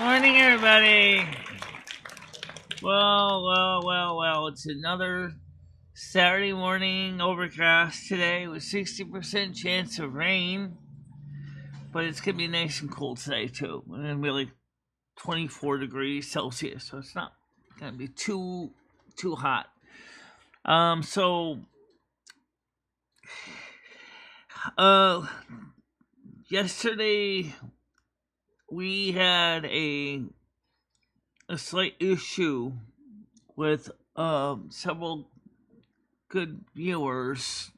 Morning, everybody. Well, it's another Saturday morning overcast today with 60% chance of rain, but it's going to be nice and cold today, too. It's going to be like 24 degrees Celsius, so it's not going to be too hot. Yesterday we had a slight issue with several good viewers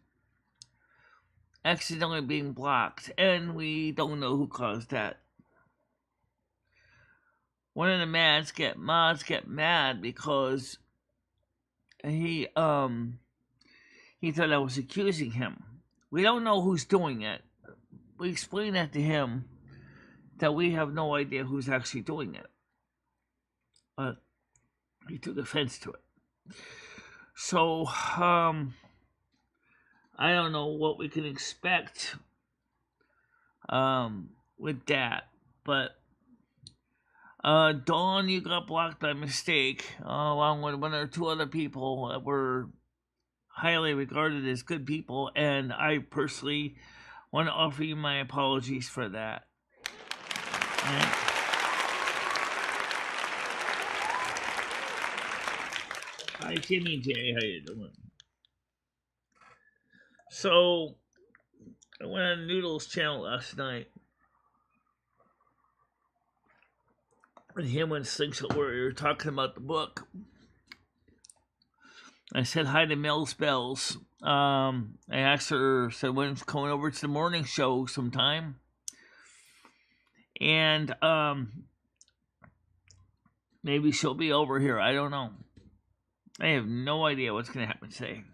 accidentally being blocked, and we don't know who caused that. One of the mods get mad because he thought I was accusing him. We don't know who's doing it. We explained that to him, that we have no idea who's actually doing it. But he took offense to it. So, I don't know what we can expect with that. But, Dawn, you got blocked by mistake, along with one or two other people that were highly regarded as good people, and I personally want to offer you my apologies for that. Right? Hi, Jimmy J. How you doing? So, I went on Noodle's channel last night. And him and Slingshot Warrior talking about the book. I said hi to Mel Spells. I asked her, said when's coming over to the morning show sometime. And maybe she'll be over here. I don't know. I have no idea what's going to happen today.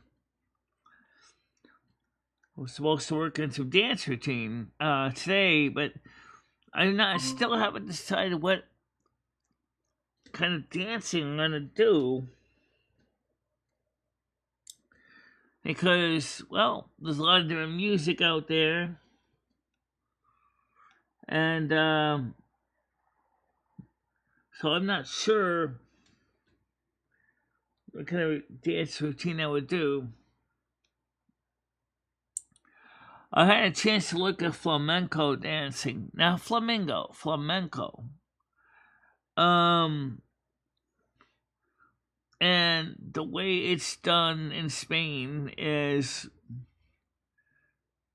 I was supposed to work on some dance routine today, but I still haven't decided what kind of dancing I'm going to do. Because, well, there's a lot of different music out there. And so I'm not sure what kind of dance routine I would do. I had a chance to look at flamenco dancing. Now, flamenco. And the way it's done in Spain is,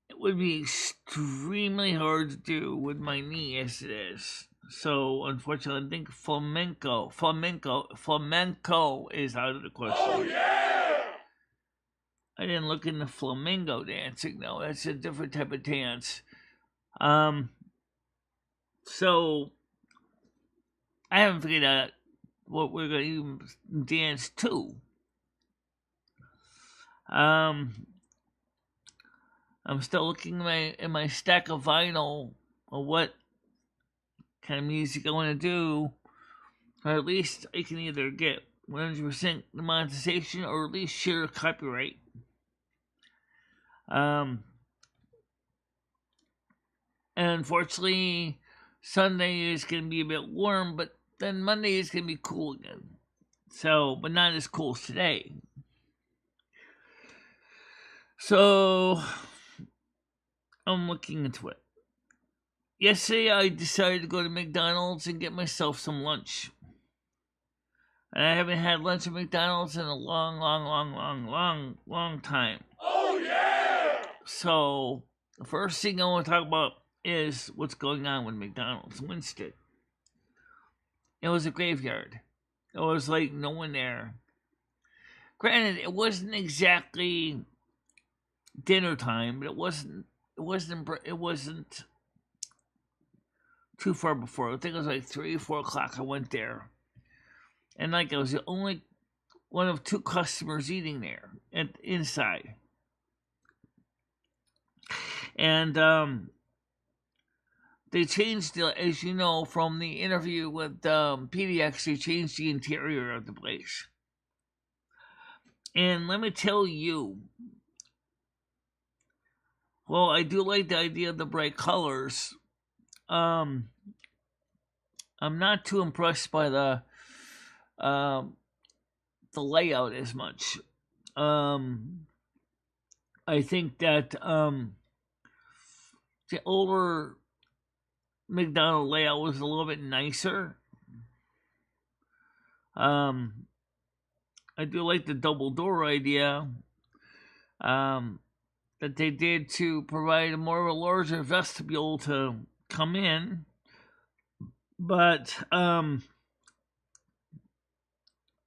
it would be extremely hard to do with my knee as it is. So, unfortunately, I think flamenco is out of the question. Oh, yeah! I didn't look into flamenco dancing, though. That's a different type of dance. So, I haven't figured out what we're going to dance to. I'm still looking in my stack of vinyl of what kind of music I want to do, or at least I can either get 100% monetization or at least share copyright. And unfortunately, Sunday is going to be a bit warm, but then Monday is going to be cool again. So, but not as cool as today. So, I'm looking into it. Yesterday, I decided to go to McDonald's and get myself some lunch. And I haven't had lunch at McDonald's in a long time. Oh, yeah! So, the first thing I want to talk about is what's going on with McDonald's Winston. It was a graveyard. It was like no one there. Granted, it wasn't exactly dinner time, but it wasn't too far before. I think it was like 3 or 4 o'clock I went there. And like I was the only one of 2 customers eating there inside. And they changed, as you know, from the interview with PDX, they changed the interior of the place. And let me tell you, well, I do like the idea of the bright colors. I'm not too impressed by the layout as much. I think that the older McDonald layout was a little bit nicer. I do like the double door idea that they did to provide a more of a larger vestibule to come in. But I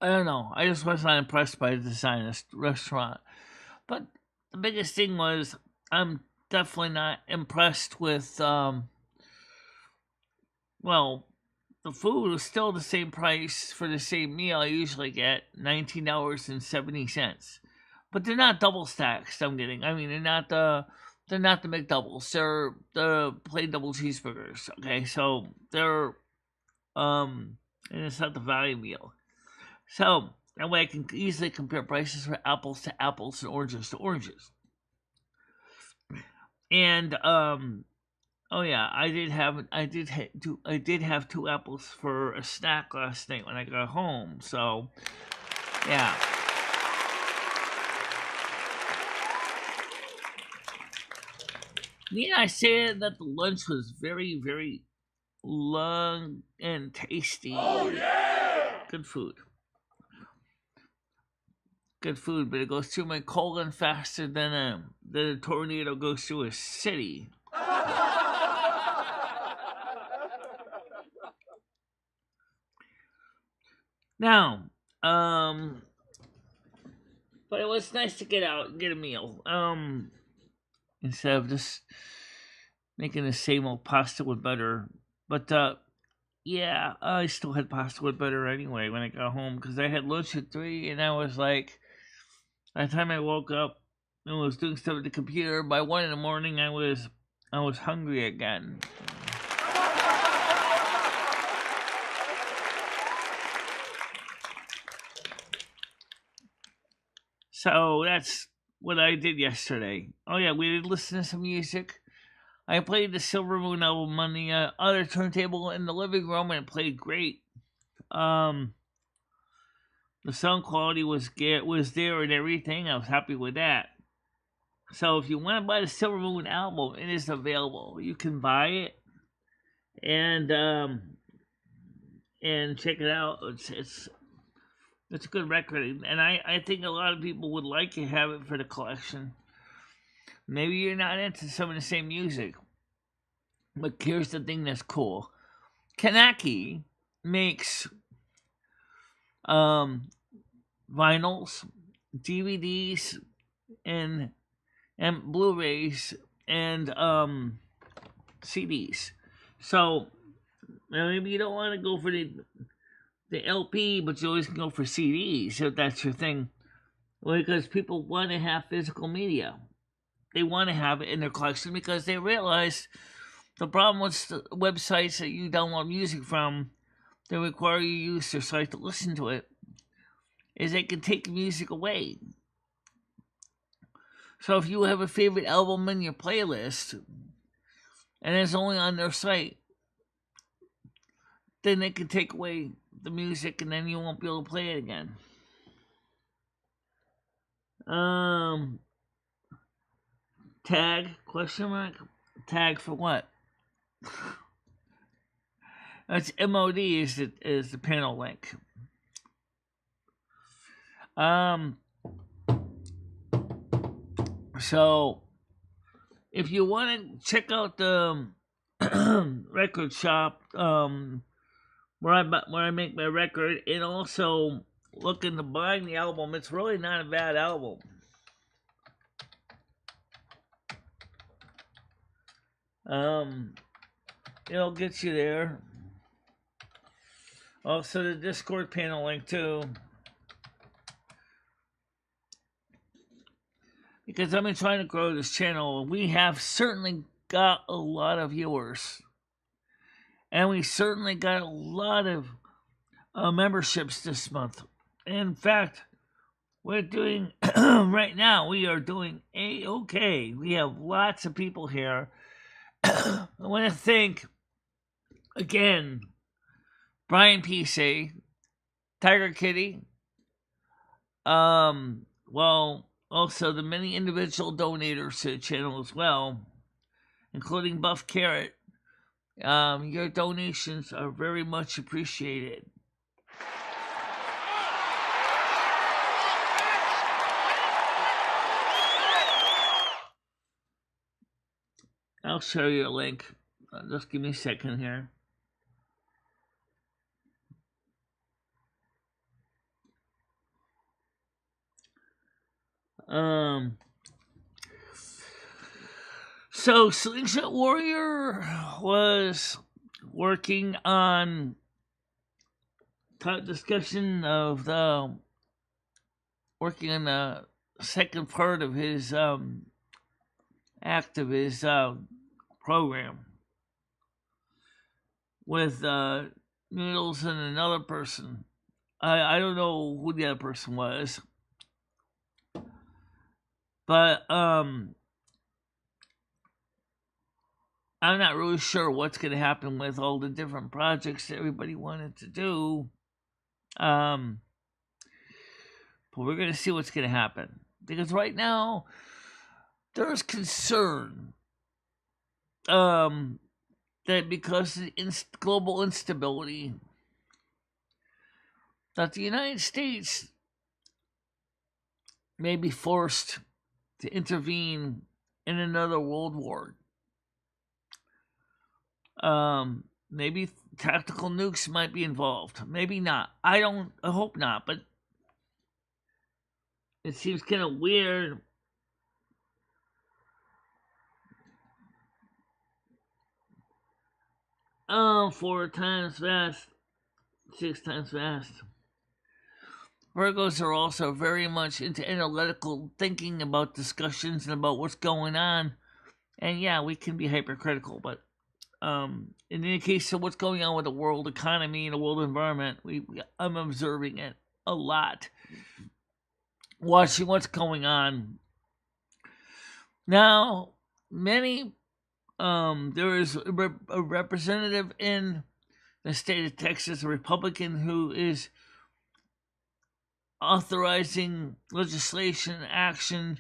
don't know. I just was not impressed by the design of the restaurant. But the biggest thing was I'm definitely not impressed with well, the food was still the same price for the same meal I usually get, $19.70. But they're not double stacks. I'm getting. I mean, they're not the McDoubles. They're the plain double cheeseburgers. Okay, so they're and it's not the value meal. So that way I can easily compare prices for apples to apples and oranges to oranges. And oh yeah, I did have 2 apples for a snack last night when I got home. So yeah. Need I say that the lunch was very, very long and tasty. Oh yeah! Good food. Good food, but it goes through my colon faster than a tornado goes through a city. Now, but it was nice to get out and get a meal. Instead of just making the same old pasta with butter. But yeah, I still had pasta with butter anyway when I got home because I had lunch at 3, and I was like, by the time I woke up and was doing stuff at the computer, by 1 in the morning I was hungry again. So that's what I did yesterday. Oh yeah, we did listen to some music. I played the Silver Moon album on the other turntable in the living room, and it played great. The sound quality was there and everything. I was happy with that. So if you want to buy the Silver Moon album, it is available. You can buy it and check it out. It's a good record, and I think a lot of people would like to have it for the collection. Maybe you're not into some of the same music, but here's the thing that's cool. Kanaki makes vinyls, DVDs, and Blu-rays and CDs. So maybe you don't want to go for the LP, but you always can go for CDs if that's your thing. Because people want to have physical media. They want to have it in their collection because they realize the problem with the websites that you download music from that require you to use their site to listen to it is they can take music away. So if you have a favorite album in your playlist and it's only on their site, then they can take away the music and then you won't be able to play it again. Tag, question mark? Tag for what? That's MOD is the panel link. So if you want to check out the record shop where I make my record, and also look into buying the album, it's really not a bad album. It'll get you there. Also the Discord panel link too. Because I've been trying to grow this channel. We have certainly got a lot of viewers. And we certainly got a lot of memberships this month. In fact, we're doing, right now, we are doing A-okay. We have lots of people here. I want to thank, again, Brian PC, Tiger Kitty, well, also the many individual donators to the channel as well, including Buff Carrot. Your donations are very much appreciated. I'll show you a link. Just give me a second here. So Slingshot Warrior was working on discussion of working on the second part of his act of his program with Noodles and another person. I don't know who the other person was, but I'm not really sure what's going to happen with all the different projects that everybody wanted to do. But we're going to see what's going to happen, because right now there's concern that because of global instability, that the United States may be forced to intervene in another world war. Maybe tactical nukes might be involved. Maybe not. I hope not, but it seems kind of weird. 4 times fast, 6 times fast. Virgos are also very much into analytical thinking about discussions and about what's going on. And yeah, we can be hypercritical, but in the case of what's going on with the world economy and the world environment, I'm observing it a lot, watching what's going on. Now, there is a representative in the state of Texas, a Republican, who is authorizing legislation action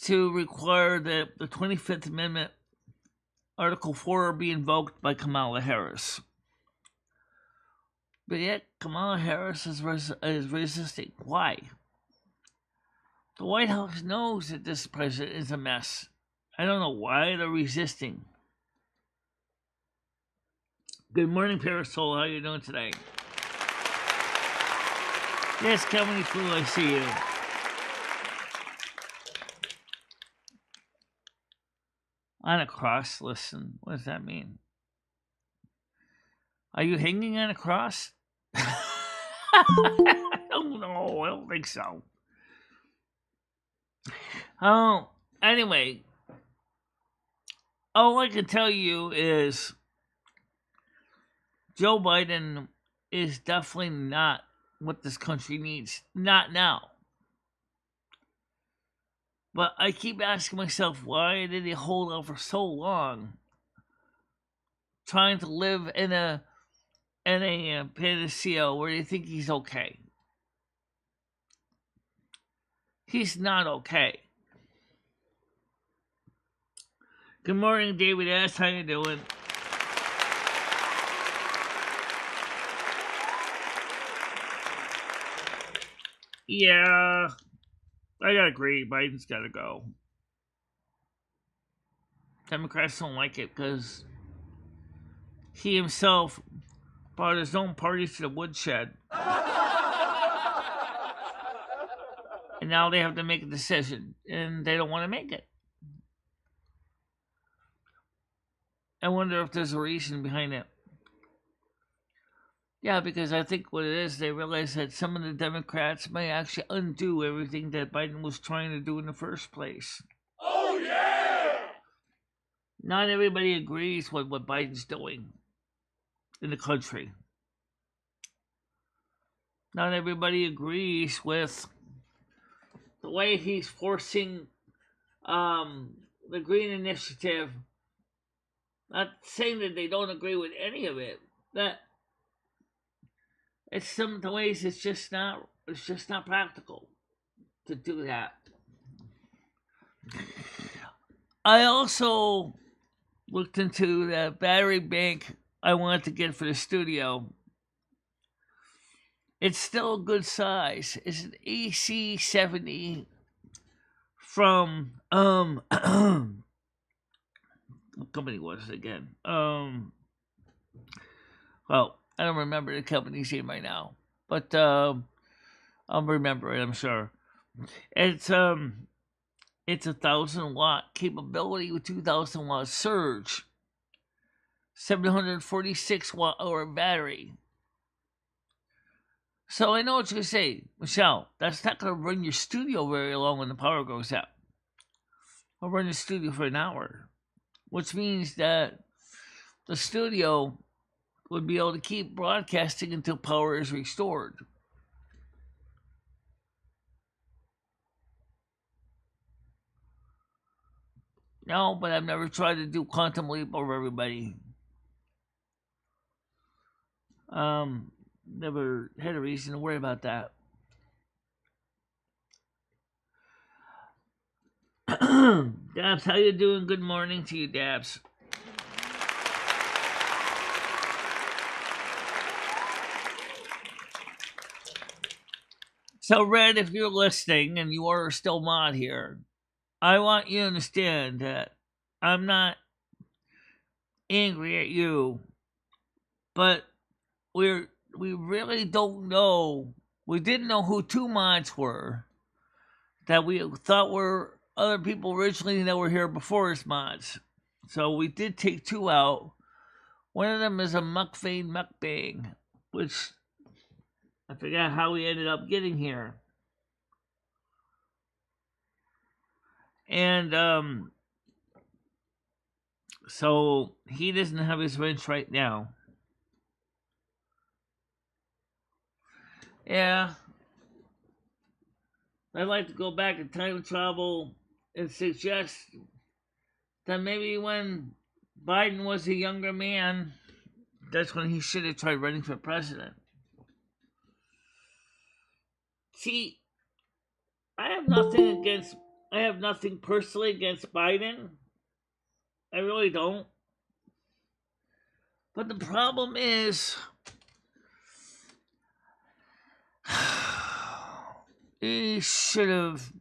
to require that the 25th Amendment, Article 4, be invoked by Kamala Harris. But yet, Kamala Harris is resisting. Why? The White House knows that this president is a mess. I don't know why they're resisting. Good morning, Parasol. How are you doing today? Yes, Comedy Fool, I see you. On a cross, listen. What does that mean? Are you hanging on a cross? I don't know. I don't think so. Oh, anyway. All I can tell you is Joe Biden is definitely not what this country needs. Not now. But I keep asking myself, why did he hold out for so long, trying to live in a panacea where you think he's okay? He's not okay. Good morning, David S. How you doing? Yeah, I gotta agree. Biden's gotta go. Democrats don't like it because he himself brought his own parties to the woodshed. And now they have to make a decision, and they don't want to make it. I wonder if there's a reason behind it. Yeah, because I think what it is, they realize that some of the Democrats may actually undo everything that Biden was trying to do in the first place. Oh, yeah! Not everybody agrees with what Biden's doing in the country. Not everybody agrees with the way he's forcing the Green Initiative. Not saying that they don't agree with any of it. That It's some of the ways it's just not practical to do that. I also looked into the battery bank I wanted to get for the studio. It's still a good size. It's an AC70 from what company was it again? Well, I don't remember the company's name right now, but I'll remember it, I'm sure. It's 1,000-watt capability with 2,000-watt surge, 746-watt-hour battery. So I know what you're gonna say, Michelle. That's not gonna run your studio very long when the power goes out. I'll run the studio for an hour, which means that the studio would be able to keep broadcasting until power is restored. No, but I've never tried to do quantum leap over everybody. Never had a reason to worry about that. Dabs, how you doing? Good morning to you, Dabs. So, Red, if you're listening and you are still mod here, I want you to understand that I'm not angry at you, but we really don't know. We didn't know who two mods were that we thought were other people originally that were here before us mods. So we did take two out. One of them is a Muckvein Muckbang, which I forgot how we ended up getting here. And so he doesn't have his wrench right now. Yeah. I'd like to go back in time travel and suggest that maybe when Biden was a younger man, that's when he should have tried running for president. See, I have nothing personally against Biden. I really don't. But the problem is, he should have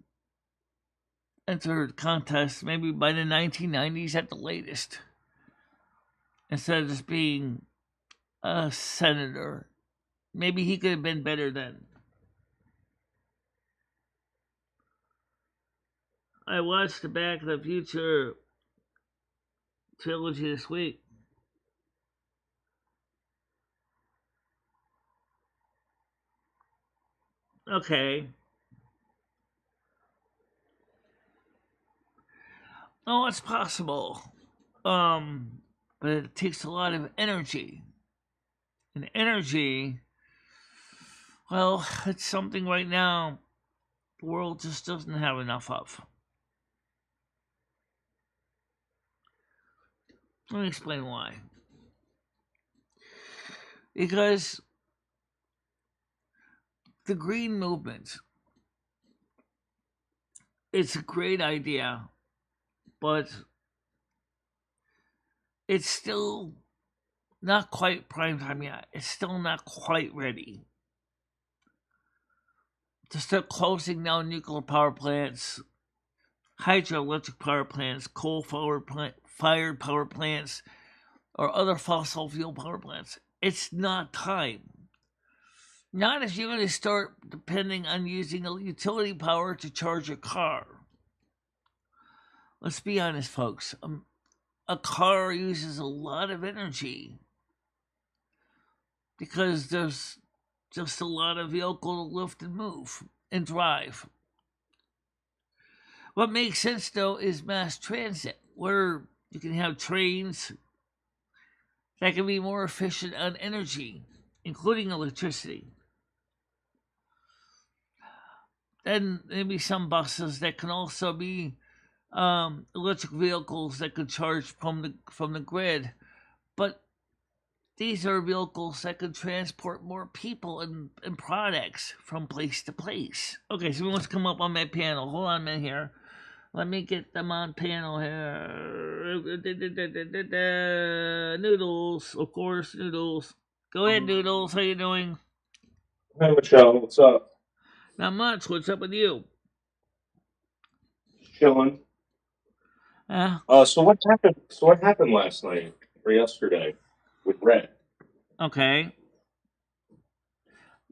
entered contest maybe by the 1990s at the latest, instead of just being a senator. Maybe he could have been better then. I watched the Back to the Future trilogy this week. Okay. Oh, it's possible. But it takes a lot of energy. And energy, well, it's something right now the world just doesn't have enough of. Let me explain why. Because the green movement, it's a great idea, but it's still not quite prime time yet. It's still not quite ready to start closing down nuclear power plants, hydroelectric power plants, coal-fired power plants, or other fossil fuel power plants. It's not time. Not if you're going to start depending on using a utility power to charge a car. Let's be honest, folks. A car uses a lot of energy because there's just a lot of vehicle to lift and move and drive. What makes sense, though, is mass transit, where you can have trains that can be more efficient on energy, including electricity. Then maybe some buses that can also be electric vehicles that could charge from the grid. But these are vehicles that can transport more people and products from place to place. Okay, so who wants to come up on my panel? Hold on a minute here. Let me get them on panel here. Noodles, of course, Noodles. Go ahead, Noodles. How you doing? Hey, Michelle, what's up? Not much. What's up with you? Chilling. Uh, So what happened? So what happened last night or yesterday with Red? okay.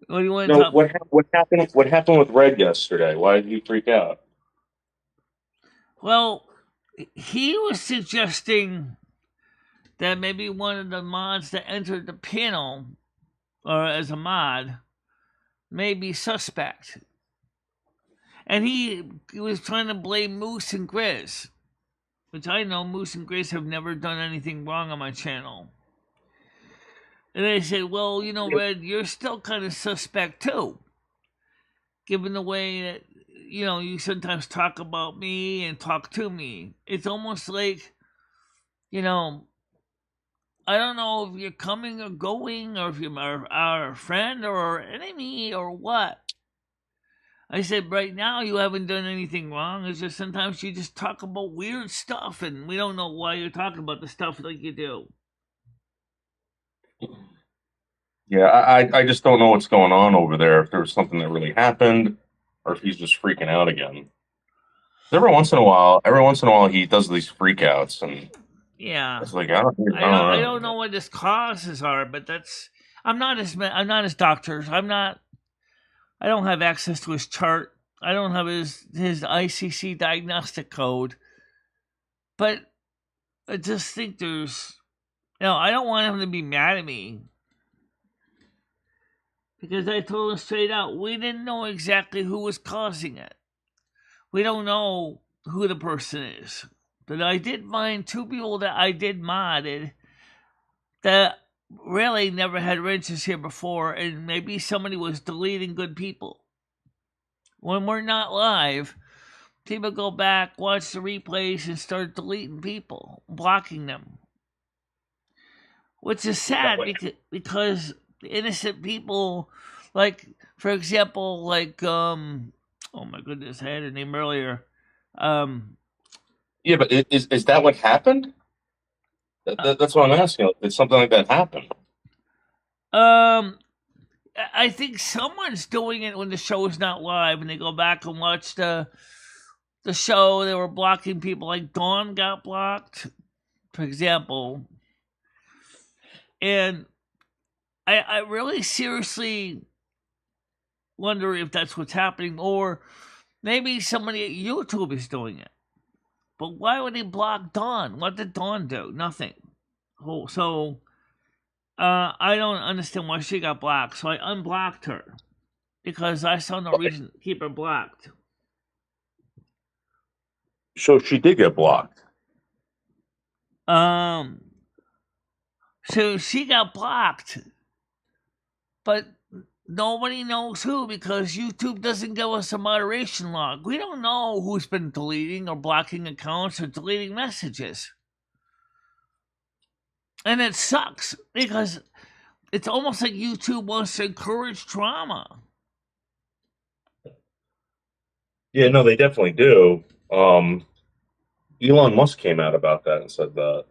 What do you want to No, talk? what happened? What happened with Red yesterday? Why did you freak out? Well, he was suggesting that maybe one of the mods that entered the panel, or as a mod, may be suspect. And he was trying to blame Moose and Grizz, which I know Moose and Grizz have never done anything wrong on my channel. And I said, well, you know, Red, you're still kind of suspect too, given the way that, you know, you sometimes talk about me and talk to me. It's almost like, you know, I don't know if you're coming or going, or if you're our friend or our enemy or what. I said, right now you haven't done anything wrong. It's just sometimes you just talk about weird stuff, and we don't know why you're talking about the stuff like you do. Yeah, I just don't know what's going on over there. If there was something that really happened, or if he's just freaking out again. Every once in a while, he does these freakouts, and Yeah, it's like I don't I know. don't know what his causes are, but that's I'm not his doctor. I don't have access to his chart. I don't have his ICC diagnostic code. But I just think there's, you know, I don't want him to be mad at me, because I told him straight out we didn't know exactly who was causing it. We don't know who the person is. But I did find two people that I did modded that really never had wrenches here before, and maybe somebody was deleting good people. When we're not live, people go back, watch the replays, and start deleting people, blocking them. Which is sad because innocent people, like, for example, like, oh my goodness, I had a name earlier. Yeah, but is that what happened? That's what I'm asking. Did something like that happen? I think someone's doing it when the show is not live, and they go back and watch the show. They were blocking people, like Dawn got blocked, for example. And I really seriously wonder if that's what's happening, or maybe somebody at YouTube is doing it. But why would he block Dawn? What did Dawn do? Nothing. Oh, so I don't understand why she got blocked. So I unblocked her because I saw no reason to keep her blocked. So she did get blocked. So she got blocked, but nobody knows who, because YouTube doesn't give us a moderation log. We don't know who's been deleting or blocking accounts or deleting messages. And it sucks because it's almost like YouTube wants to encourage drama. Yeah, no, they definitely do. Elon Musk came out about that and said that.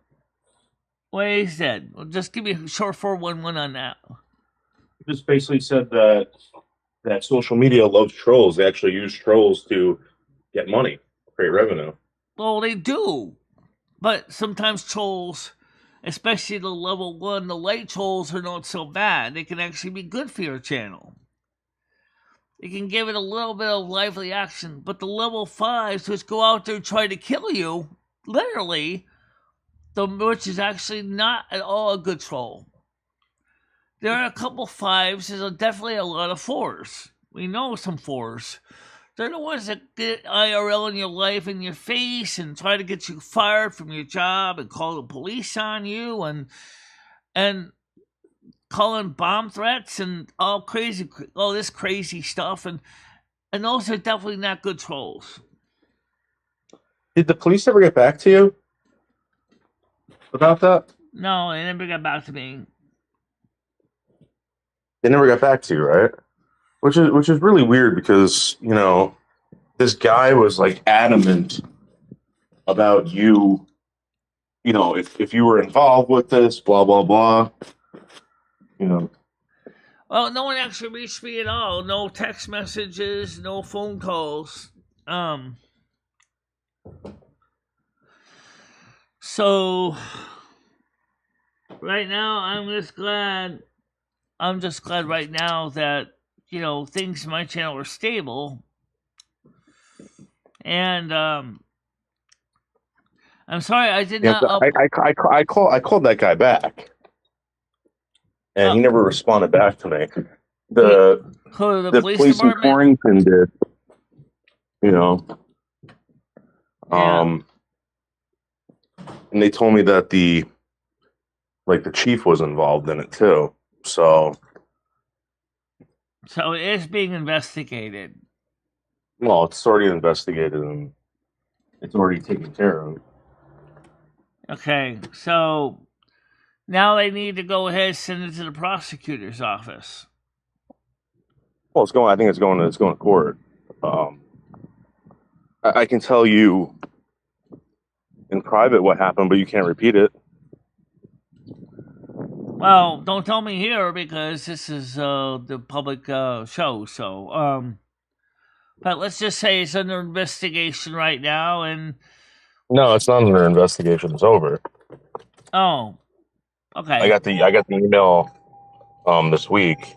What he said? Well, just give me a short 411 on that. Just basically said that social media loves trolls. They actually use trolls to get money, create revenue. Well, they do. But sometimes trolls, especially the level 1, the light trolls, are not so bad. They can actually be good for your channel. They can give it a little bit of lively action. But the level 5s, which go out there and try to kill you, literally, which is actually not at all a good troll. There are a couple 5s. There's definitely a lot of 4s. We know some 4s. They're the ones that get IRL in your life, in your face, and try to get you fired from your job and call the police on you and calling bomb threats and all this crazy stuff. And those are definitely not good trolls. Did the police ever get back to you about that? No, they never got back to me. They never got back to you, right? Which is really weird because, you know, this guy was like adamant about you, you know, if you were involved with this, blah blah blah. You know. Well, no one actually reached me at all. No text messages, no phone calls. So right now, I'm just glad right now that, you know, things in my channel are stable. And I'm sorry I did not. I called that guy back, and he never responded back to me. The police in Torrington did, you know. Yeah. And they told me that the chief was involved in it too. So it is being investigated. Well, it's already investigated and it's already taken care of. Okay, so now they need to go ahead and send it to the prosecutor's office. Well, I think it's going to court. I can tell you in private what happened, but you can't repeat it. Well, don't tell me here because this is the public show. So, but let's just say it's under investigation right now, and no, it's not under investigation. It's over. Oh, okay. I got the email this week.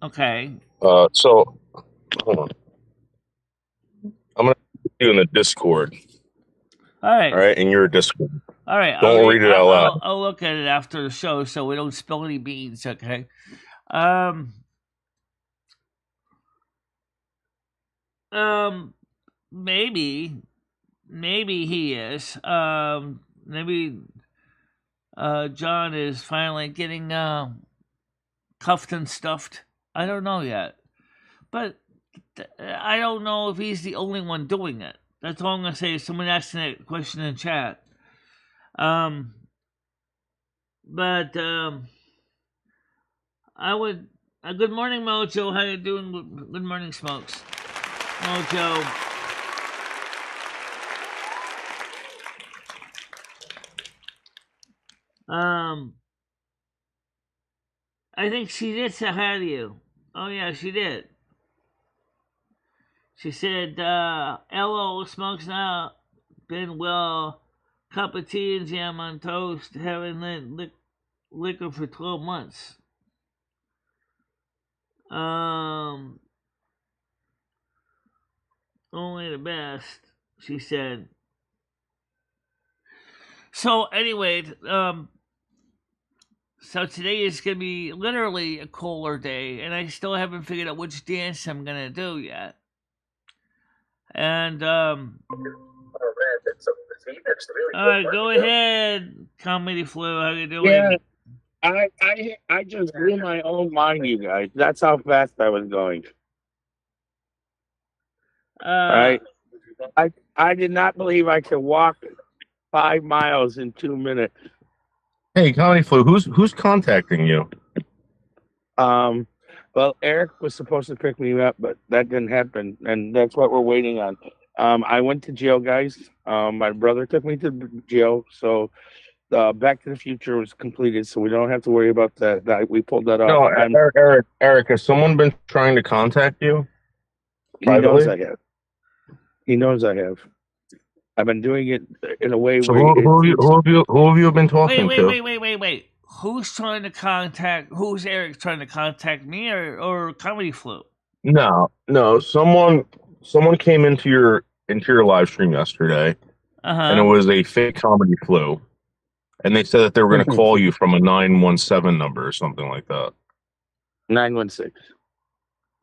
Okay. So hold on. I'm gonna put you in the Discord. All right. All right, in your Discord. All right. Don't read it out loud. I'll look at it after the show so we don't spill any beans. Okay. Maybe he is. Maybe John is finally getting cuffed and stuffed. I don't know yet, but I don't know if he's the only one doing it. That's all I'm gonna say. Someone asked that question in chat. But I would. Good morning, Mojo. How you doing? Good morning, Smokes. Mojo. I think she did say hi to you. Oh yeah, she did. She said, "Hello, Smokes now. Been well. Cup of tea and jam on toast. Haven't lit liquor for 12 months." Only the best, she said. So anyway, so today is going to be literally a cooler day, and I still haven't figured out which dance I'm going to do yet. And, all right, go ahead, Comedy Flu. How you doing? Yeah, I just blew my own mind, you guys. That's how fast I was going. Right? I did not believe I could walk 5 miles in 2 minutes. Hey, Comedy Flu, who's contacting you? Well, Eric was supposed to pick me up, but that didn't happen, and that's what we're waiting on. I went to jail, guys. My brother took me to jail, so Back to the Future was completed, so we don't have to worry about that. We pulled that off. No, Eric, has someone been trying to contact you? Privately? He knows I have. I've been doing it in a way so where who have you been talking to? Wait. Who's Eric trying to contact me or Comedy Flu? No. Someone came into your live stream yesterday, and it was a fake Comedy Flu, and they said that they were going to call you from a 917 number or something like that. 916.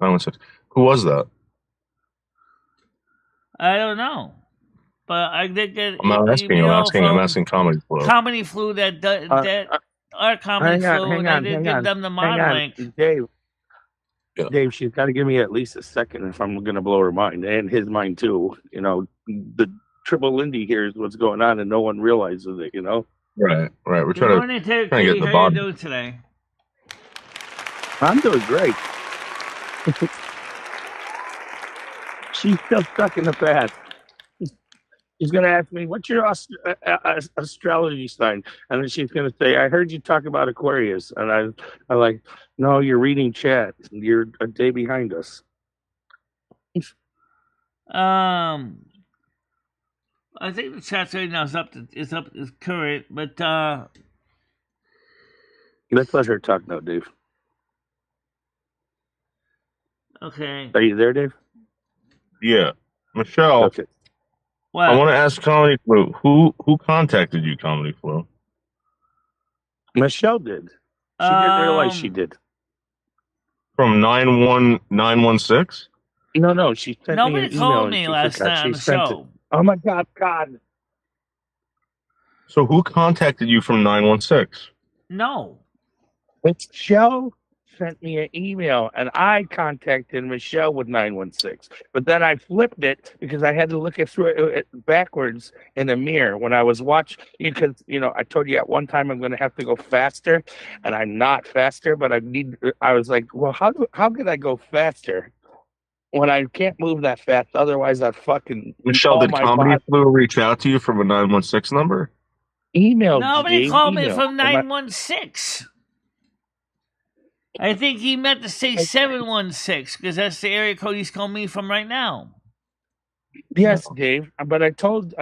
916. Who was that? I don't know, but I did get. I'm asking Comedy Flu. Comedy Flu our Comedy Flu. I did give them the mod link. Dave, she's got to give me at least a second if I'm going to blow her mind and his mind too. You know, the Triple Lindy hears what's going on and no one realizes it. You know. Right. We're trying to get the bottom. How you doing today? I'm doing great. She's still stuck in the past. She's going to ask me, what's your astrology sign? And then she's going to say, I heard you talk about Aquarius. And I'm like, no, you're reading chat. You're a day behind us. I think the chat right now is current, but Let's let her talk now, Dave. okay. Are you there, Dave? Yeah, Michelle. Okay. What? I want to ask Comedy Flu. Who contacted you, Comedy Flu? Michelle did. She didn't realize she did. From 91916? No. She sent me Nobody an email. called and me she last forgot. night on She the sent show. it. Oh my God. So who contacted you from 916? No. Michelle sent me an email, and I contacted Michelle with 916. But then I flipped it because I had to look it through it backwards in the mirror when I was watching. Because I told you at one time I'm going to have to go faster, and I'm not faster. But I was like, well, how could I go faster when I can't move that fast? Otherwise, I'd fucking Michelle, all did my Comedy body. Flu reach out to you from a 916 number? Email. Nobody Dave, called me email. from 916. I think he meant to say 716 because that's the area code he's calling me from right now. Yes, Dave. But I told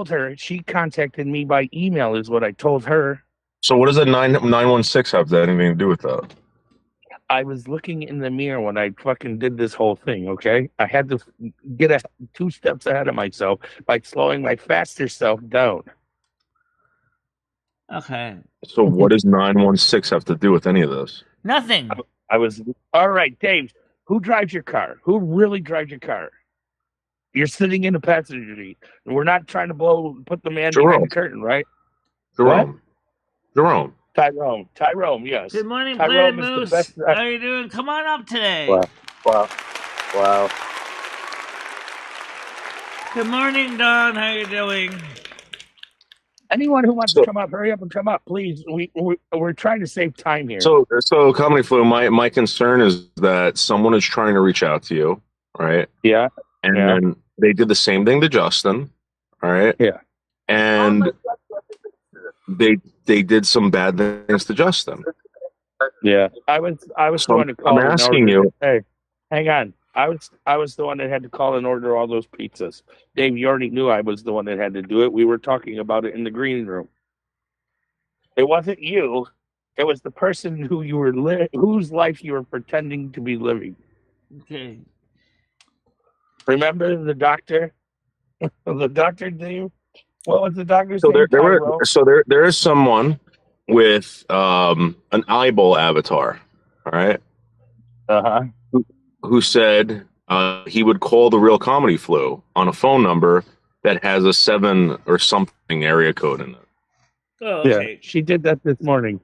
her she contacted me by email is what I told her. So what does that 916 have anything to do with that? I was looking in the mirror when I fucking did this whole thing, okay? I had to get 2 steps ahead of myself by slowing my faster self down. Okay. So what does 916 have to do with any of this? Nothing. I was all right, Dave. Who drives your car? Who really drives your car? You're sitting in the passenger seat. And we're not trying to put the man behind the curtain, right? Jerome. Tyrone, yes. Good morning, Tyrone Planet is the Moose. best. How are you doing? Come on up today. Wow. Good morning, Don. How are you doing? Anyone who wants to come up, hurry up and come up, please. We're trying to save time here. So Comedy Flu, my concern is that someone is trying to reach out to you, right? Yeah. And then they did the same thing to Justin, all right? Yeah. And they did some bad things to Justin. Yeah. I was the one to call. I'm asking you. Hey, hang on. I was the one that had to call and order all those pizzas. Dave, you already knew I was the one that had to do it. We were talking about it in the green room. It wasn't you. It was the person who you were whose life you were pretending to be living. Okay. Remember the doctor? The doctor, Dave? What was the doctor's So name? there is someone with an eyeball avatar, all right? Who said he would call the Real Comedy Flu on a phone number that has a 7 or something area code in it. Oh, okay. Yeah, she did that this morning.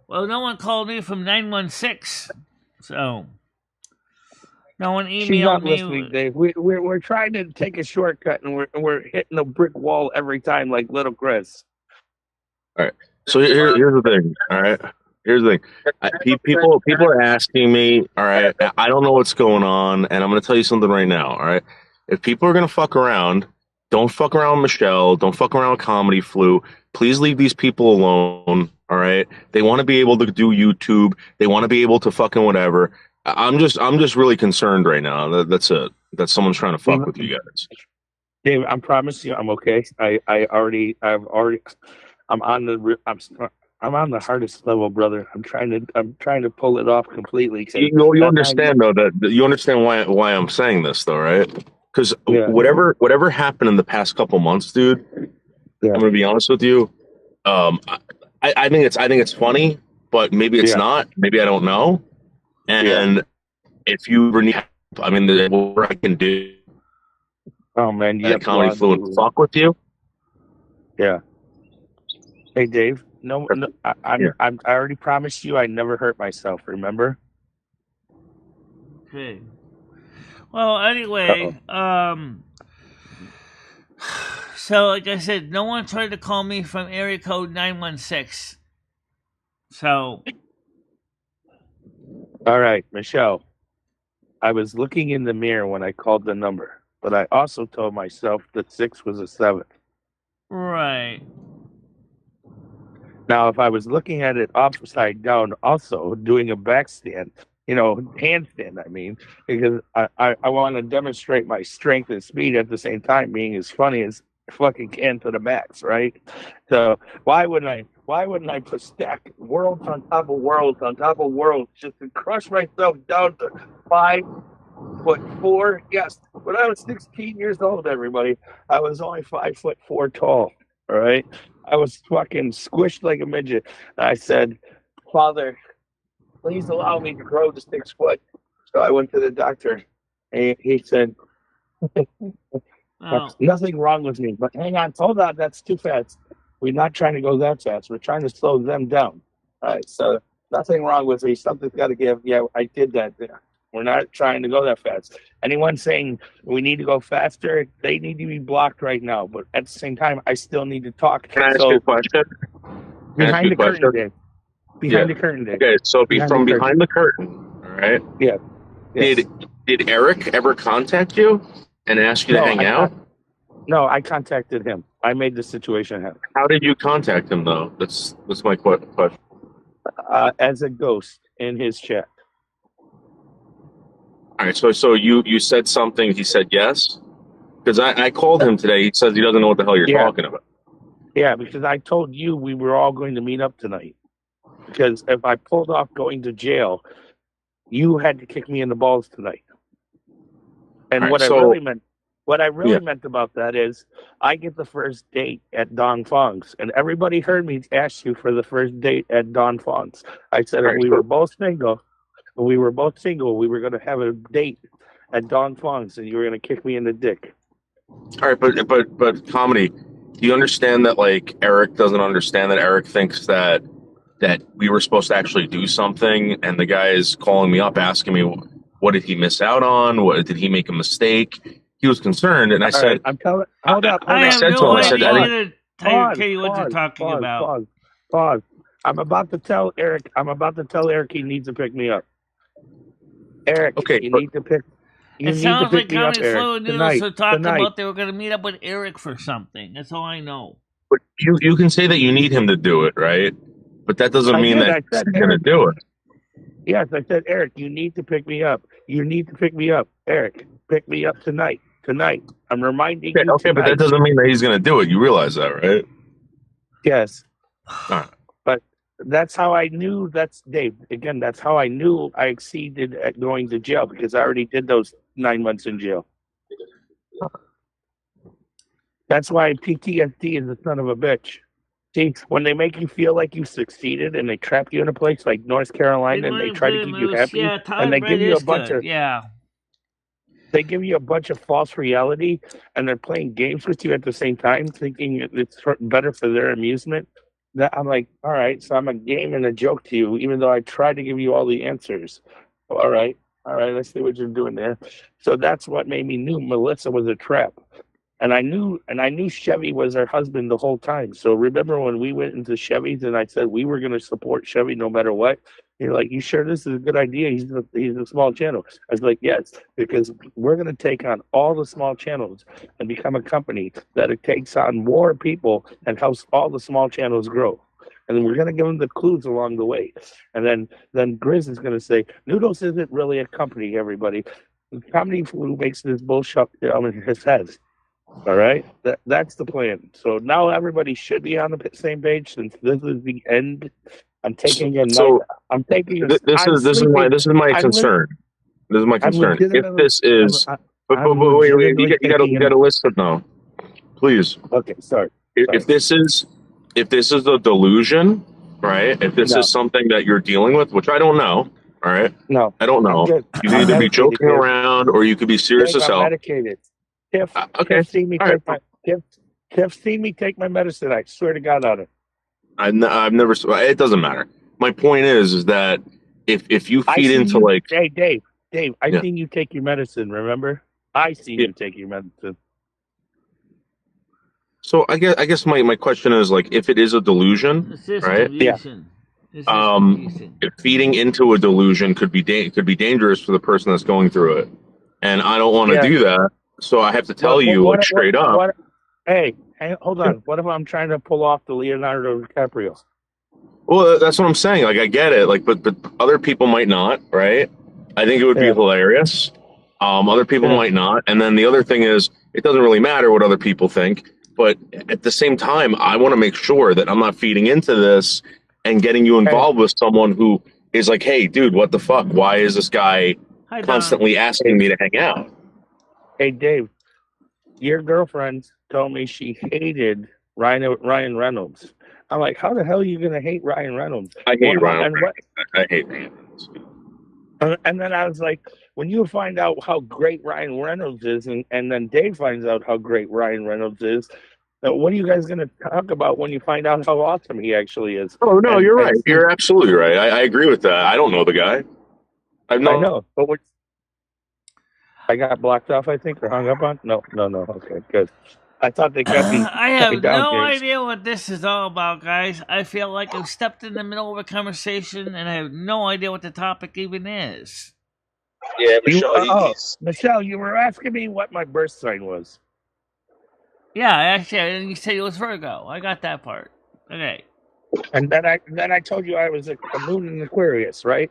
Well, no one called me from 916, so no one emailed She's not me. Listening, Dave. We're trying to take a shortcut, and we're hitting a brick wall every time, like little Chris. All right. So here's the thing. All right. Here's the thing. People are asking me. All right. I don't know what's going on, and I'm going to tell you something right now. All right. If people are going to fuck around, don't fuck around with Michelle. Don't fuck around with Comedy Flu. Please leave these people alone. All right. They want to be able to do YouTube. They want to be able to fucking whatever. I'm just really concerned right now. That's it. That someone's trying to fuck with you guys. Dave, I promise you, I'm okay. I'm on the hardest level, brother. I'm trying to pull it off completely. You understand though that you understand why I'm saying this though, right? Because whatever happened in the past couple months, dude. I'm gonna be honest with you. I think it's funny, but maybe it's not. Maybe I don't know. And if you ever need, I mean, what I can do. Oh man, you have Comedy Flu and fuck with you. Yeah. Hey Dave, no, I already promised you I never hurt myself. Remember? Okay. Well, anyway, so like I said, no one tried to call me from area code 916. So All right, Michelle. I was looking in the mirror when I called the number, but I also told myself that 6 was a 7. Right. Now, if I was looking at it upside down, also doing a backstand, handstand, I mean, because I want to demonstrate my strength and speed at the same time, being as funny as I fucking can to the max, right? So why wouldn't I put stack worlds on top of worlds on top of worlds just to crush myself down to 5'4"? Yes. When I was 16 years old, everybody, I was only 5'4" tall. All right. I was fucking squished like a midget. And I said, Father, please allow me to grow to 6 foot. So I went to the doctor and he said, Oh. nothing wrong with me. But hang on, hold on, that's too fast. We're not trying to go that fast. We're trying to slow them down. All right. So nothing wrong with me. Something's got to give. Yeah, I did that there. We're not trying to go that fast. Anyone saying we need to go faster, they need to be blocked right now. But at the same time, I still need to talk. Can I ask you a question? Behind the curtain, Dave. Behind the curtain, Dave. Okay, so Behind behind the curtain, all right? Yeah. Yes. Did Eric ever contact you and ask you to hang out? No, I contacted him. I made the situation happen. How did you contact him, though? That's my question. As a ghost in his chat. All right, so you said something. He said yes? Because I called him today. He says he doesn't know what the hell you're talking about. Yeah, because I told you we were all going to meet up tonight. Because if I pulled off going to jail, you had to kick me in the balls tonight. And what I really meant about that is I get the first date at Don Fong's. And everybody heard me ask you for the first date at Don Fong's. I said if we were both single, we were going to have a date at Don Fong's and you were going to kick me in the dick. All right, but Comedy, do you understand that, like, Eric doesn't understand that Eric thinks that we were supposed to actually do something, and the guy is calling me up asking me what did he miss out on? What did he make a mistake? He was concerned, and I said, right, I'm telling. Hold up. I said have to no him, I said, idea to tell you what you're talking about. Pause. I'm about to tell Eric he needs to pick me up. Eric, you need to pick. It sounds like Comedy Slow and Noodles were talking tonight. about they were going to meet up with Eric for something. That's all I know. But you can say that you need him to do it, right? But that doesn't mean that he's going to do it. Yes, I said, Eric, you need to pick me up. You need to pick me up. Eric, pick me up tonight. Tonight. I'm reminding you. Okay, but that doesn't mean that he's going to do it. You realize that, right? Yes. Right. But that's how I knew. That's Dave. Again, that's how I knew I exceeded at going to jail because I already did those 9 months in jail. That's why PTSD is a son of a bitch. See, when they make you feel like you succeeded and they trap you in a place like North Carolina and they try to keep you happy and they give you a bunch of they give you a bunch of false reality and they're playing games with you at the same time, thinking it's better for their amusement. That I'm like, all right, so I'm a game and a joke to you, even though I tried to give you all the answers. All right, let's see what you're doing there. So that's what made me knew Melissa was a trap. And I knew Chevy was her husband the whole time. So remember when we went into Chevy's and I said we were going to support Chevy no matter what? You're like, you sure this is a good idea? He's a small channel. I was like, yes, because we're going to take on all the small channels and become a company that it takes on more people and helps all the small channels grow. And then we're going to give them the clues along the way. And then Grizz is going to say, Noodles isn't really a company, everybody. The Comedy Flu makes this bullshit in his head. All right, that's the plan. So now everybody should be on the same page since this is the end. I'm taking a so I'm taking a, this is my concern. This is my concern. If this is, but wait, you got to listen though, please. Okay, sorry. If this is a delusion, right? If this is something that you're dealing with, which I don't know, all right? No, I don't know. You could either be joking around or you could be serious as hell. Medicated. Tiff seen me take Tiff seen me take my medicine. I swear to God on it. I've never. It doesn't matter. My point is that if you feed into like, hey Dave, I seen you take your medicine. Remember, I seen you take your medicine. So I guess my question is like, if it is a delusion, right? Delusion. This is confusing. feeding into a delusion could be dangerous for the person that's going through it, and I don't want to do that. So I have to tell you, like, straight up. Hey, hold on. What if I'm trying to pull off the Leonardo DiCaprio? Well, that's what I'm saying. Like, I get it. Like, but other people might not, right? I think it would be hilarious. Other people might not. And then the other thing is, it doesn't really matter what other people think. But at the same time, I want to make sure that I'm not feeding into this and getting you involved with someone who is like, hey, dude, what the fuck? Why is this guy constantly asking me to hang out? Hey, Dave, your girlfriend told me she hated Ryan Reynolds. I'm like, how the hell are you going to hate Ryan Reynolds? I hate Ryan Reynolds. I hate Ryan Reynolds. And then I was like, when you find out how great Ryan Reynolds is, and then Dave finds out how great Ryan Reynolds is, what are you guys going to talk about when you find out how awesome he actually is? Oh, no, you're right. You're absolutely right. I agree with that. I don't know the guy. I know, but I got blocked off, I think, or hung up on? No. Okay, good. I thought they kept me. I have no idea what this is all about, guys. I feel like I've stepped in the middle of a conversation, and I have no idea what the topic even is. Yeah, Michelle. Michelle, you were asking me what my birth sign was. Yeah, actually, you said it was Virgo. I got that part. Okay. And then I told you I was a moon in Aquarius, right?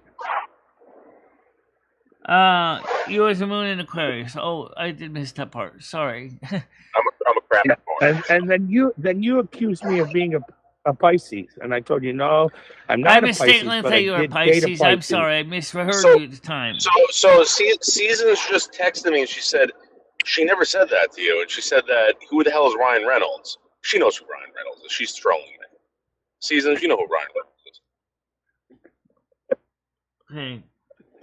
You was a moon in Aquarius. Oh, I did miss that part. Sorry. I'm a Capricorn. And then you accused me of being a Pisces, and I told you no, I'm not. I mistakenly thought you were a Pisces. I'm sorry, I misheard you at the time. So Seasons just texted me and she said she never said that to you, and she said that who the hell is Ryan Reynolds? She knows who Ryan Reynolds is. She's trolling me. Seasons, you know who Ryan Reynolds is. Okay.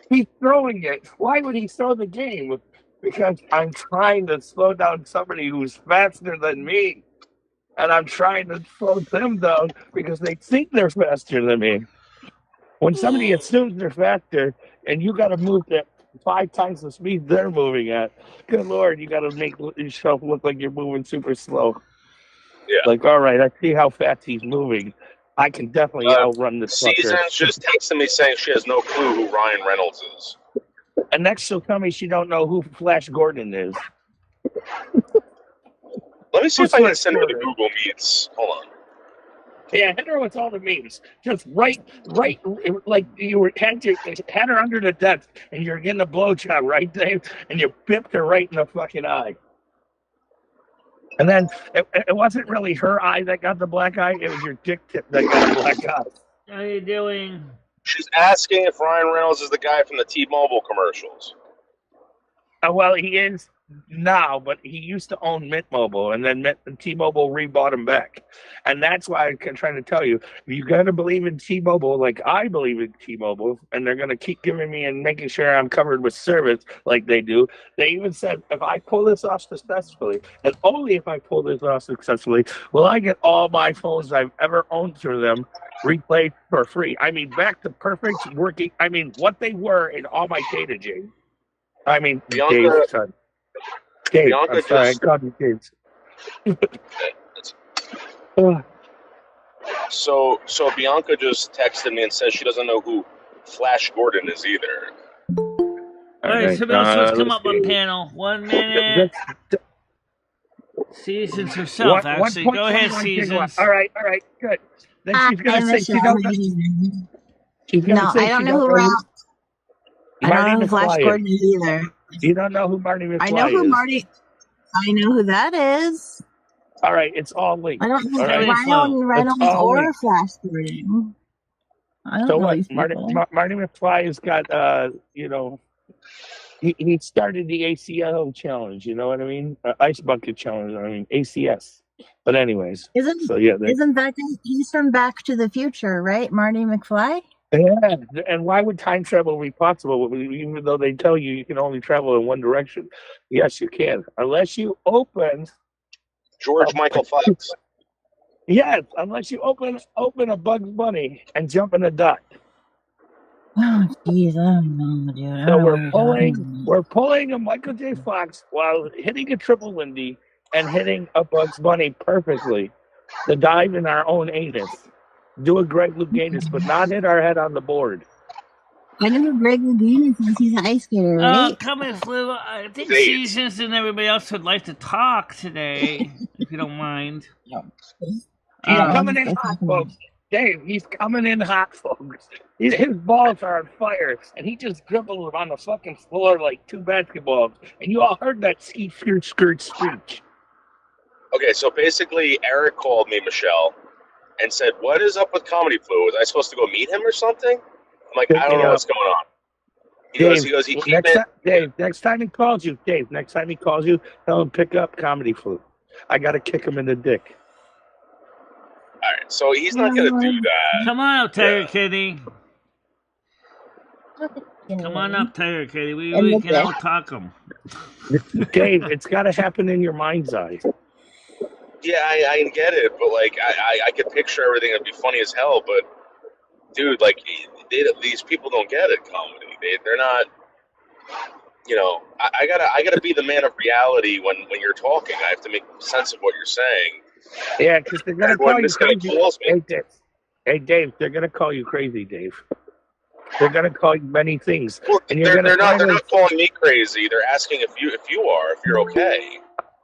He's throwing it. Why would he throw the game? Because I'm trying to slow down somebody who's faster than me. And I'm trying to slow them down because they think they're faster than me. When somebody assumes they're faster and you got to move at 5 times the speed they're moving at, good Lord, you got to make yourself look like you're moving super slow. Yeah. Like, all right, I see how fast he's moving. I can definitely outrun this fucker. Seasons just texted me saying she has no clue who Ryan Reynolds is. And next she'll tell me she don't know who Flash Gordon is. Let me see if I can send her the Google Meets. Hold on. Yeah, hit her with all the memes. Just right, like you had her under the desk, and you're getting a blowjob, right, Dave? And you bipped her right in the fucking eye. And then it wasn't really her eye that got the black eye; it was your dick tip that got the black eye. How you doing? She's asking if Ryan Reynolds is the guy from the T-Mobile commercials. Well, he is now, but he used to own Mint Mobile, and then T-Mobile rebought him back. And that's why I'm trying to tell you, you got to believe in T-Mobile like I believe in T-Mobile, and they're going to keep giving me and making sure I'm covered with service like they do. They even said, if I pull this off successfully, and only if I pull this off successfully, will I get all my phones I've ever owned through them replayed for free. I mean, back to perfect working. I mean, what they were in all my data, James. I mean, Dave's son. Dave, I'm sorry, I called you Dave. So Bianca just texted me and says she doesn't know who Flash Gordon is either. All right, somebody else wants to come up on panel. 1 minute. Seasons herself, actually. Go ahead, Seasons. All right, good. Then she's going to say she don't know. No, I don't know who Ralph. I don't know who Flash Gordon is either. You don't know who Marty McFly is? I know who Marty. I know who that is. All right, it's all linked. I don't know Ryan Reynolds or Flash Gordon. I don't know these people. Marty McFly has got, he started the ACL challenge. You know what I mean? Ice bucket challenge. I mean ACS. But anyways, isn't that he's from Back to the Future, right? Marty McFly. Yeah, and why would time travel be possible? Even though they tell you can only travel in one direction, yes, you can, unless you open George Michael Fox. Yes, unless you open a Bugs Bunny and jump in a duck. Oh, jeez, I don't know, dude. So we're pulling a Michael J. Fox while hitting a triple Lindy and hitting a Bugs Bunny perfectly. The dive in our own anus. Do a Greg Louganis, but not hit our head on the board. I know who Greg Louganis is. He's an ice skater, right? Coming Flu, I think Seasons and everybody else would like to talk today, if you don't mind. He's coming in hot, folks. Dave, he's coming in hot, folks. His balls are on fire, and he just dribbled them on the fucking floor like 2 basketballs. And you all heard that skirt speech. Okay, so basically, Eric called me, Michelle, and said, "What is up with Comedy Flu? Was I supposed to go meet him or something?" I'm like, "I don't know what's going on." Dave, next time he calls you, tell him pick up Comedy Flu. I got to kick him in the dick. All right, so he's not going to do that. Come on up, Tiger Kitty. Come on up, Tiger Kitty. We can out-talk him. Dave, it's got to happen in your mind's eye. Yeah, I get it, but like I could picture everything. It'd be funny as hell, but dude, like these people don't get it. Comedy, they're not. You know, I gotta be the man of reality when you're talking. I have to make sense of what you're saying. Yeah, because they're gonna call you crazy. Hey, Dave, they're gonna call you crazy, Dave. They're gonna call you many things, well, and they're not calling me crazy. They're asking if you're okay.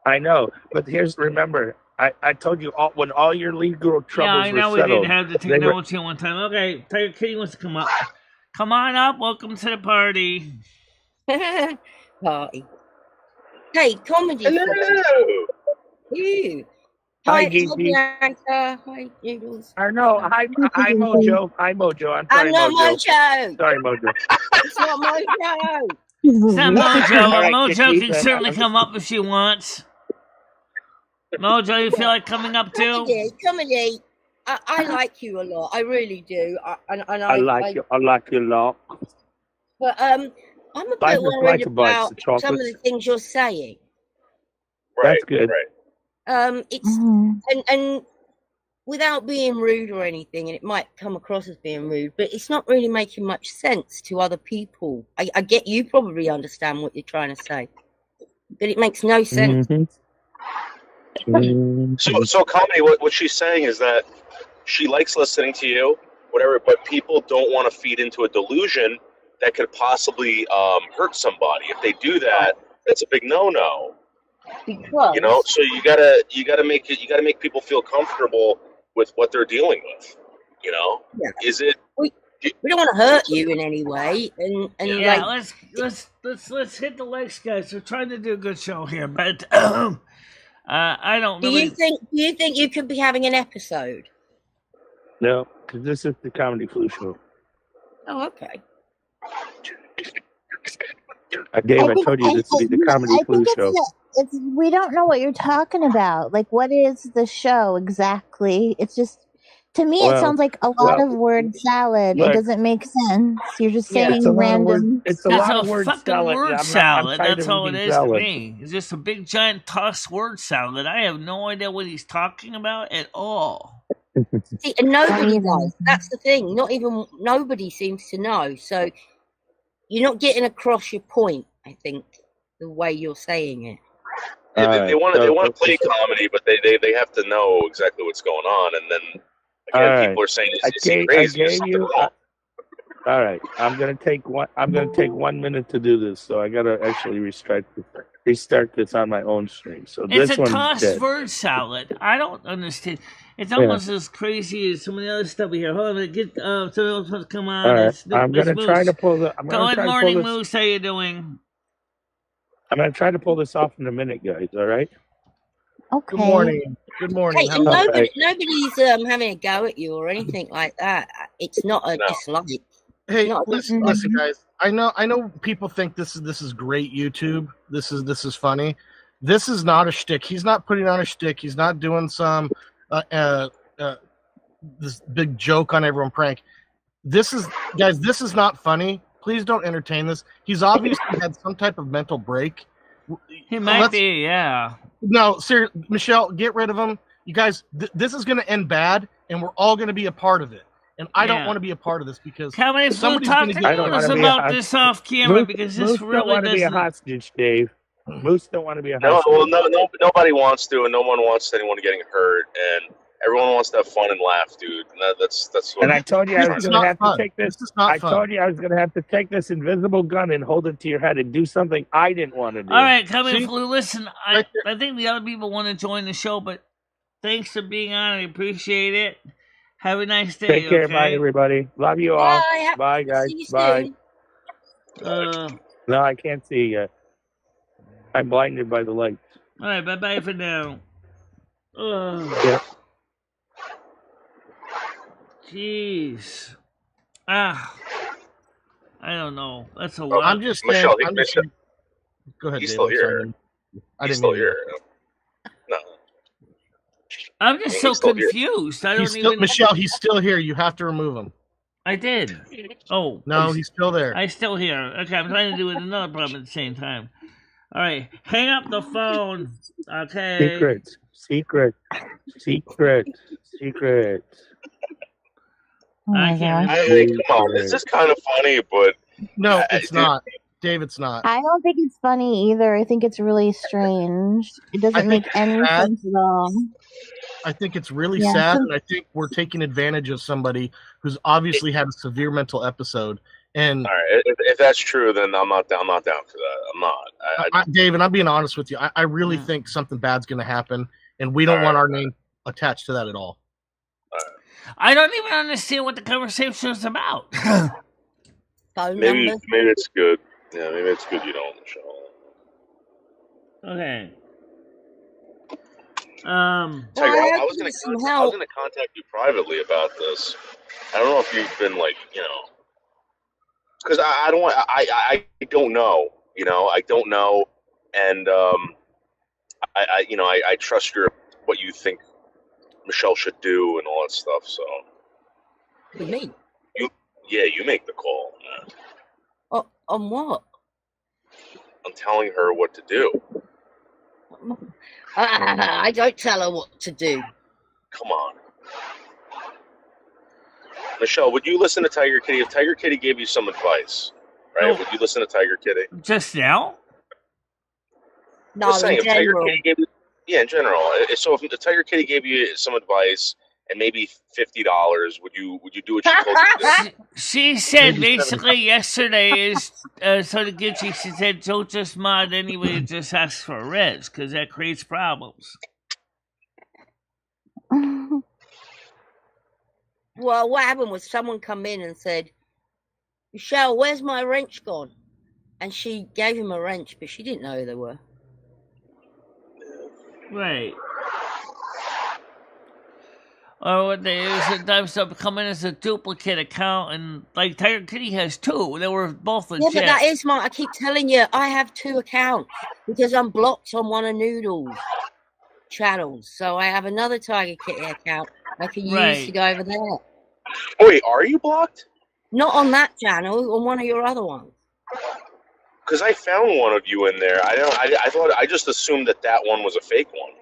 I know, but remember. I told you when all your legal troubles were settled. Yeah, I know we didn't have the technology one time. Okay, Tiger Kitty wants to come up. Come on up. Welcome to the party. Party. Hey, Comedy. Hello. You. Hi, Bianca. Hi, Jiggles. No, hi, Mojo. Hi, Mojo. I'm not Mojo. Sorry, Mojo. It's not Mojo. It's not Mojo. Right, Mojo can certainly come up if she wants. Mojo, you feel like coming up too? Comedy. I like you a lot. I really do. I like you a lot. But I'm a bit worried about some of the things you're saying. Right, that's good. Right. It's and without being rude or anything, and it might come across as being rude, but it's not really making much sense to other people. I get you probably understand what you're trying to say, but it makes no sense. So Comedy, what she's saying is that she likes listening to you, whatever, but people don't want to feed into a delusion that could possibly hurt somebody. If they do that, that's a big no-no. Because, you know, so you gotta make people feel comfortable with what they're dealing with. You know, is it? We don't want to hurt you in any way, and yeah, like, let's hit the legs, guys. We're trying to do a good show here, but I don't. Do you think you could be having an episode? No, because this is the Comedy Flu show. Oh, okay. I told you this would be the Comedy Flu show. We don't know what you're talking about. Like, what is the show exactly? It's just, to me, it sounds like a lot of word salad. Look, it doesn't make sense. You're just saying random. It's a lot of word salad. Word salad. That's all it is to me. It's just a big, giant tossed word salad. I have no idea what he's talking about at all. See, and nobody knows. That's the thing. Nobody seems to know. So you're not getting across your point, I think, the way you're saying it. Yeah, they want to play comedy, but they have to know exactly what's going on, and then again, people are saying it's crazy. All right, I'm gonna take 1 minute to do this, so I gotta actually restart this on my own stream. So it's this a one's tossed dead. word salad. I don't understand. It's almost as crazy as some of the other stuff we hear. Hold on, get somebody else to come on. All right, I'm gonna try to pull the. Good morning, Moose. How you doing? I'm going to try to pull this off in a minute, guys, all right? Okay. Good morning. Good morning. Hey, nobody's having a go at you or anything like that. It's not a dislike. Hey, listen, guys. I know people think this is great YouTube. This is funny. This is not a shtick. He's not putting on a shtick. He's not doing some this big joke on everyone prank. This is not funny. Please don't entertain this. He's obviously had some type of mental break. He might be, yeah. No, seriously, Michelle, get rid of him. You guys, this is going to end bad, and we're all going to be a part of it. And I don't want to be a part of this because somebody's talk to us about this off camera because this really don't want to be a hostage, Dave. Moose don't want to be a hostage. No, nobody wants to, and no one wants anyone getting hurt. And Everyone wants to have fun and laugh, dude. And that's what. And I told you I was going to have to take this. This is not I fun. told you I was going to have to take this invisible gun and hold it to your head and do something I didn't want to do. All right, coming Flu. Listen, I think the other people want to join the show, but thanks for being on. I appreciate it. Have a nice day. Take care. Okay? Bye, everybody. Love you all. Bye guys. Bye. No, I can't see you. I'm blinded by the lights. All right, bye-bye for now. Yep. Jeez. I don't know. That's a lot. I'm just Michelle. Go ahead. He's David, still here. He's still here. No. I'm just so confused. I don't even. Michelle, he's still here. You have to remove him. I did. Oh. No, he's still there. I'm still here. Okay, I'm trying to do another problem at the same time. All right, hang up the phone. Okay. Secret. I can't. Hey, come on. This is kind of funny, but no, it's not. Dave, it's not. I don't think it's funny either. I think it's really strange. It doesn't make any sense at all. I think it's really sad, and I think we're taking advantage of somebody who's obviously had a severe mental episode. And all right, if that's true, then I'm not down for that. I'm not. Dave, and I'm being honest with you. I really think something bad's going to happen, and we don't want our name attached to that at all. I don't even understand what the conversation is about. Maybe it's good. Yeah, maybe it's good you don't, Michelle. Okay. Tiger, I was gonna contact you privately about this. I don't know if you've been because I don't know. I don't know, and I trust what you think Michelle should do and all that stuff. So. With me? You make the call. Man. On what? I'm telling her what to do. I don't tell her what to do. Come on. Michelle, would you listen to Tiger Kitty? If Tiger Kitty gave you some advice, right? Would you listen to Tiger Kitty? Just now? No, saying, in general. Tiger Kitty gave you, in general. So if the Tiger Kitty gave you some advice and maybe $50, would you do what she told you to do? She said basically yesterday is so to get you. She said don't just mod anyway. Just ask for a res because that creates problems. Well, what happened was someone come in and said, "Michelle, where's my wrench gone?" And she gave him a wrench, but she didn't know who they were. Right. Or what they sometimes come in as a duplicate account, and like Tiger Kitty has two. They were both legit. Yeah, but that is I keep telling you, I have two accounts because I'm blocked on one of Noodle's channels. So I have another Tiger Kitty account I can use to go over there. Wait, are you blocked? Not on that channel, on one of your other ones. Because I found one of you in there. I just assumed that one was a fake one.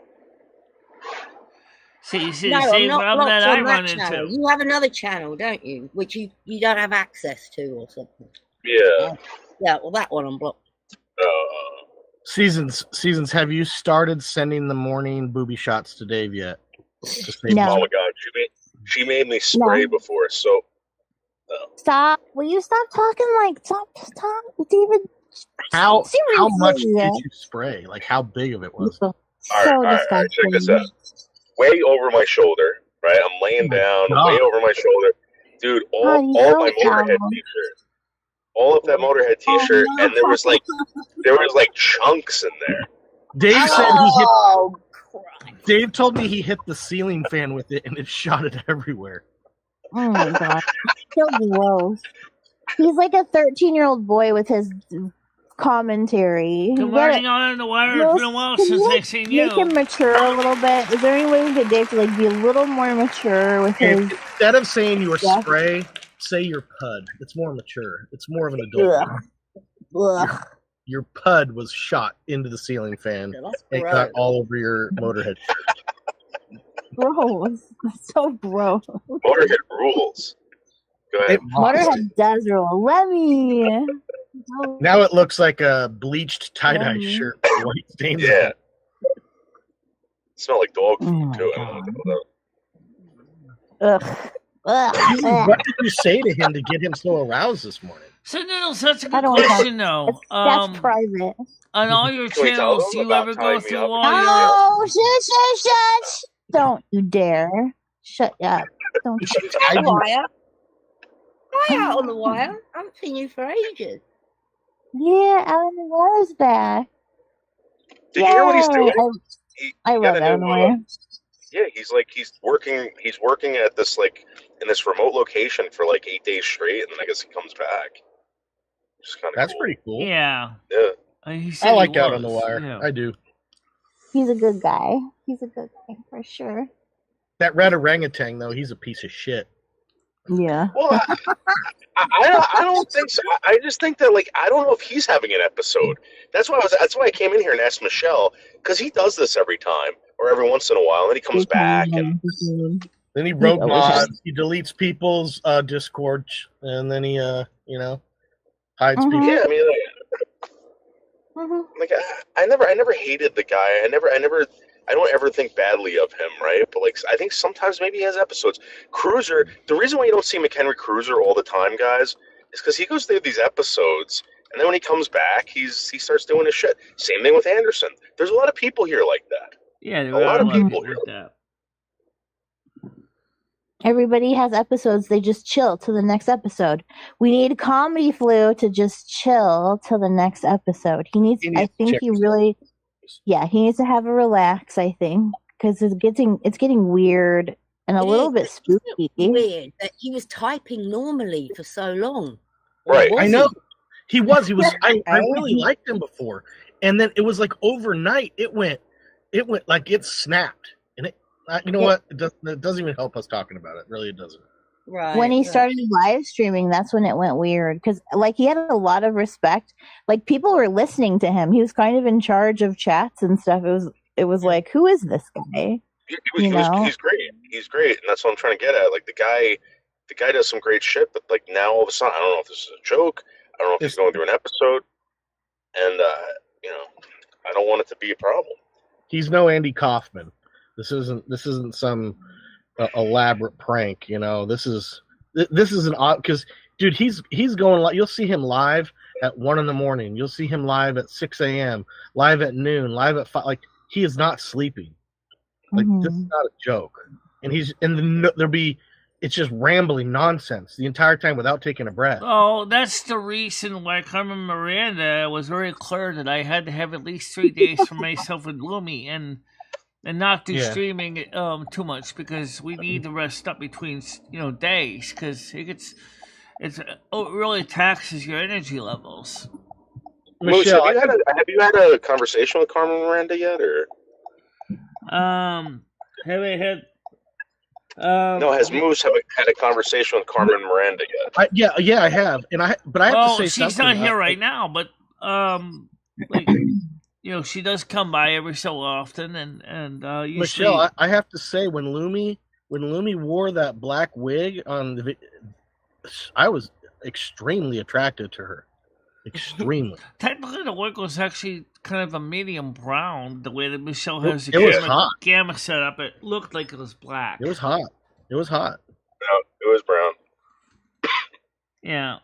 See, you see the same problem that I run into. You have another channel, don't you? Which you don't have access to or something. Yeah. Yeah, well, that one I'm blocked. Seasons, have you started sending the morning booby shots to Dave yet? No. Oh my God, she made me spray before, so. Stop! Will you stop talking stop, David? How much did you spray? Like how big of it was? All right, check this out. Way over my shoulder, right? I'm laying down, way over my shoulder, dude. All my Motorhead t-shirt, all of that Motorhead t-shirt, and there was like chunks in there. Dave said Dave told me he hit the ceiling fan with it, and it shot it everywhere. Oh my God, so gross. He's like a 13-year-old boy with his commentary. Good morning, on the wire. It's been a while since I've seen you. Make him mature a little bit. Is there any way we could Dave to be a little more mature with his? Instead of saying your spray, say your pud. It's more mature. It's more of an adult. Ugh. Your pud was shot into the ceiling fan. It got all over your Motorhead shirt. Gross. That's so gross. Motorhead rules. Go ahead. Motorhead does rule. Let me. Now it looks like a bleached tie-dye shirt with white stains. Yeah. It smelled like dog food too. I don't know. What did you say to him to get him so aroused this morning? So, Noodles, that's a good question, though. That's private. On all your channels, do you ever go through all your... Oh, shush! Don't you dare. Shut up. Don't you dare. Wire out on the wire. I haven't seen you for ages. Yeah, Alan the Wire's back. Did you hear what he's doing? I love Alan the Wire. Yeah, he's working at this, like, in this remote location for like 8 days straight, and then I guess he comes back. That's pretty cool. Yeah. Yeah. I like Out on the Wire. Yeah. I do. He's a good guy. He's a good guy for sure. That red orangutan, though, he's a piece of shit. Yeah. Well, I don't think so. I just think that, like, I don't know if he's having an episode. That's why I came in here and asked Michelle, because he does this every time or every once in a while, and then he comes back and then he rogue mods, he deletes people's Discord, and then he hides people. Yeah, I mean, like I never hated the guy. I don't ever think badly of him, right? But like, I think sometimes maybe he has episodes. Cruiser, the reason why you don't see McHenry Cruiser all the time, guys, is because he goes through these episodes, and then when he comes back, he starts doing his shit. Same thing with Anderson. There's a lot of people here like that. Yeah, there are a lot of people here like that. Everybody has episodes. They just chill to the next episode. We need Comedy Flu to just chill till the next episode. He needs he needs to have a relax, I think, because it's getting weird and a little bit spooky. Weird that he was typing normally for so long. Right. I know. He was. I really liked him before. And then it was like overnight, it went like it snapped. And you know what? It doesn't even help us talking about it. Really, it doesn't. Right. When he started live streaming, that's when it went weird. Because, like, he had a lot of respect. Like, people were listening to him. He was kind of in charge of chats and stuff. It was like, who is this guy? He's great. He's great, and that's what I'm trying to get at. Like, the guy does some great shit, but like now all of a sudden, I don't know if this is a joke. I don't know if he's going through an episode, and I don't want it to be a problem. He's no Andy Kaufman. This isn't some elaborate prank. This is an odd, because dude, he's going. You'll see him live at 1 a.m. You'll see him live at 6 a.m. Live at noon. Live at 5. Like, he is not sleeping. Like, this is not a joke. And it's just rambling nonsense the entire time without taking a breath. Oh, that's the reason why Carmen Miranda was very clear that I had to have at least 3 days for myself and Lumi and not do streaming too much, because we need to rest up between days, because it really taxes your energy levels. Michelle, have you had a conversation with Carmen Miranda yet, or? Have I had? No, has Moose had a conversation with Carmen Miranda yet? Yeah, I have, but I have to say she's not here right now, but she does come by every so often, and Michelle, I have to say, when Lumi wore that black wig I was extremely attracted to her. Extremely. Technically, the wig was actually kind of a medium brown. The way that Michelle has the gamma set up, it looked like it was black. It was hot. No, it was brown. Yeah.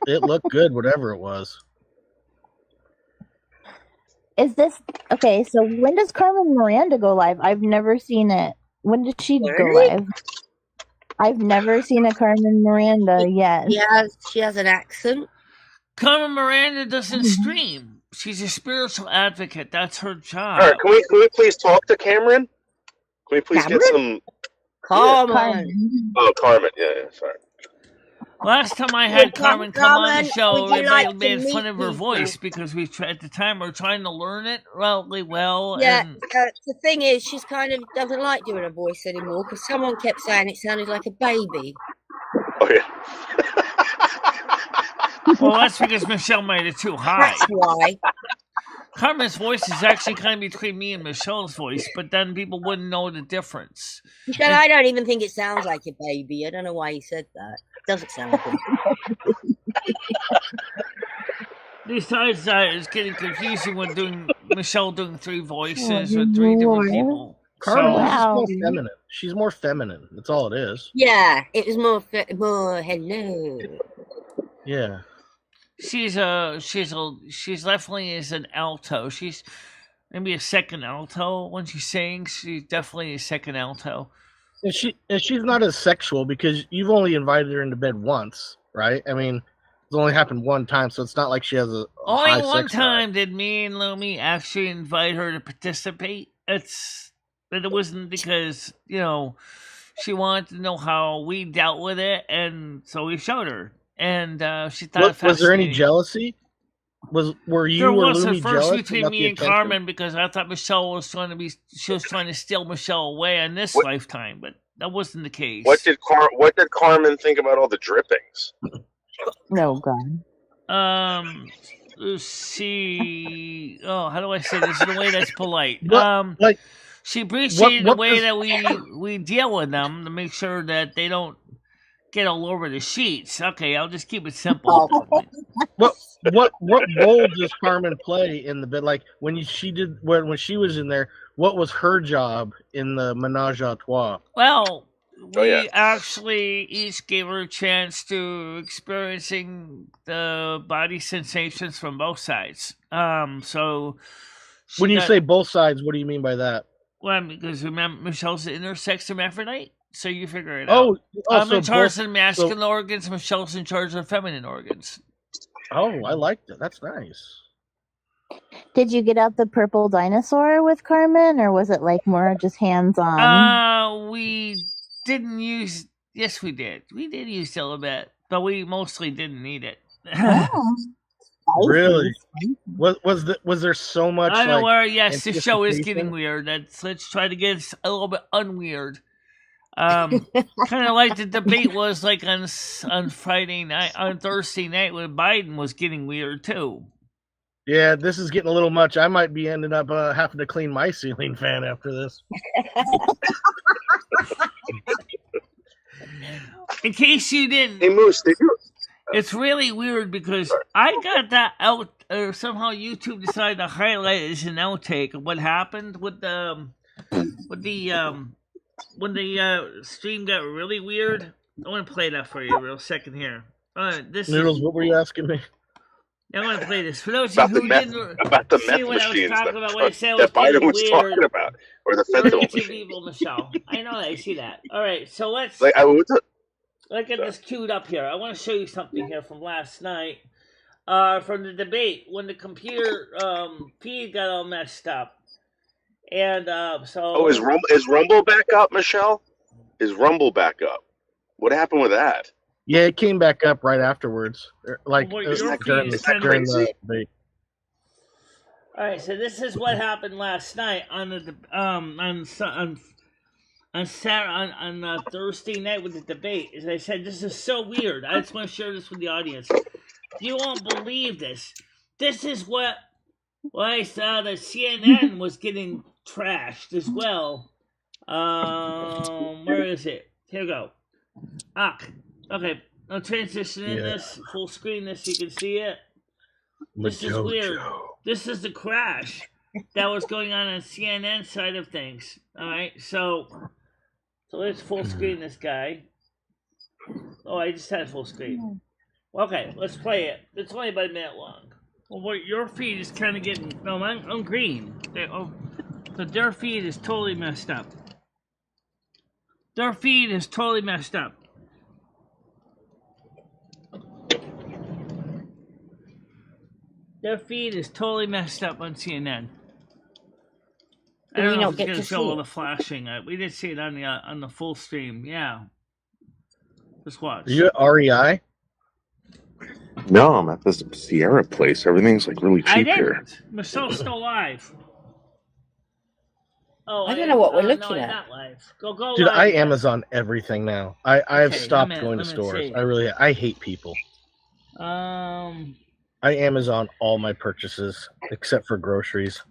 It looked good, whatever it was. Is this okay? So when does Carmen Miranda go live? I've never seen it. When did she go live? I've never seen a Carmen Miranda yet. She has an accent. Carmen Miranda doesn't stream. She's a spiritual advocate. That's her job. All right, can we please talk to Cameron? Can we please get some? Carmen. Oh, Carmen. Yeah, sorry. Last time I had Carmen come on the show, everybody made fun of her voice because at the time we were trying to learn it really well. Yeah, the thing is, she's kind of doesn't like doing a voice anymore because someone kept saying it sounded like a baby. Oh yeah. Well, that's because Michelle made it too high. That's why. Carmen's voice is actually kind of between me and Michelle's voice, but then people wouldn't know the difference. Michelle, I don't even think it sounds like a baby. I don't know why you said that. It doesn't sound like a baby. Besides that, it's getting confusing when Michelle doing 3 voices with 3 different people. Carmen is more feminine. She's more feminine. That's all it is. Yeah, it was more hello. Yeah. She's definitely is an alto. She's maybe a second alto when she's sings. She's definitely a second alto. And she's not as sexual because you've only invited her into bed once, right? I mean, it's only happened one time, so it's not like she has a only high one sex time drive. did me and Lumi actually invite her to participate. But it wasn't because she wanted to know how we dealt with it, and so we showed her, and she thought it was there any fascinating. jealousy? Were you There or was Lumi at first jealous between about me the and attention? Carmen because I thought Michelle was trying to steal Michelle away in this lifetime, but that wasn't the case. What did Carmen think about all the drippings? No, God. She. Oh, how do I say this in a way that's polite? She appreciated the way that we deal with them to make sure that they don't get all over the sheets. Okay, I'll just keep it simple. What role does Carmen play in the bed? Like when she was in there, what was her job in the menage a trois? Well, we actually each gave her a chance to experiencing the body sensations from both sides. So when you say both sides, what do you mean by that? Well, because remember, Michelle's an intersex hermaphrodite, so you figure it out. I'm in charge of masculine organs. Michelle's in charge of feminine organs. Oh, I like that. That's nice. Did you get out the purple dinosaur with Carmen, or was it like more just hands-on? We didn't use. Yes, we did. We did use it a little bit, but we mostly didn't need it. Really? Was there so much? I know where. Yes, the show is getting weird. Let's try to get a little bit unweird. Kind of like the debate was like on Friday night, on Thursday night when Biden was getting weird too. Yeah, this is getting a little much. I might be ending up having to clean my ceiling fan after this. In case you didn't, hey Moose, did you? It's really weird because I got that out, or somehow YouTube decided to highlight it as an outtake of what happened with when the stream got really weird. I want to play that for you a real second here. Noodles, what were you asking me? I want to play this for those of you who didn't about the see meth what I was machines talking about when I said that it was Biden was weird. talking about, or the fentanyl Two machine. people, Michelle. I know that. I see that. All right, so let's get this queued up here. I want to show you something here from last night, from the debate when the computer feed got all messed up, and so. Oh, is Rumble back up, Michelle? Is Rumble back up? What happened with that? Yeah, it came back up right afterwards, like Well, during the debate. All right, so this is what happened last night on the on Thursday night with the debate. As I said, this is so weird. I just want to share this with the audience. You won't believe this. This is what I saw that CNN was getting trashed as well. Where is it? Here we go. Okay. I'll transition in this, full screen this, you can see it. This is weird. This is the crash that was going on CNN side of things. Alright, so let's full screen this guy. Oh, I just had full screen. Okay, let's play it. It's only about a minute long. Well, your feed is kind of getting... No, I'm green. So their feed is totally messed up. Their feed is totally messed up. Their feed is totally messed up on CNN. I don't know if it's going to show all the flashing. We did see it on the full stream. Yeah. Just watch. Are you at REI? No, I'm at this Sierra place. Everything's like really cheap here. Michelle's still live. Oh, I don't know what we're looking at. Not live. Go Dude, live. I Amazon everything now. I've stopped going to stores. I hate people. I Amazon all my purchases except for groceries.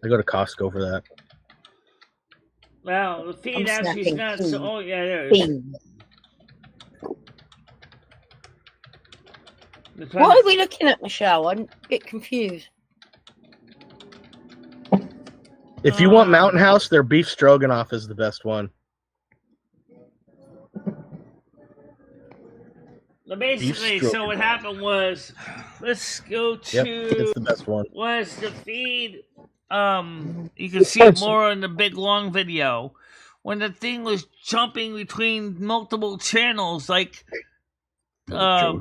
I go to Costco for that. Well, the feed actually is not so. Oh yeah, there it is. What are we looking at, Michelle? I'm a bit confused. If you want Mountain House, their beef stroganoff is the best one. Basically, so what happened was, let's go to it's the best one. Was the feed. You can see it more in the big long video when the thing was jumping between multiple channels, like. I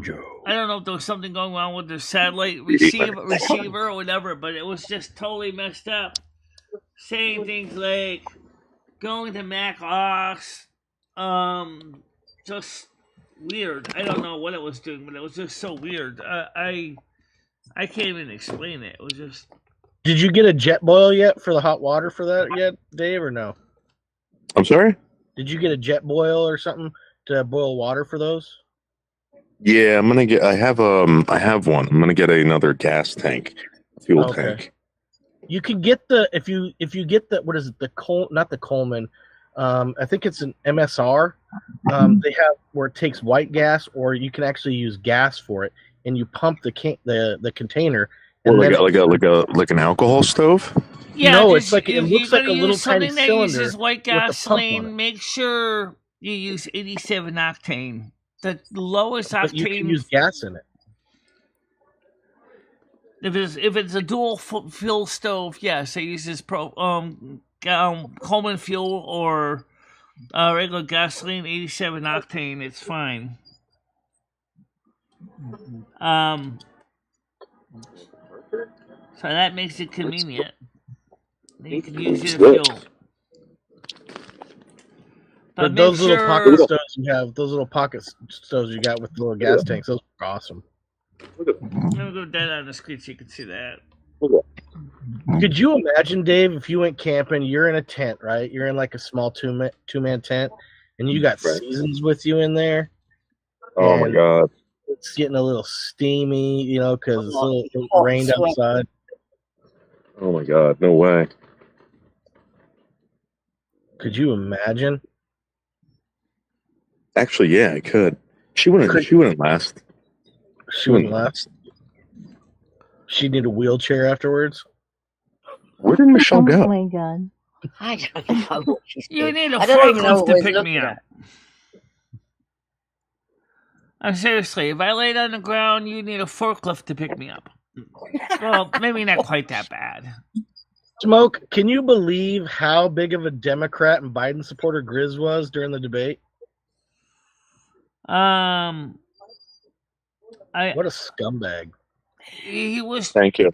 don't know if there was something going on with the satellite receiver or whatever, but it was just totally messed up. Saying things like going to Mac OS, just weird. I don't know what it was doing, but it was just so weird. I can't even explain it. It was just. Did you get a jet boil yet for the hot water for that yet, Dave, or no? I'm sorry? Did you get a jet boil or something to boil water for those? Yeah, I'm gonna get. I have one. I'm gonna get another gas tank, fuel tank. You can get if you get the, what is it, not the Coleman. I think it's an MSR. They have where it takes white gas, or you can actually use gas for it, and you pump the container. Or like an alcohol stove. Yeah, no, it's like it looks like a little tiny cylinder. Something that uses white gasoline. Make sure you use 87 octane. The lowest octane. But you can use gas in it. If it's a dual fuel stove, yes, it uses Coleman fuel or regular gasoline, 87 octane. It's fine. So that makes it convenient. You can use your fuel. But those little pocket stoves you have, those little pocket stoves you got with the little gas tanks, those are awesome. I'm gonna go down on the screen so you can see that. Could you imagine, Dave, if you went camping, you're in a tent, right? You're in like a small two-man tent, and you got seasons with you in there. Oh my God. It's getting a little steamy, because it's a little rained outside. Oh my God, no way. Could you imagine? Actually, yeah, I could. She wouldn't last. She wouldn't last. She'd need a wheelchair afterwards. Where did Michelle go? Oh my God. I don't know. You need a forklift to pick me up. Seriously, if I laid on the ground, you need a forklift to pick me up. Well, maybe not quite that bad. Smoke, can you believe how big of a Democrat and Biden supporter Grizz was during the debate? What a scumbag. He was. Thank you.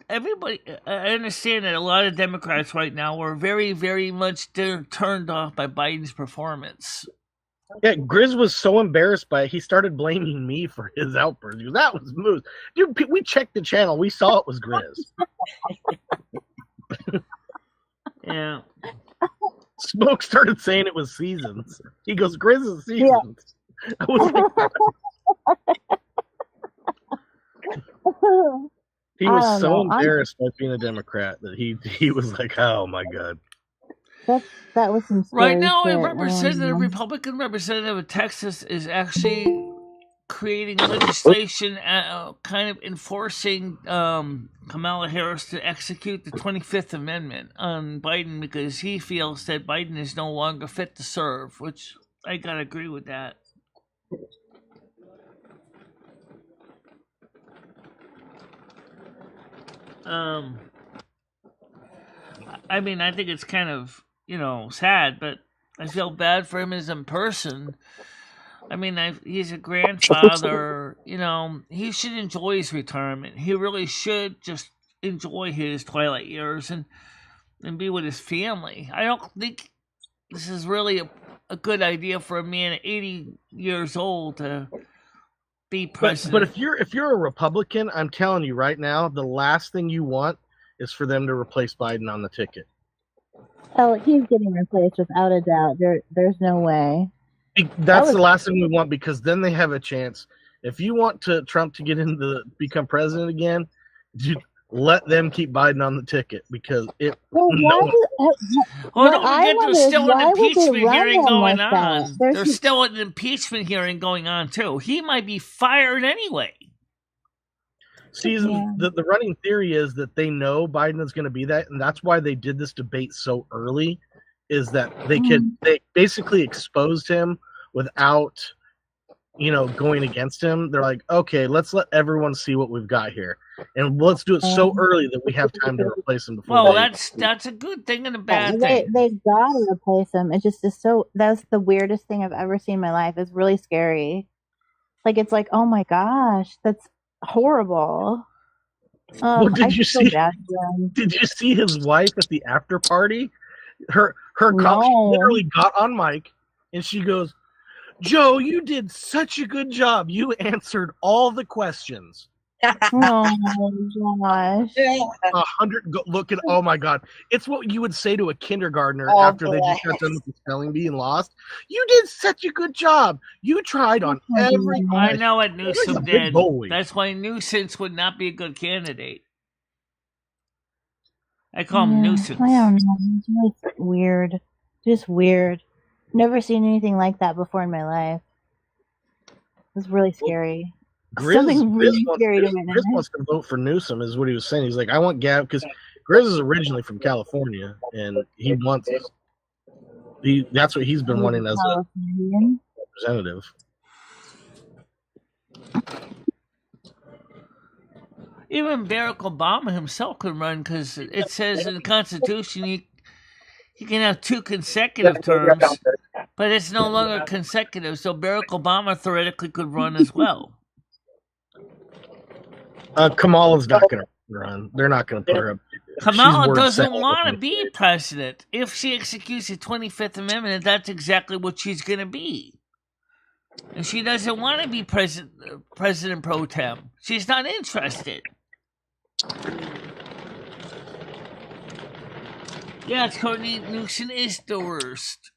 Everybody. I understand that a lot of Democrats right now were very, very much turned off by Biden's performance. Yeah, Grizz was so embarrassed by it, he started blaming me for his outburst. He goes, that was Moose. Dude, we checked the channel. We saw it was Grizz. Yeah. Smoke started saying it was Seasons. He goes, Grizz is Seasons. Yeah. I was like... He was so embarrassed by being a Democrat that he was like, oh my God. That was some right now, shit. a Republican representative of Texas is actually creating legislation, kind of enforcing Kamala Harris to execute the 25th Amendment on Biden because he feels that Biden is no longer fit to serve, which I gotta agree with that. I mean, I think it's kind of, sad, but I feel bad for him as a person. I mean, he's a grandfather, he should enjoy his retirement. He really should just enjoy his twilight years and be with his family. I don't think this is really a good idea for a man at 80 years old to be president. But if you're a Republican, I'm telling you right now, the last thing you want is for them to replace Biden on the ticket. Oh, he's getting replaced without a doubt. There's no way. That's the last thing we want because then they have a chance. If you want Trump to become president again, let them keep Biden on the ticket because it. Well, don't forget there's still an impeachment hearing going on. There's still an impeachment hearing going on too. He might be fired anyway. The running theory is that they know Biden is going to be that, and that's why they did this debate so early, is that they basically exposed him without, going against him. They're like, okay, let's let everyone see what we've got here, and let's do it so early that we have time to replace him before. Well, that's a good thing and a bad thing. They gotta replace him. It just is so. That's the weirdest thing I've ever seen in my life. It's really scary. Like, it's like, oh my gosh, that's horrible. Well, did you see his wife at the after party? Her colleague literally got on mic and she goes, "Joe, you did such a good job. You answered all the questions." Oh gosh. 100 looking. Oh my God. It's what you would say to a kindergartner after they just got done with the spelling bee and lost. You did such a good job. You tried on every question. I know what Newsom did. That's why Nuisance would not be a good candidate. I call him Nuisance. I don't know. It's really weird. Just weird. Never seen anything like that before in my life. It's really scary. Grizz wants to vote for Newsom, is what he was saying. He's like, I want Gavin, because Grizz is originally from California, and he wants. That's what he's been wanting as a representative. Even Barack Obama himself could run, because it says in the Constitution he can have 2 consecutive terms, but it's no longer consecutive. So Barack Obama theoretically could run as well. Kamala's not going to run. They're not going to put her up. Kamala doesn't want to be president. If she executes the 25th Amendment, that's exactly what she's going to be. And she doesn't want to be president pro tem. She's not interested. Yeah, Courtney Newsom is the worst.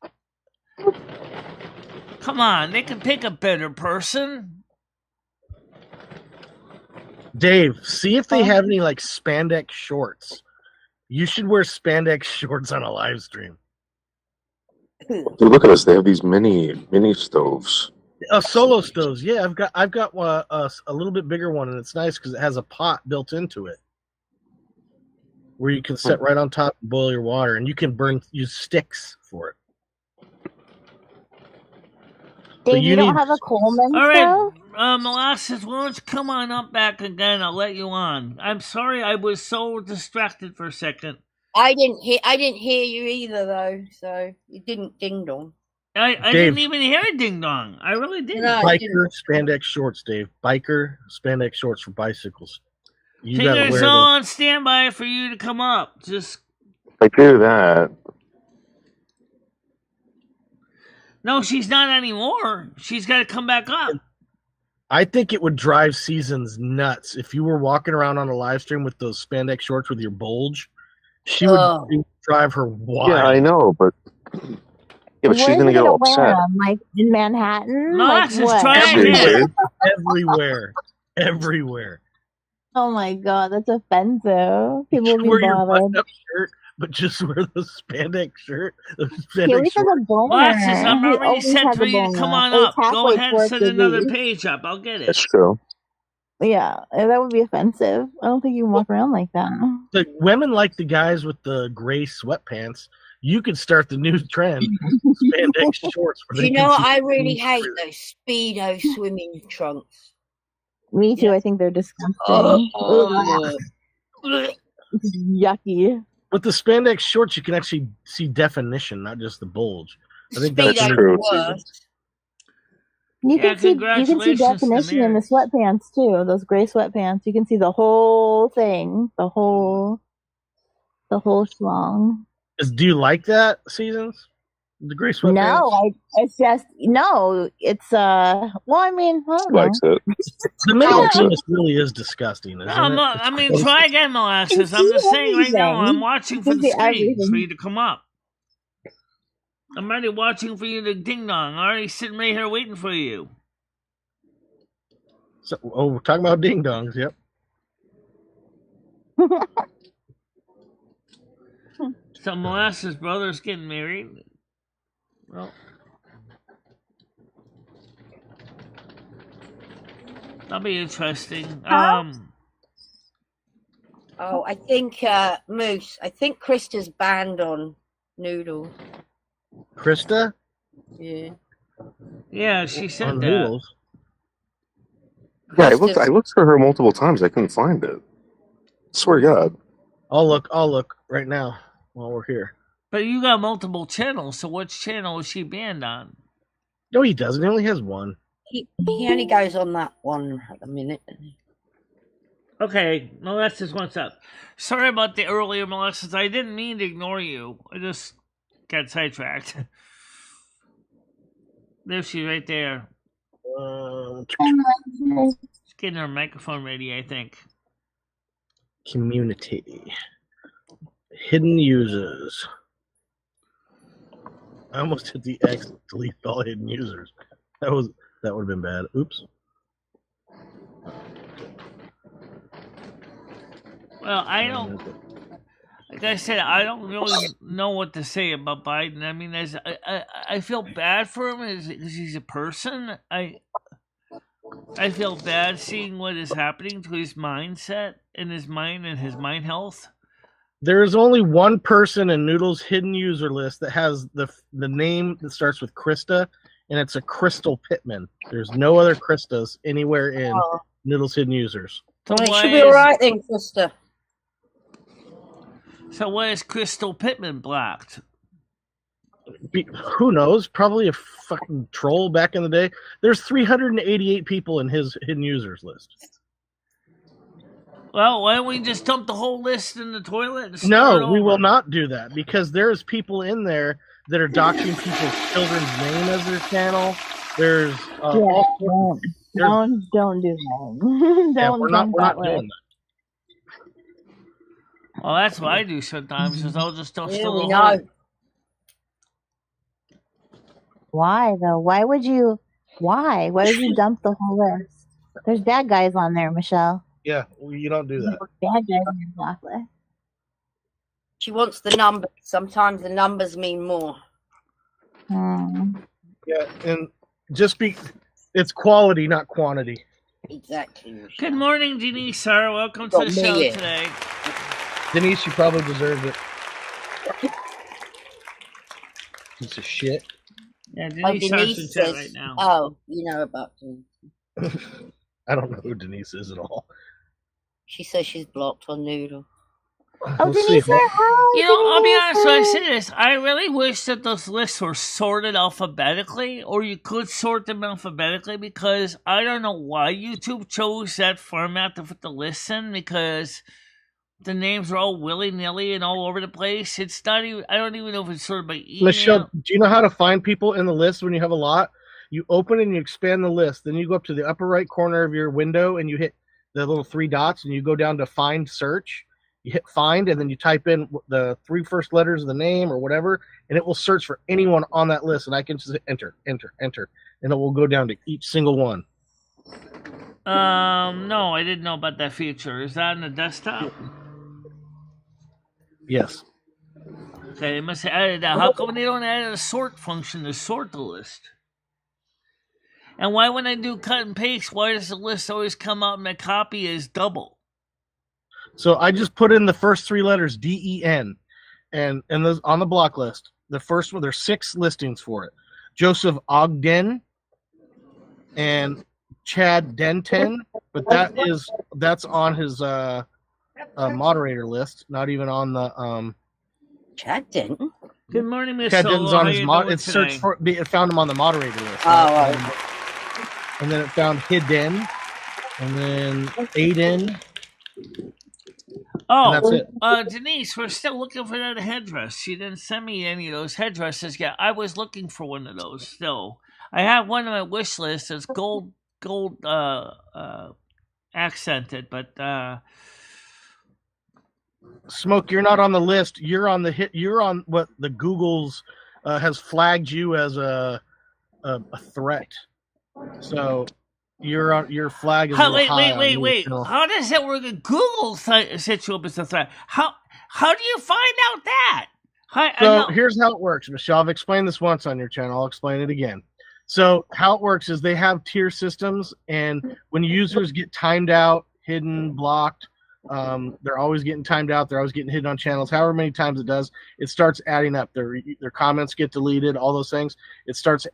Come on, they can pick a better person. Dave, see if they have any like spandex shorts. You should wear spandex shorts on a live stream. Dude, look at us. They have these mini stoves. Solo stoves. Yeah, I've got a little bit bigger one, and it's nice because it has a pot built into it, where you can sit right on top and boil your water, and you can use sticks for it. Dave, you don't have a Coleman stove? Molasses, why don't you come on up back again? I'll let you on. I'm sorry, I was so distracted for a second. I didn't hear you either, though. So it didn't ding dong. I didn't even hear a ding dong. I really didn't. No, Biker spandex shorts, Dave. Biker spandex shorts for bicycles. You gotta wear all on standby for you to come up. Just I do that. No, she's not anymore. She's got to come back up. I think it would drive Seasons nuts if you were walking around on a live stream with those spandex shorts with your bulge. She would drive her wild. Yeah, I know, but but she's gonna get all upset. Like in Manhattan? Everywhere. Oh my God, that's offensive. People will be bothered. But just wear the spandex shirt. Molasses, I'm already set for you to come on up. Go ahead and set another page up. I'll get it. That's true. Yeah, that would be offensive. I don't think you can walk around like that. The women like the guys with the gray sweatpants. You could start the new trend. Spandex shorts. You know what? I really hate those Speedo swimming trunks. Me too. I think they're disgusting. Yucky. With the spandex shorts, you can actually see definition, not just the bulge. I think that's true. You can see definition in the sweatpants too. Those gray sweatpants. You can see the whole thing, the whole schlong. Do you like that, Seasons? The gray sweatpants? No, it's well, I mean, I don't know. Likes it. The middle penis really is disgusting, isn't it? I mean, try again, Molasses. I'm just saying right now, I'm watching for the screen for you to come up. I'm already watching for you to ding dong. I'm already sitting right here waiting for you. So, we're talking about ding dongs, yep. So Molasses' brother's getting married. Well, that'll be interesting. Oh, I think Moose. I think Krista's banned on Noodle. Krista? Yeah. Yeah, she said On that. Noodles. Yeah, I looked for her multiple times. I couldn't find it. Swear to God. I'll look right now while we're here. But you got multiple channels, so which channel is she banned on? No, he doesn't. He only has one. He only goes on that one at the minute. Okay, no, that's just what's up. Sorry about the earlier molesters. I didn't mean to ignore you. I just got sidetracked. There she is right there. She's getting her microphone ready, I think. Community. Hidden users. I almost hit the X to delete all hidden users. That would have been bad. Oops. Well, I don't. Like I said, I don't really know what to say about Biden. I mean, I feel bad for him because he's a person. I feel bad seeing what is happening to his mindset and his mind and his mind health. There is only one person in Noodle's hidden user list that has the name that starts with Krista, and it's a Crystal Pittman. There's no other Kristas anywhere in Noodle's hidden users. So it should be all right then, Krista. So why is Crystal Pittman blocked? Who knows? Probably a fucking troll back in the day. There's 388 people in his hidden users list. Well, why don't we just dump the whole list in the toilet? No, we will not do that because there's people in there that are doxing people's children's name as their channel. There's don't do that. We're not doing that. Well, that's what I do sometimes. Is I'll just don't steal the whole. know. Why though? Why would you dump the whole list? There's bad guys on there, Michelle. Yeah, you don't do that. Bad guys on your block list. She wants the numbers. Sometimes the numbers mean more. Yeah, and it's quality, not quantity. Exactly. Michelle. Good morning, Denise. Sarah, welcome to the show today. Denise, you probably deserved it. Piece of shit. Yeah, Denise says, right now. Oh, you know about Denise. I don't know who Denise is at all. She says she's blocked on Noodle. Oh, Denise, hi. I'll be honest when I say this. I really wish that those lists were sorted alphabetically, or you could sort them alphabetically, because I don't know why YouTube chose that format to put the lists in, because the names are all willy-nilly and all over the place. It's not even, I don't even know if it's sorted by email. Michelle, do you know how to find people in the list when you have a lot? You open and you expand the list. Then you go up to the upper right corner of your window and you hit the little 3 dots and you go down to find search. You hit find and then you type in the 3 first letters of the name or whatever, and it will search for anyone on that list. And I can just hit enter, enter, enter, and it will go down to each single one. No, I didn't know about that feature. Is that on the desktop? Yes. Okay, they must have added that. How come they don't add a sort function to sort the list? And why, when I do cut and paste, why does the list always come out and my copy is double? So I just put in the first 3 letters, DEN, and those on the block list. The first one, there's 6 listings for it. Joseph Ogden and Chad Denton, but that's on his moderator list, not even on the Chad Denton. Good morning, Miss Chad Denton's on his it searched for it found him on the moderator list. And then it found Hidden, and then Aiden. Oh, and that's it. Denise, we're still looking for that headdress. She didn't send me any of those headdresses yet. I was looking for one of those still. I have one on my wish list. It's gold accented, but Smoke, you're not on the list. You're on what the Google's has flagged you as a threat. So your flag is wait. How does that work? Google set you up as a threat. How do you find out that? Here's how it works, Michelle. I've explained this once on your channel. I'll explain it again. So how it works is they have tier systems, and when users get timed out, hidden, blocked, They're always getting timed out. They're always getting hit on channels. However many times it does, it starts adding up. Their comments get deleted, all those things. It starts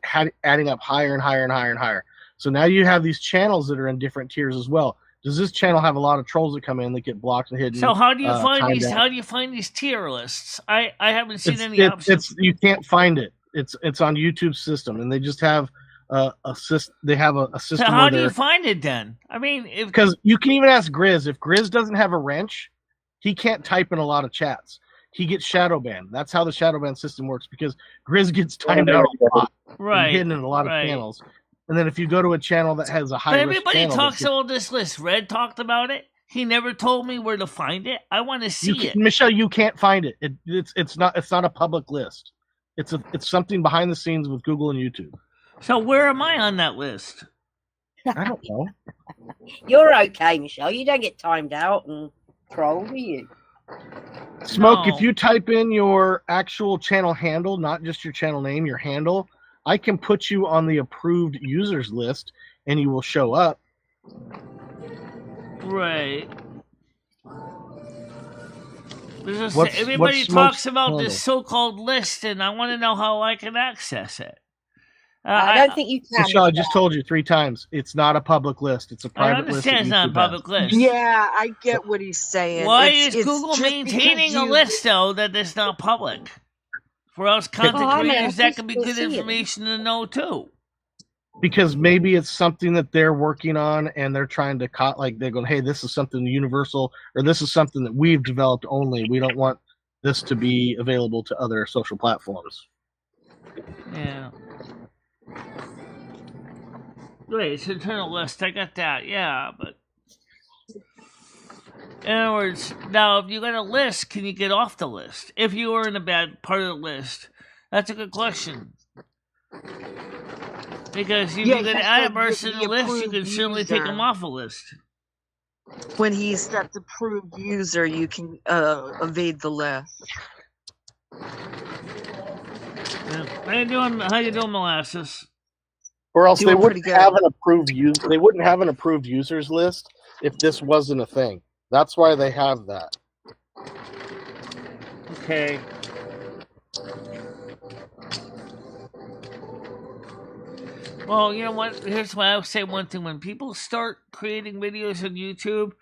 adding up higher and higher and higher and higher. So now you have these channels that are in different tiers as well. Does this channel have a lot of trolls that come in that get blocked and hidden? So how do you find these? How do you find these tier lists? I haven't seen any options. You can't find it. It's on YouTube's system, and they just have a system. They have a system. So how do you find it then? I mean, because you can even ask Grizz. If Grizz doesn't have a wrench, he can't type in a lot of chats. He gets shadow banned. That's how the shadow ban system works, because Grizz gets timed out a lot, right? Hidden in a lot of channels. And then if you go to a channel that has a high risk everybody channel, talks about this list. Red talked about it. He never told me where to find it. I want to see it. Michelle, you can't find it. It's not a public list. It's something behind the scenes with Google and YouTube. So where am I on that list? I don't know. You're okay, Michelle. You don't get timed out and trolled, do you? Smoke, if you type in your actual channel handle, not just your channel name, your handle, I can put you on the approved users list and you will show up. Right. Everybody talks about this so-called list, and I want to know how I can access it. I don't think you can. Michelle, I just told you 3 times. It's not a public list. It's a private list. I understand it's not a public list. Yeah, I get what he's saying. Why is Google maintaining a list, though, that is not public? For us content creators, that could be good information to know, too. Because maybe it's something that they're working on, and they're trying to they're going, hey, this is something universal, or this is something that we've developed only. We don't want this to be available to other social platforms. Yeah. Wait, it's an internal list. I got that. Yeah, but in other words, now if you got a list, can you get off the list? If you were in a bad part of the list, that's a good question. Because if you can add a person to the list, you can certainly take them off a list. When he's set the approved user, you can evade the list. How you doing, Molasses? Or else they wouldn't have an approved user. They wouldn't have an approved users list if this wasn't a thing. That's why they have that. Okay. Well, you know what? Here's why I would say one thing. When people start creating videos on YouTube,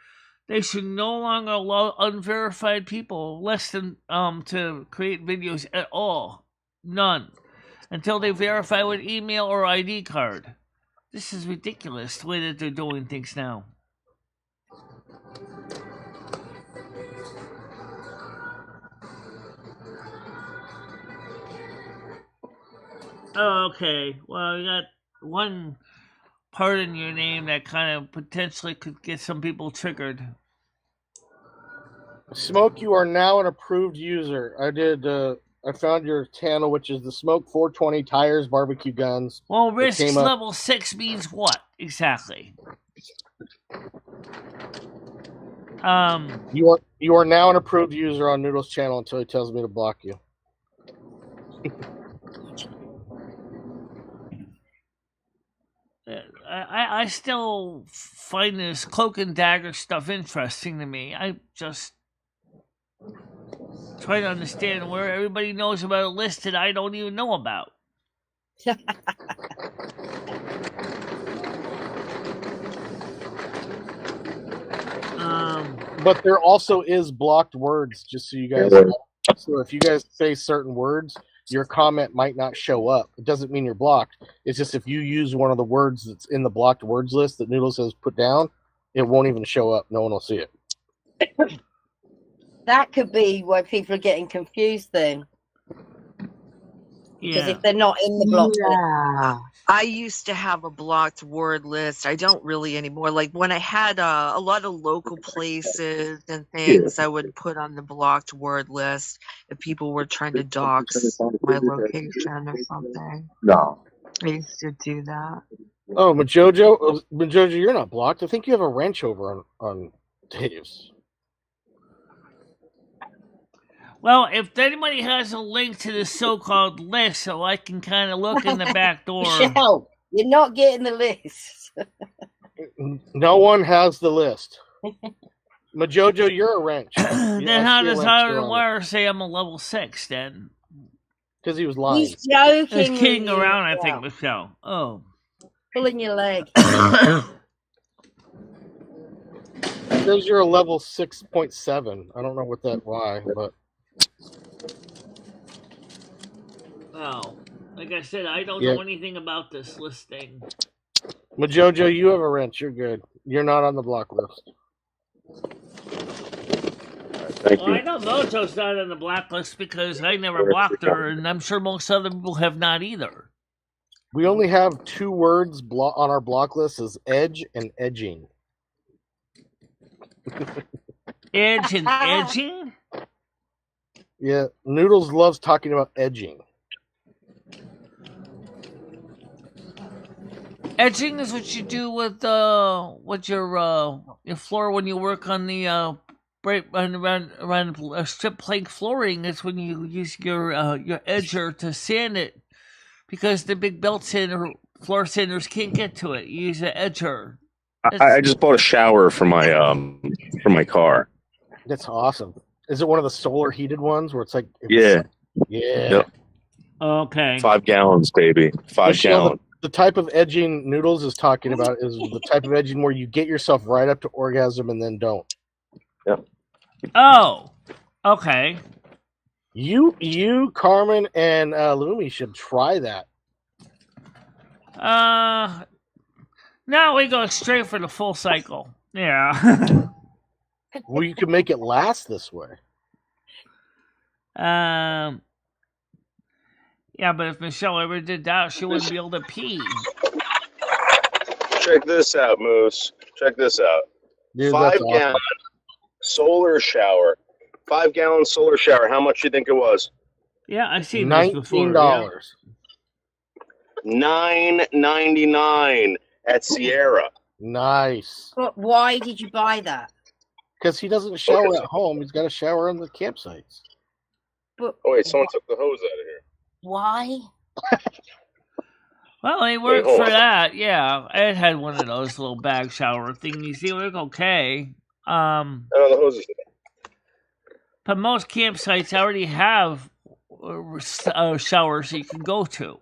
they should no longer allow unverified people less than to create videos at all. None. Until they verify with email or ID card. This is ridiculous, the way that they're doing things now. Oh, okay. Well, you got one part in your name that kind of potentially could get some people triggered. Smoke, you are now an approved user. I found your channel, which is the Smoke 420 Tires Barbecue Guns. Well, risk level 6 means what exactly? You are now an approved user on Noodle's channel until he tells me to block you. I still find this cloak and dagger stuff interesting to me. I just try to understand where everybody knows about a list that I don't even know about. But there also is blocked words, just so you guys know. So if you guys say certain words, your comment might not show up. It doesn't mean you're blocked. It's just if you use one of the words that's in the blocked words list that Noodles has put down, it won't even show up. No one will see it. That could be why people are getting confused then. Because if they're not in the blocked list. I used to have a blocked word list. I don't really anymore. Like when I had a lot of local places and things, I would put on the blocked word list if people were trying to dox my location or something. No. I used to do that. Oh, but Jojo, you're not blocked. I think you have a wrench over on Dave's. Well, if anybody has a link to the so-called list so I can kind of look in the back door. Michelle, you're not getting the list. No one has the list. Majojo, you're a wrench. Then how does Howard Wire say I'm a level 6 then? Because he was lying. He's joking. He's kidding with you, around, I Michelle. think, Michelle. Oh. Pulling your leg. Says you're a level 6.7. I don't know what that why, but Oh. Like I said, I don't know anything about this listing. Majojo, you have a wrench. You're good. You're not on the block list. Thank you. I know Mojo's not on the blacklist because I never blocked her, and I'm sure most other people have not either. We only have 2 words on our block list as edge and edging. Edge and edging? Yeah, Noodles loves talking about edging. Edging is what you do with your floor when you work on the around strip plank flooring. It's when you use your edger to sand it, because the big belt sander, floor sanders can't get to it. You use an edger. I just bought a shower for my car. That's awesome. Is it one of the solar heated ones where it's like? Yeah. Yeah. Yep. Okay. 5 gallons, baby. 5 gallons. The type of edging Noodles is talking about is the type of edging where you get yourself right up to orgasm and then don't. Yep. Oh. Okay. You, Carmen, and Lumi should try that. Now we go straight for the full cycle. Yeah. Well, you can make it last this way. Yeah, but if Michelle ever did that, she wouldn't be able to pee. Check this out, Moose. Check this out. Dude, 5-gallon solar shower. 5-gallon solar shower. How much do you think it was? Yeah, I've seen this before. $19. $9.99 at Sierra. Nice. But why did you buy that? Because he doesn't shower at home. He's got to shower on the campsites. But oh, wait, someone took the hose out of here. Why? Well, they worked for that. Yeah, I had one of those little bag shower thingies. They work okay. Oh, the hoses. But most campsites already have showers you can go to.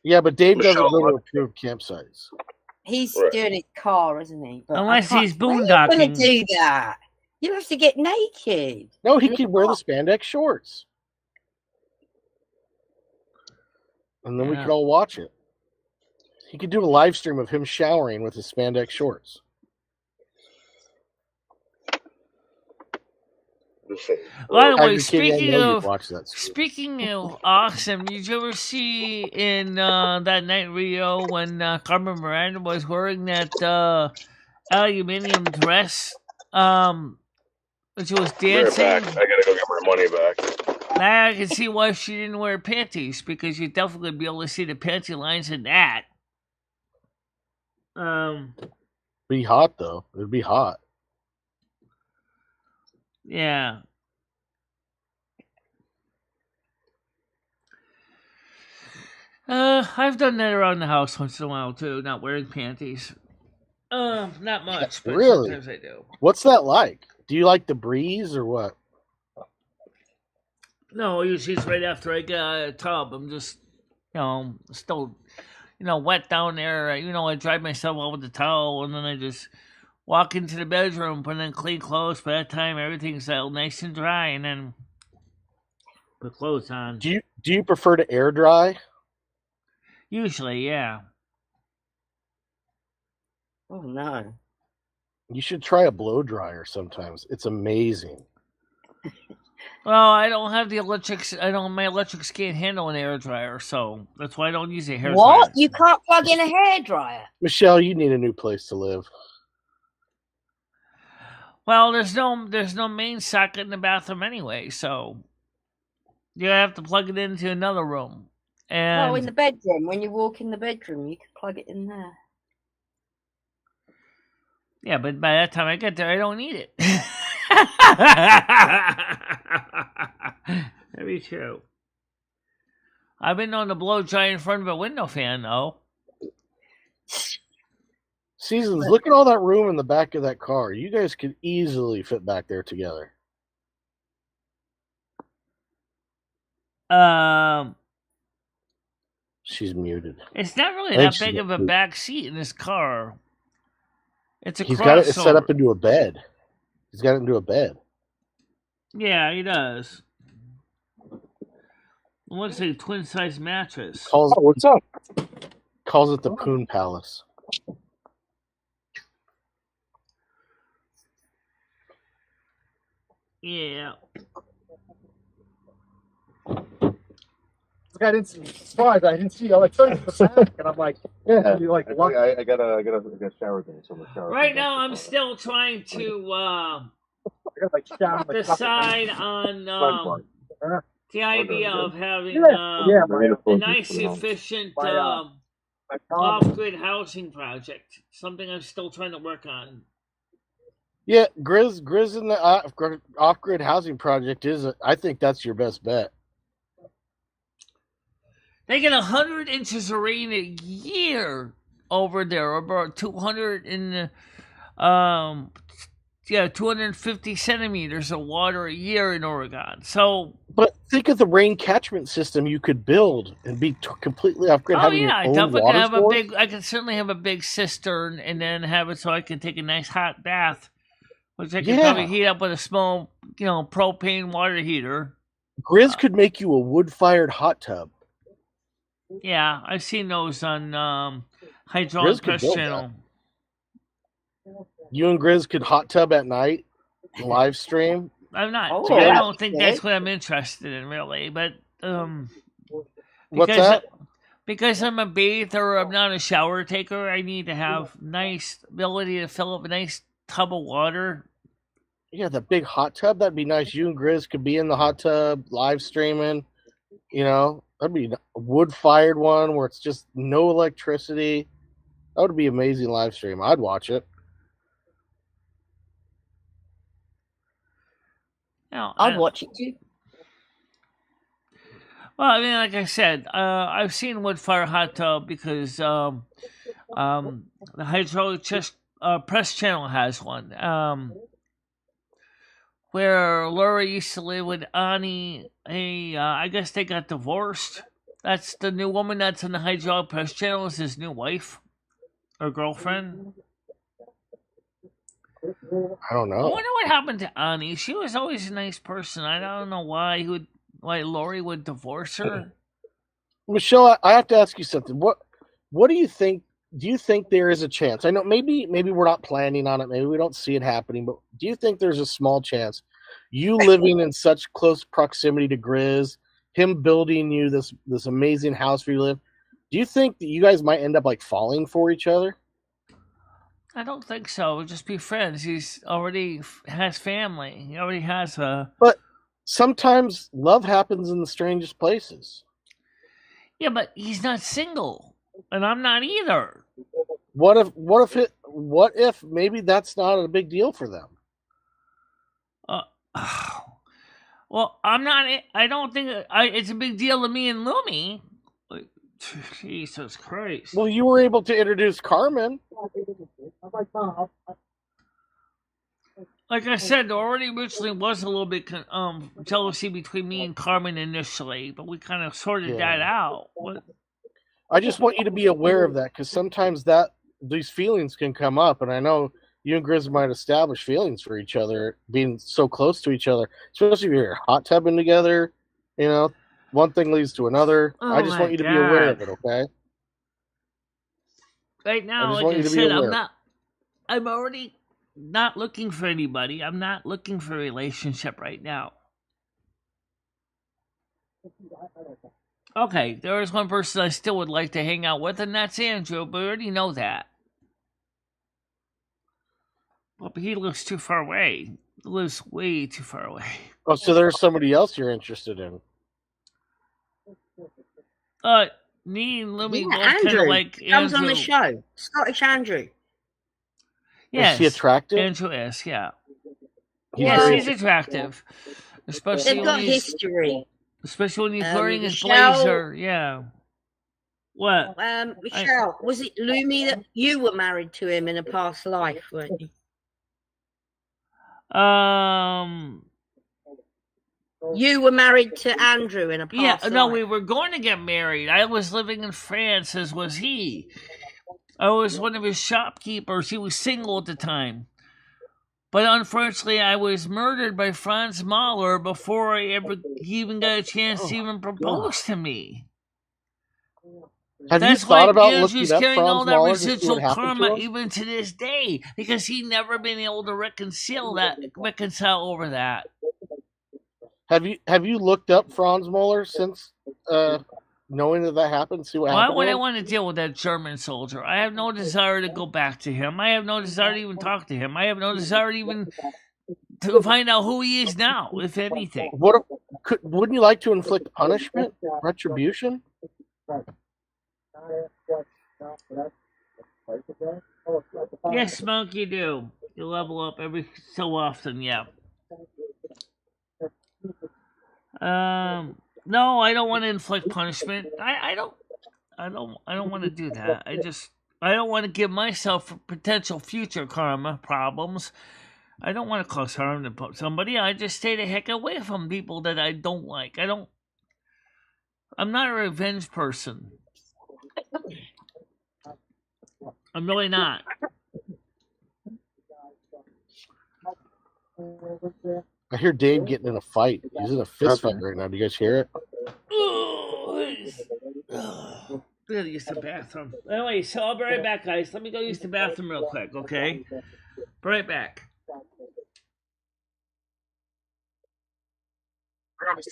Yeah, but Dave doesn't go to approved campsites. He's doing it car, isn't he? But unless he's boondocking. How are you going to do that? You have to get naked. No, he can wear the spandex shorts. And then we could all watch it. He could do a live stream of him showering with his spandex shorts. By the way, speaking of awesome, did you ever see in that night Rio when Carmen Miranda was wearing that aluminium dress? When she was dancing. I gotta go get my money back. Now I can see why she didn't wear panties, because you'd definitely be able to see the panty lines in that. Be hot though. It'd be hot. Yeah. I've done that around the house once in a while too, not wearing panties. Not much, but really? Sometimes I do. What's that like? Do you like the breeze or what? No, usually it's right after I get out of the tub. I'm just, still, wet down there. I dry myself out with the towel, and then I just walk into the bedroom, put in clean clothes. By that time, everything's all nice and dry, and then put clothes on. Do you prefer to air dry? Usually, yeah. Oh no! You should try a blow dryer sometimes. It's amazing. Well, I don't have the electrics. My electrics can't handle an air dryer, so that's why I don't use a hair dryer. What? You can't plug in a hair dryer? Michelle, you need a new place to live. Well, there's no main socket in the bathroom anyway, so you have to plug it into another room. And no, in the bedroom. When you walk in the bedroom, you can plug it in there. Yeah, but by that time I get there, I don't need it. Very true. I've been known to blow dry in front of a window fan, though. Seasons, look at all that room in the back of that car. You guys could easily fit back there together. She's muted. It's not really that big of a back seat in this car. It's a crossover. He's got it set up into a bed. He's got it into a bed. Yeah, he does. Looks like a twin-size mattress. What's up? Calls it the Poon Palace. Yeah. I didn't see. I like turned to the back, and I'm like, yeah. You like, I got a shower thing, so the shower. Right now, I'm still trying to decide on the idea of having a nice, efficient off-grid housing project. Something I'm still trying to work on. Yeah, Grizz in the off-grid housing project I think that's your best bet. They get 100 inches of rain a year over there, about 250 centimeters of water a year in Oregon. So, but think of the rain catchment system you could build and be completely off-grid. Oh yeah, I definitely have a big. I can certainly have a big cistern and then have it so I can take a nice hot bath, which I can probably heat up with a small, propane water heater. Grizz could make you a wood-fired hot tub. Yeah, I've seen those on Hydraulic Press Channel. You and Grizz could hot tub at night, live stream. I'm not. I don't think that's what I'm interested in, really. But what's that? Because I'm a bather, I'm not a shower taker. I need to have nice ability to fill up a nice tub of water. Yeah, the big hot tub, that'd be nice. You and Grizz could be in the hot tub, live streaming. That'd be a wood-fired one where it's just no electricity. That would be amazing live stream. I'd watch it. I'd watch it too. Well, I mean, like I said, I've seen wood-fire hot tub because the Hydraulic Press Channel has one. Where Laura used to live with Ani, I guess they got divorced. That's the new woman that's in the Hydraulic Press Channel is his new wife or girlfriend. I don't know. I wonder what happened to Ani. She was always a nice person. I don't know why Lori would divorce her. Michelle, I have to ask you something. What do you think? Do you think there is a chance? I know maybe we're not planning on it. Maybe we don't see it happening. But do you think there's a small chance you living in such close proximity to Grizz, him building you this amazing house where you live? Do you think that you guys might end up like falling for each other? I don't think so. We'll just be friends. He's already has family. He already has a. But sometimes love happens in the strangest places. Yeah, but he's not single, and I'm not either. What if maybe that's not a big deal for them? Well, I'm not. I don't think it's a big deal to me and Lumi. Jesus Christ! Well, you were able to introduce Carmen. Like I said, there already originally was a little bit jealousy between me and Carmen initially, but we kind of sorted that out. I just want you to be aware of that because sometimes these feelings can come up, and I know you and Grizz might establish feelings for each other, being so close to each other, especially if you're hot tubbing together. One thing leads to another. I just want you to be aware of it, okay? Right now, like I said, I'm already not looking for anybody. I'm not looking for a relationship right now. Okay, there is one person I still would like to hang out with, and that's Andrew, but we already know that. But he lives too far away. He lives way too far away. Oh, so there's somebody else you're interested in. Me and Lumi both kind of like Andrew. Comes on the show. Scottish Andrew. Yes. Is he attractive? Andrew is, yeah. Yes, he's attractive. Especially they've got history. Especially when he's wearing his blazer, yeah. What? Michelle, was it Lumi that you were married to him in a past life, weren't you? You were married to Andrew in a past life. No, we were going to get married. I was living in France, as was he. I was one of his shopkeepers. He was single at the time. But unfortunately, I was murdered by Franz Mahler before I ever even got a chance to even propose to me. Have you thought about looking up Franz Mahler to see what happened karma to him? even to this day, because he never been able to reconcile over that. Have you looked up Franz Mahler since knowing that happened? See what happened. Why would I want to deal with that German soldier? I have no desire to go back to him. I have no desire to even talk to him. I have no desire even to find out who he is now, if anything. Wouldn't you like to inflict punishment, retribution? Yes, Monk, you do. You level up every so often, yeah. No, I don't want to inflict punishment. I don't want to do that. I don't want to give myself potential future karma problems. I don't want to cause harm to somebody. I just stay the heck away from people that I don't like. I'm not a revenge person. I'm really not. I hear Dave getting in a fight. He's in a fist fight right now. Do you guys hear it? Gotta use the bathroom. Anyway, so I'll be right back, guys. Let me go use the bathroom real quick, okay? Be right back. This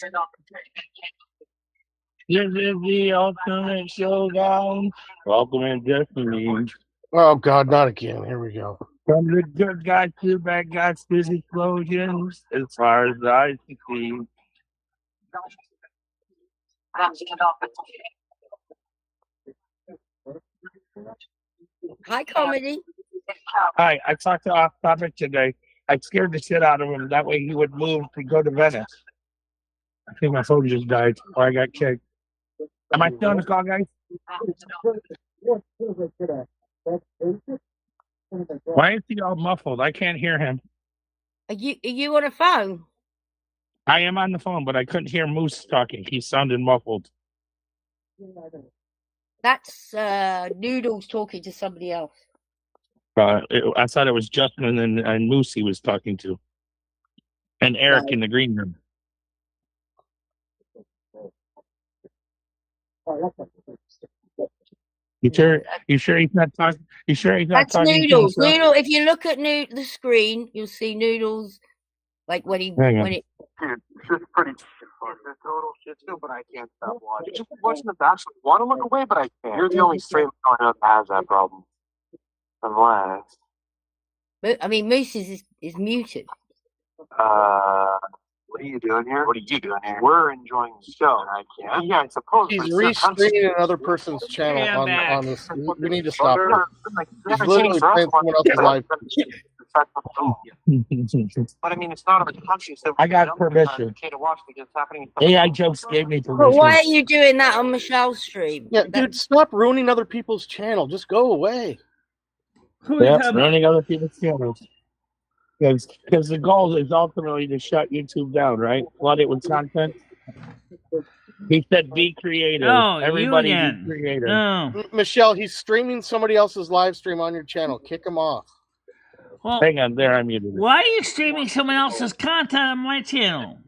is the ultimate showdown. Welcome in Destiny. Oh God, not again. Here we go. From the good guys to the bad guys, there's explosions as far as I can see. Hi, Comedy. Hi, I talked to Off Topic today. I scared the shit out of him. That way he would move to go to Venice. I think my phone just died, or I got kicked. Am I still on the call, guys? Why is he all muffled? I can't hear him. Are you on a phone? I am on the phone, but I couldn't hear Moose talking. He sounded muffled. That's Noodles talking to somebody else. I thought it was Justin and Moose he was talking to. And Eric in the green room. You sure he's not talking? You sure he's not That's talking Noodles. to himself? Noodle. If you look at the screen, you'll see Noodles. Like when it. It's pretty total shit too, but I can't stop watching. Just watching the Bachelor. I want to look away, but I can't. You're the only straight man that has that problem. Unless. I mean, Moose is muted. What are you doing here? What are you doing here? We're enjoying the show. I can't. Yeah, I suppose. He's restreaming another person's channel on this. We need to stop it. He's literally playing someone else's live. But I mean, it's not a country. So I got permission. AI jokes gave me permission. But why are you doing that on Michelle's stream? Yeah, dude, stop ruining other people's channel. Just go away. Running other people's channels. Because the goal is ultimately to shut YouTube down, right? Flood it with content. He said, "Be creative." No, Everybody be creative. No. Michelle, he's streaming somebody else's live stream on your channel. Kick him off. Well, hang on, there I muted. Why are you streaming someone else's content on my channel?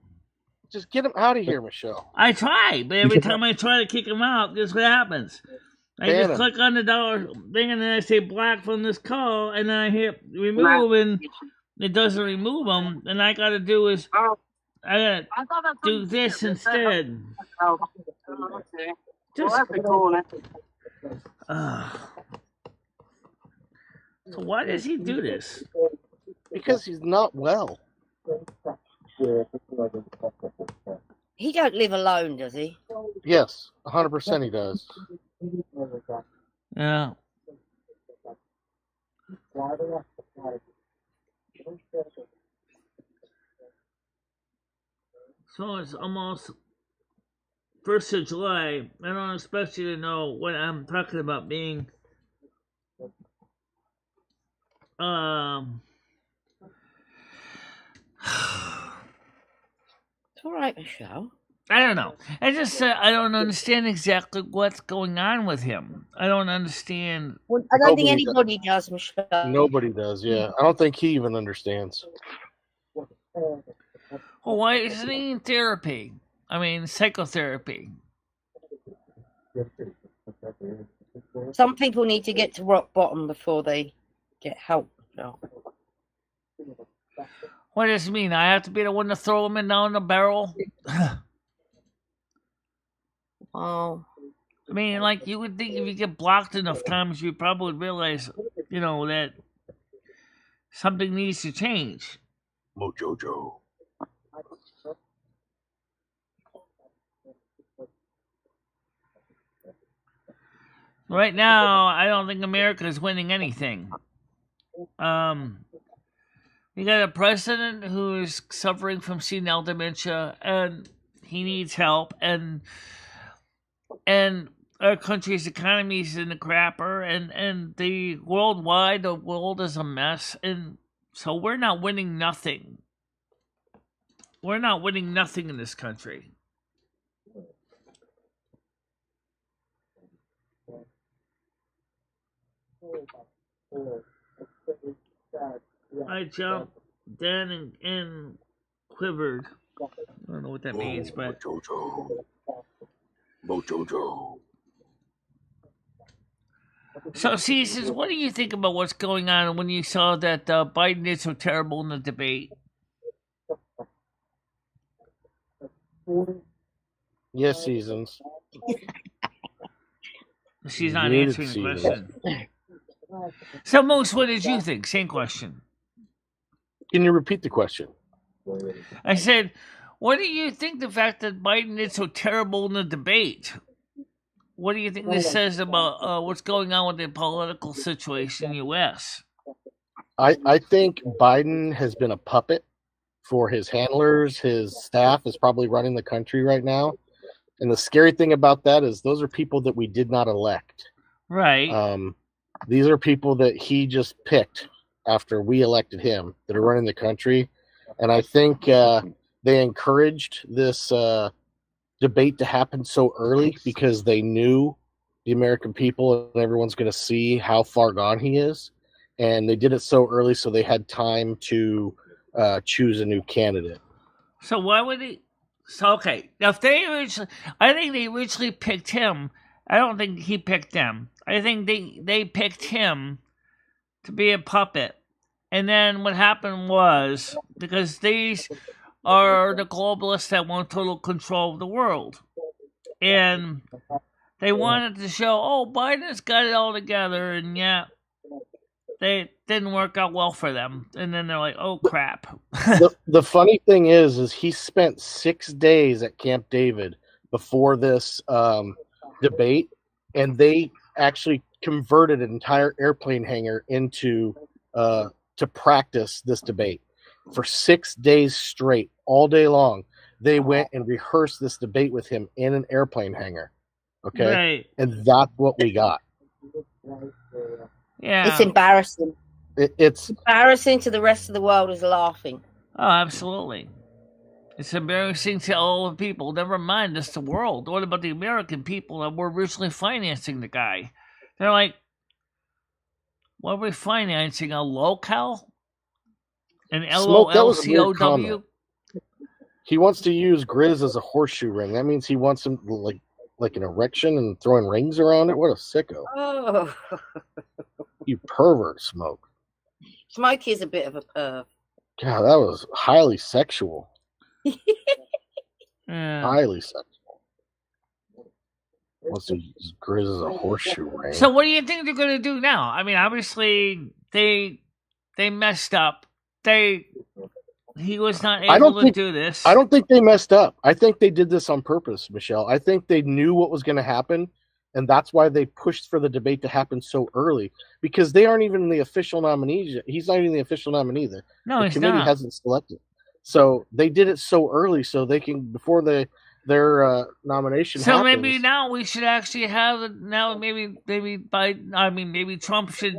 Just get him out of here, Michelle. I try, but every time I try to kick him out, guess what happens? I just click on the dollar thing and then I say block from this call and then I hit remove and it doesn't remove them. And I gotta do is I gotta do this instead. Just so why does he do this? Because he's not well. He don't live alone, does he? Yes, 100% he does. Yeah. So it's almost 1st of July, I don't expect you to know what I'm talking about being It's all right, Michelle. I don't know. I just I don't understand exactly what's going on with him. I don't understand. Well, I don't think anybody does, Michelle. Nobody does, yeah. I don't think he even understands. Well, why isn't he in therapy? I mean, psychotherapy. Some people need to get to rock bottom before they get help. So. What does it mean? I have to be the one to throw him in down the barrel? Oh. I mean, like, you would think if you get blocked enough times, you probably would realize, you know, that something needs to change. Mojojo. Right now, I don't think America is winning anything. We got a president who is suffering from senile dementia, and he needs help, and our country's economy is in the crapper, and the world is a mess, and so we're not winning nothing. We're not winning nothing in this country. I jumped then and quivered. I don't know what that means, but Mojojo. So, Seasons, what do you think about what's going on when you saw that Biden did so terrible in the debate? Yes, Seasons. She's not answering the question. So, Moose, what did you think? Same question. Can you repeat the question? I said, what do you think the fact that Biden did so terrible in the debate? What do you think this says about what's going on with the political situation in the U.S.? I think Biden has been a puppet for his handlers. His staff is probably running the country right now. And the scary thing about that is those are people that we did not elect. Right. These are people that he just picked after we elected him that are running the country. And I think they encouraged this debate to happen so early because they knew the American people and everyone's going to see how far gone he is. And they did it so early so they had time to choose a new candidate. So why would he? So, okay. Now, if they originally, I think they originally picked him. I don't think he picked them. I think they picked him to be a puppet. And then what happened was, because these are the globalists that want total control of the world. And they wanted to show, oh, Biden's got it all together, and yeah, they didn't work out well for them. And then they're like, oh, crap. The funny thing is he spent 6 days at Camp David before this debate, and they actually converted an entire airplane hangar into to practice this debate. For 6 days straight, all day long, they went and rehearsed this debate with him in an airplane hangar. Okay? Right. And that's what we got. Yeah. It's embarrassing. It's embarrassing to the rest of the world is laughing. Oh, absolutely. It's embarrassing to all the people. Never mind just the world. What about the American people that were originally financing the guy? They're like, what are we financing? A locale? An LOLCOW? He wants to use Grizz as a horseshoe ring. That means he wants him like an erection and throwing rings around it. What a sicko. Oh. You pervert, Smoke. Smoke is a bit of a perv. God, that was highly sexual. Yeah. Highly sexual. Wants to use Grizz as a horseshoe ring. So what do you think they're going to do now? I mean, obviously, they messed up. He was not able to do this. I don't think they messed up. I think they did this on purpose, Michelle. I think they knew what was going to happen, and that's why they pushed for the debate to happen so early, because they aren't even the official nominees. He's not even the official nominee. The he's committee not. hasn't selected. So they did it so early so they can, before the their nomination So happens. maybe now we should actually have maybe Trump should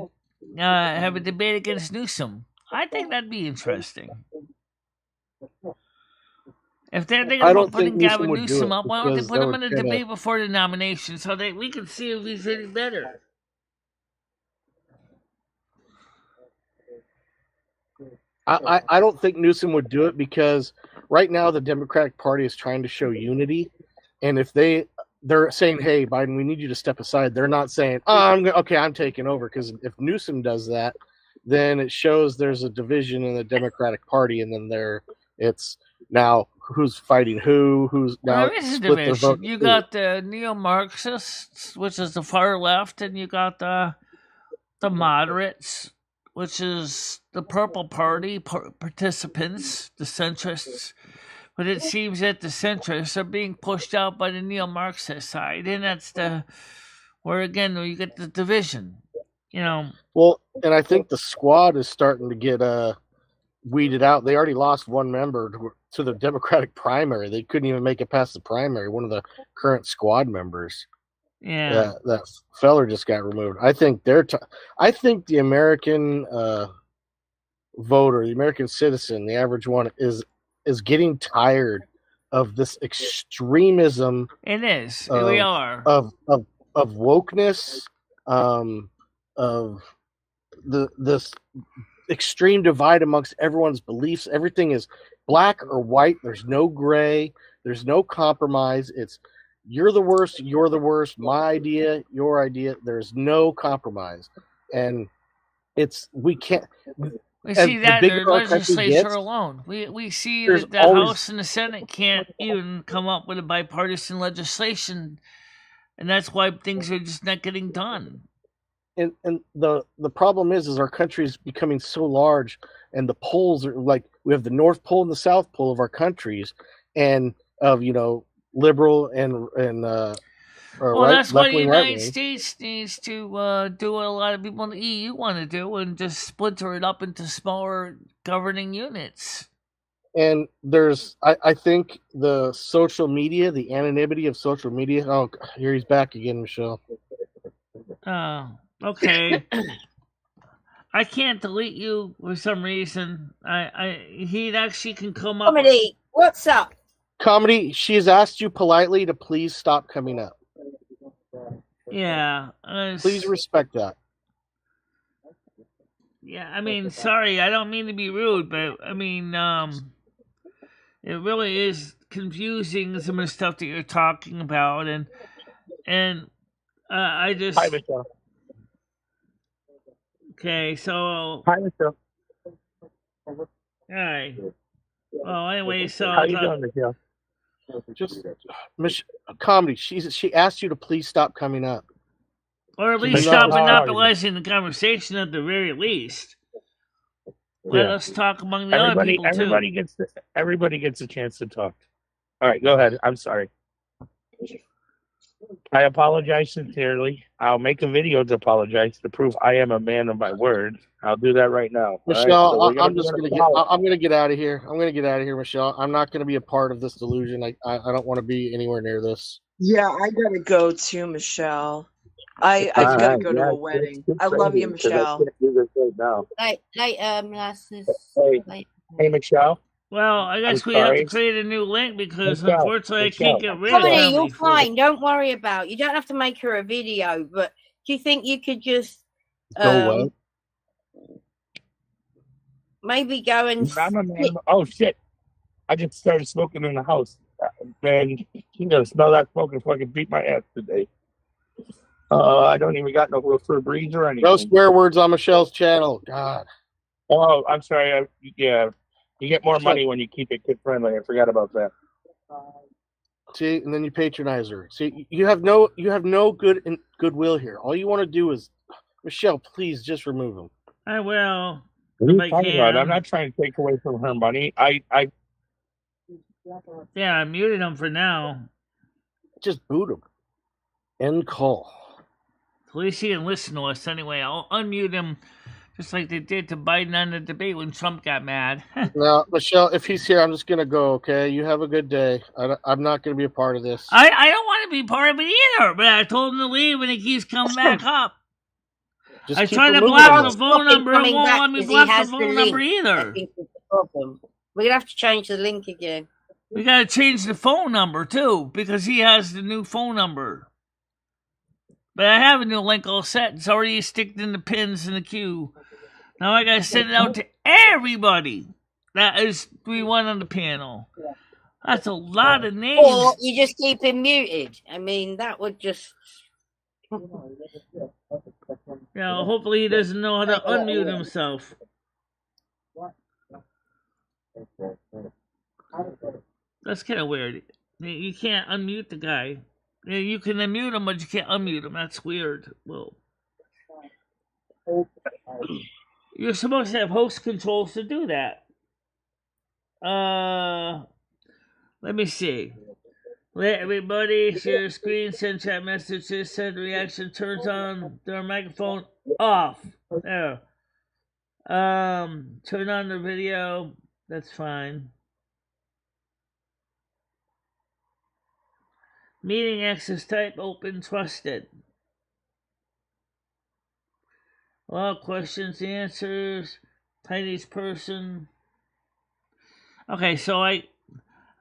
have a debate against Newsom. I think that'd be interesting. If they're thinking about putting Gavin Newsom up, why don't they put him in a debate before the nomination so that we can see if he's any better? I don't think Newsom would do it because right now the Democratic Party is trying to show unity, and if they're saying, "Hey, Biden, we need you to step aside," they're not saying, "Oh, I'm taking over." Because if Newsom does that, then it shows there's a division in the Democratic Party, and then it's now who's fighting who's now there is a division. You got the neo-Marxists, which is the far left, and you got the moderates, which is the Purple Party participants, the centrists. But it seems that the centrists are being pushed out by the neo-Marxist side, and that's where again you get the division. Well, and I think the squad is starting to get weeded out. They already lost one member to the Democratic primary. They couldn't even make it past the primary. One of the current squad members. Yeah, that feller just got removed. I think I think the American voter, the American citizen, the average one is getting tired of this extremism. It is. We are of wokeness, of this extreme divide amongst everyone's beliefs. Everything is black or white. There's no gray. There's no compromise. It's you're the worst, you're the worst, my idea, your idea. There's no compromise. And we can't. We see that in the legislature alone. We see that the House and the Senate can't even come up with a bipartisan legislation, and that's why things are just not getting done. And the problem is our country is becoming so large, and the poles are like we have the North Pole and the South Pole of our countries, and of liberal and that's why the United States needs to do what a lot of people in the EU want to do and just splinter it up into smaller governing units. And I think the social media, the anonymity of social media. Oh, here he's back again, Michelle. Oh, okay. I can't delete you for some reason. He actually can come up. Comedy, what's up? Comedy, she has asked you politely to please stop coming up. Yeah. Please respect that. Yeah, I mean, sorry, I don't mean to be rude, but I mean, it really is confusing some of the stuff that you're talking about, and I just. Hi, Michelle. Okay, so. Hi, Michelle. Hi. Well, anyway, so. How you doing, Michelle? Just Comedy. She asked you to please stop coming up, or at least stop monopolizing the conversation at the very least. Let us talk among the other people too. Everybody gets a chance to talk. All right, go ahead. I'm sorry. I apologize sincerely. I'll make a video to apologize to prove I am a man of my word. I'll do that right now. Michelle, right? I'm gonna get out of here. I'm gonna get out of here, Michelle. I'm not gonna be a part of this delusion. I don't want to be anywhere near this. Yeah, I gotta go too, Michelle. I've gotta go to a wedding. I love you, Michelle. Hey, Michelle. Well, I guess we have to create a new link because unfortunately I can't get rid of it. You're fine. Don't worry about it. You don't have to make her a video, but do you think you could just maybe go and oh shit. I just started smoking in the house. Man, you gonna smell that smoke and fucking beat my ass today. I don't even got no real Febreze or anything. No swear words on Michelle's channel. God. Oh, I'm sorry. Yeah. You get more money when you keep it kid friendly. I forgot about that. See, and then you patronize her. See, you have no goodwill here. All you want to do is, Michelle, please just remove him. I will. What are you talking about? I'm not trying to take away from her money. I muted him for now. Just boot him. End call. At least he can listen to us anyway. I'll unmute him Just like they did to Biden on the debate when Trump got mad. No, Michelle, if he's here, I'm just going to go, okay? You have a good day. I'm not going to be a part of this. I don't want to be part of it either, but I told him to leave and he keeps coming back up. Just I keep tried to removing block them. the phone number. It won't let me block the phone number I either. think it's the problem. We're going to have to change the link again. We got to change the phone number, too, because he has the new phone number. But I have a new link all set. It's already sticked in the pins in the queue. Now I got to send it out to everybody that is we want on the panel. That's a lot of names. Or you just keep him muted. I mean, that would just... Yeah, hopefully he doesn't know how to unmute himself. That's kind of weird. You can't unmute the guy. You can unmute him, but you can't unmute him. That's weird. Well, you're supposed to have host controls to do that. Let me see. Let everybody share screen, send chat messages, send reaction, turns on their microphone off. There. Turn on the video. That's fine. Meeting access type open trusted. All questions, answers, Tiny's person. Okay, so I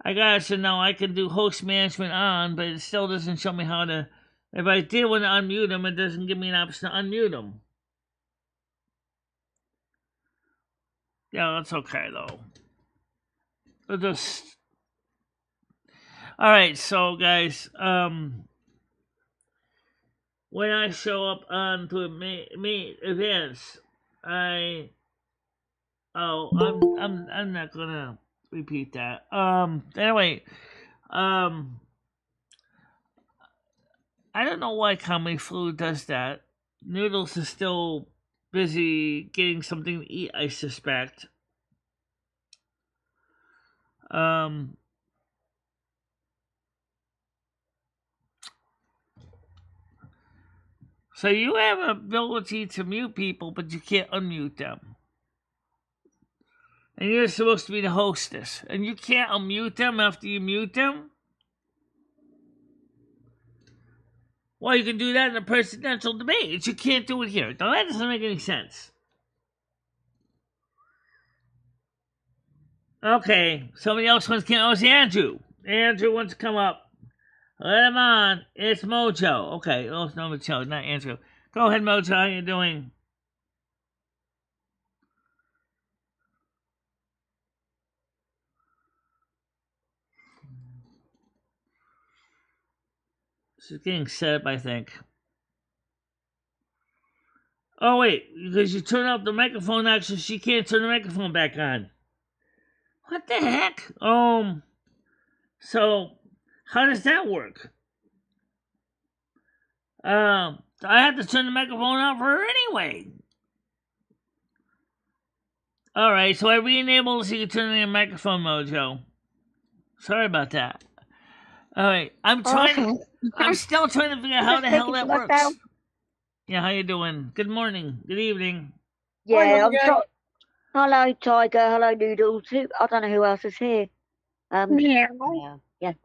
got it, so now I can do host management on, but it still doesn't show me how to. If I did want to unmute them, it doesn't give me an option to unmute them. Yeah, that's okay though. I'll just. All right, so guys, when I show up on to me events, I'm not gonna repeat that. Anyway, I don't know why Comedy Flu does that. Noodles is still busy getting something to eat, I suspect. So you have an ability to mute people, but you can't unmute them. And you're supposed to be the hostess. And you can't unmute them after you mute them? Well, you can do that in a presidential debate. You can't do it here. Now, that doesn't make any sense. Okay, somebody else wants to come. Oh, it's Andrew. Andrew wants to come up. Let him on. It's Mojo. Okay, oh, it's not Mojo, not Andrew. Go ahead, Mojo. How you doing? She's getting set up, I think. Oh, wait. Because you turn off the microphone, actually, she can't turn the microphone back on. What the heck? So, how does that work? I have to turn the microphone on for her anyway. Alright, so I re-enabled so you can turn on your microphone, Mojo. Sorry about that. Alright, I'm still trying to figure out how the hell that works. Yeah, how you doing? Good morning. Good evening. Yeah, hello, Tiger. Hello, Noodles. I don't know who else is here. Yeah.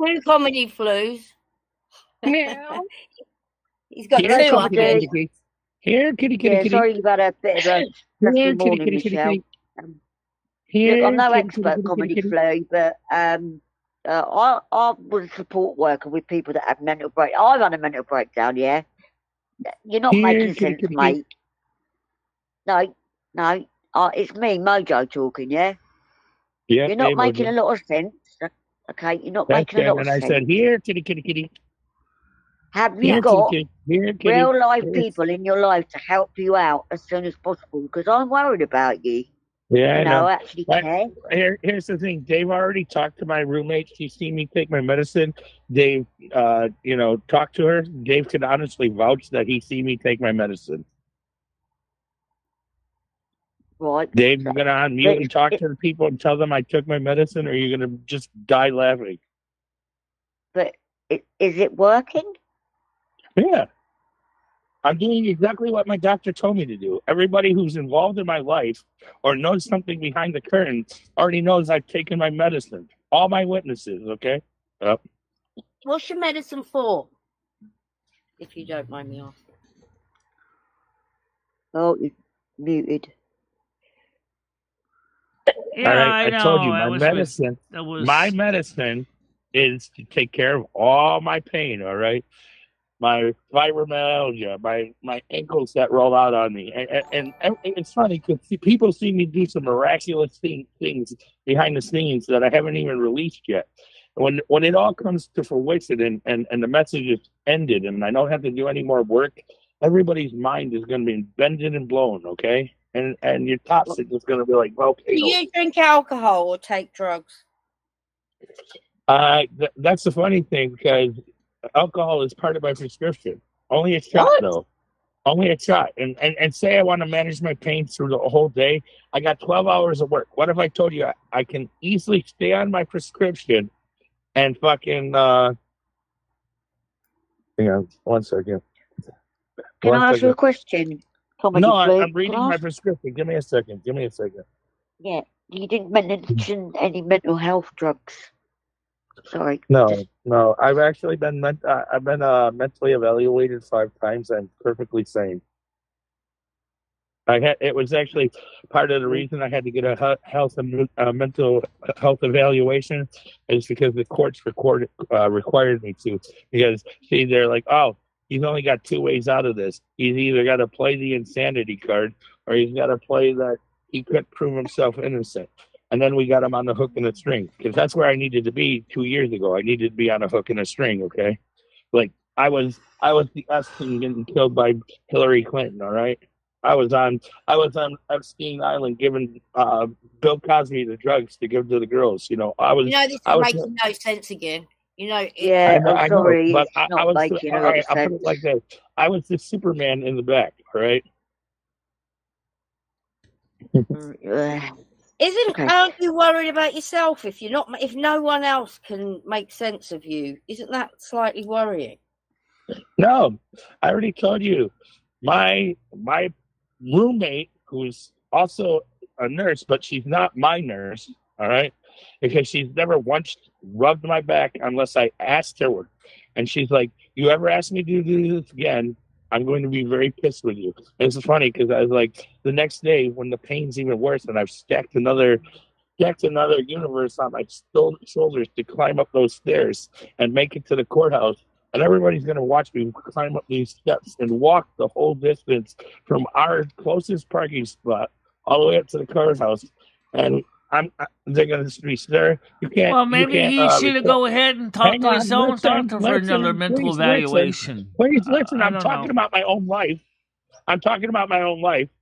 Two comedy flus. Meow. He's got Here, two up there. Here, kitty, kitty. Sorry you've had a bit of a stressful morning, Michelle. Look, I'm no expert comedy flu, but I was a support worker with people that have mental break. I've had a mental breakdown, yeah. You're not making sense, mate. No, it's me, Mojo, talking, yeah? Yeah, you're not making a lot of sense. Okay, you're not making a lot of sense. And I said, here, kitty, kitty, kitty. Have you got real life people in your life to help you out as soon as possible? Because I'm worried about you. Yeah, I actually care. Here's the thing. They've already talked to my roommate. She's seen me take my medicine. They've, talked to her. Dave could honestly vouch that he's seen me take my medicine. Right. Dave, you're going to unmute and talk to the people and tell them I took my medicine, or you're going to just die laughing. But is it working? Yeah. I'm doing exactly what my doctor told me to do. Everybody who's involved in my life or knows something behind the curtain already knows I've taken my medicine. All my witnesses, okay? Yep. What's your medicine for? If you don't mind me asking. Oh, you're muted. Yeah, All right, I told you my medicine is to take care of all my pain, all right? My fibromyalgia, my ankles that roll out on me. And it's funny because people see me do some miraculous things behind the scenes that I haven't even released yet. When it all comes to fruition and the message is ended and I don't have to do any more work, everybody's mind is going to be bended and blown, okay? And your toxic is going to be like, well, do you drink alcohol or take drugs? That's the funny thing because alcohol is part of my prescription. Only a shot, though. Only a shot. And say I want to manage my pain through the whole day. I got 12 hours of work. What if I told you I can easily stay on my prescription and fucking hang on 1 second. Can I ask you a question? No, I'm reading my prescription. Give me a second. Yeah, you didn't mention any mental health drugs. Sorry. No. I've actually been mentally evaluated 5 times. I'm perfectly sane. It was actually part of the reason I had to get a health and mental health evaluation is because the courts required me to. Because see, they're like, oh, he's only got 2 ways out of this. He's either got to play the insanity card or he's got to play that he couldn't prove himself innocent. And then we got him on the hook and a string because that's where I needed to be 2 years ago. I needed to be on a hook and a string. Okay, like I was the Epstein getting killed by Hillary Clinton. All right. I was on Epstein Island giving Bill Cosby the drugs to give to the girls. You know, this is making no sense again. Yeah, I'm sorry, but it's not making a lot of sense. I'll put it like this: I was the Superman in the back. All right. Aren't you worried about yourself if no one else can make sense of you? Isn't that slightly worrying? No, I already told you. My roommate, who's also a nurse, but she's not my nurse, all right? Because she's never once rubbed my back unless I asked her. And she's like, you ever ask me to do this again, I'm going to be very pissed with you. And it's funny because I was like, the next day when the pain's even worse and I've stacked another universe on my shoulders to climb up those stairs and make it to the courthouse. And everybody's going to watch me climb up these steps and walk the whole distance from our closest parking spot all the way up to the courthouse. And they're going to be, sir, you can't. Well, maybe he should go ahead and talk to his own doctor for another mental evaluation. Please listen. I'm talking about my own life.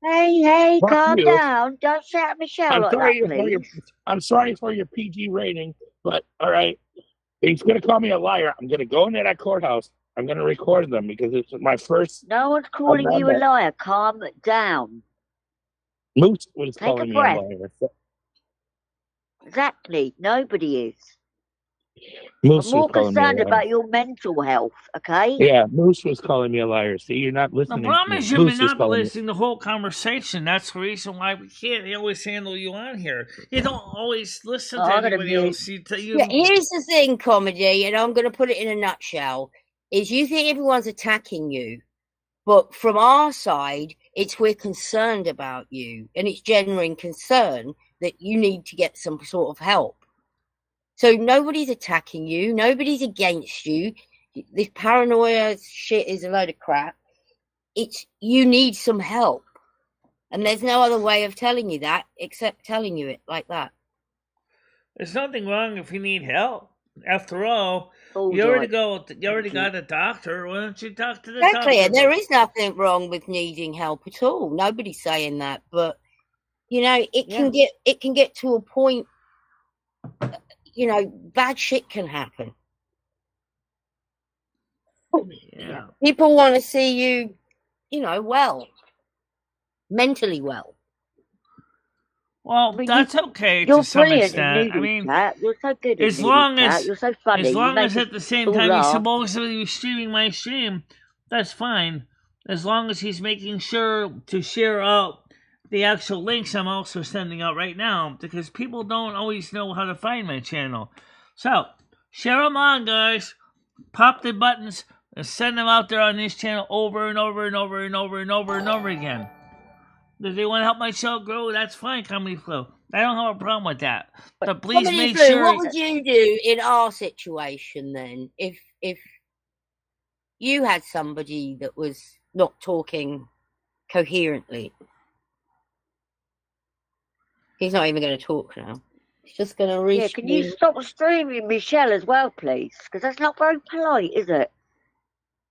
Hey, calm down. Don't shout Michelle like that, please. I'm sorry for your PG rating, but all right. He's going to call me a liar. I'm going to go into that courthouse. I'm going to record them because it's my first. No one's calling you a liar. Calm down. Moose was calling me a liar. Exactly. Nobody is. Moose I'm more concerned about your mental health, okay? Yeah, Moose was calling me a liar. See, you're not listening. The problem is you're monopolizing the whole conversation. That's the reason why we can't always handle you on here. You don't always listen to anybody else. Here's the thing, comedy, and I'm going to put it in a nutshell, is you think everyone's attacking you, but from our side, we're concerned about you, and it's genuine concern that you need to get some sort of help. So nobody's attacking you. Nobody's against you. This paranoia shit is a load of crap. You need some help. And there's no other way of telling you that except telling you it like that. There's nothing wrong if you need help. After all, you already got a doctor. Why don't you talk to the doctor? Exactly. And there is nothing wrong with needing help at all. Nobody's saying that. But, it can get to a point, bad shit can happen. Yeah. People want to see you, well, mentally well. Well, that's okay to some extent. I mean, you're so good. As long as you're so funny. As long as at the same time you're supposed to be streaming my stream, that's fine. as long as he's making sure to share out the actual links I'm also sending out right now, because people don't always know how to find my channel. So, share them on, guys. Pop the buttons and send them out there on this channel over and over and over and over and over and over again. If they want to help my show grow, that's fine, Comedy Flow. I don't have a problem with that. But please Comedy make Flow, sure... what would you do in our situation then? If you had somebody that was not talking coherently? He's not even going to talk now. He's just going to reach. Yeah, can you stop streaming Michelle as well, please? Because that's not very polite, is it?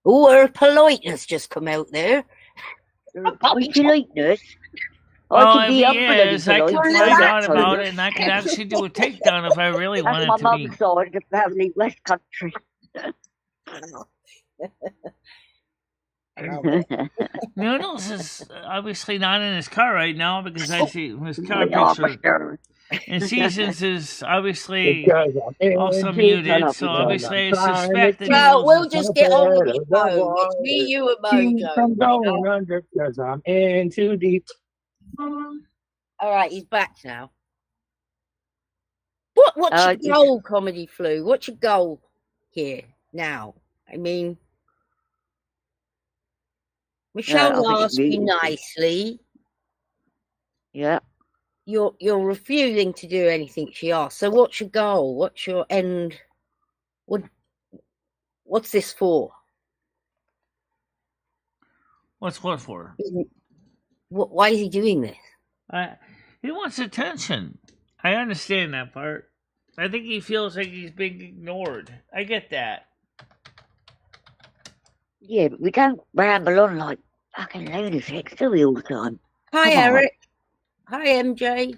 Oh, her politeness just come out there. Politeness? Well, if he is, I can find out about it, and I can actually do a takedown if I really wanted to be. That's my mum's side of the family, West Country. Noodles is obviously not in his car right now because I see his car picture. And Seasons is obviously also muted, so obviously I suspect that well, we'll just get on with the show. It's me, you, and Mojo. I'm going under because I'm in too deep. All right, he's back now. What's your goal, Comedy Flu? What's your goal here now? I mean, Michelle asked me nicely. Yeah. You're refusing to do anything she asked. So what's your goal? What's your end? What's this for? What's what for? Why is he doing this? He wants attention. I understand that part. I think he feels like he's being ignored. I get that. Yeah, but we don't ramble on like fucking lunatics, do we, all the time? Hi, Eric. Hi, MJ.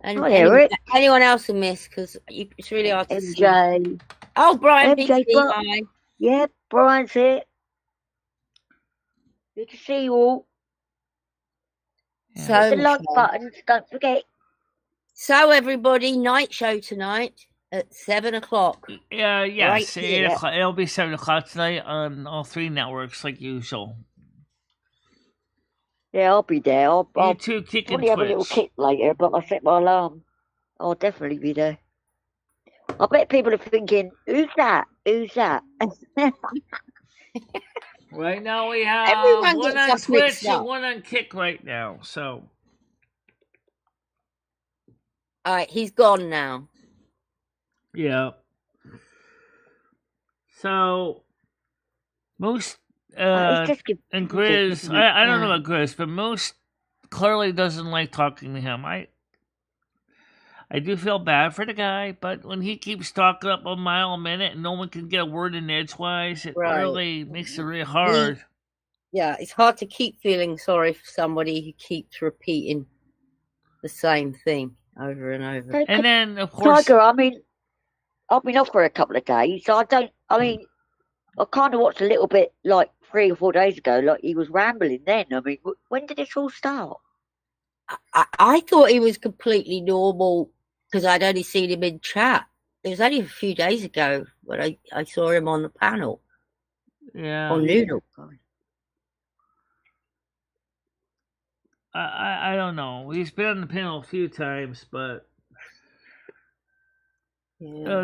And hi, Eric. Anyone else who missed? Because it's really hard to MJ. see. Oh, Brian. MJ, hi. Yeah, Brian's here. Good to see you all. Yeah. So hit the like buttons, don't forget. So everybody, night show tonight at 7 o'clock. Yes, 8 o'clock. It'll be 7 o'clock tonight on all three networks, like usual. Yeah, I'll be there. I'll YouTube, Kick, and probably have a Twitch. little kick later, but I set my alarm. I'll definitely be there. I bet people are thinking, who's that? Who's that? Right now we have Everyone one gets on us mixed Twitch up. and one on Kick right now, so... All right, he's gone now. Yeah. So, most... and Grizz, I don't know about Grizz, but Moose clearly doesn't like talking to him. I do feel bad for the guy, but when he keeps talking up a mile a minute and no one can get a word in edgewise, it really makes it really hard. It's hard to keep feeling sorry for somebody who keeps repeating the same thing over and over. And then, of course... Tiger, I mean, I've been off for a couple of days, so I kind of watched a little bit, like 3 or 4 days ago, like he was rambling then. I mean, when did this all start? I thought he was completely normal because I'd only seen him in chat. It was only a few days ago when I saw him on the panel. Yeah. On Noodle. I don't know. He's been on the panel a few times, but...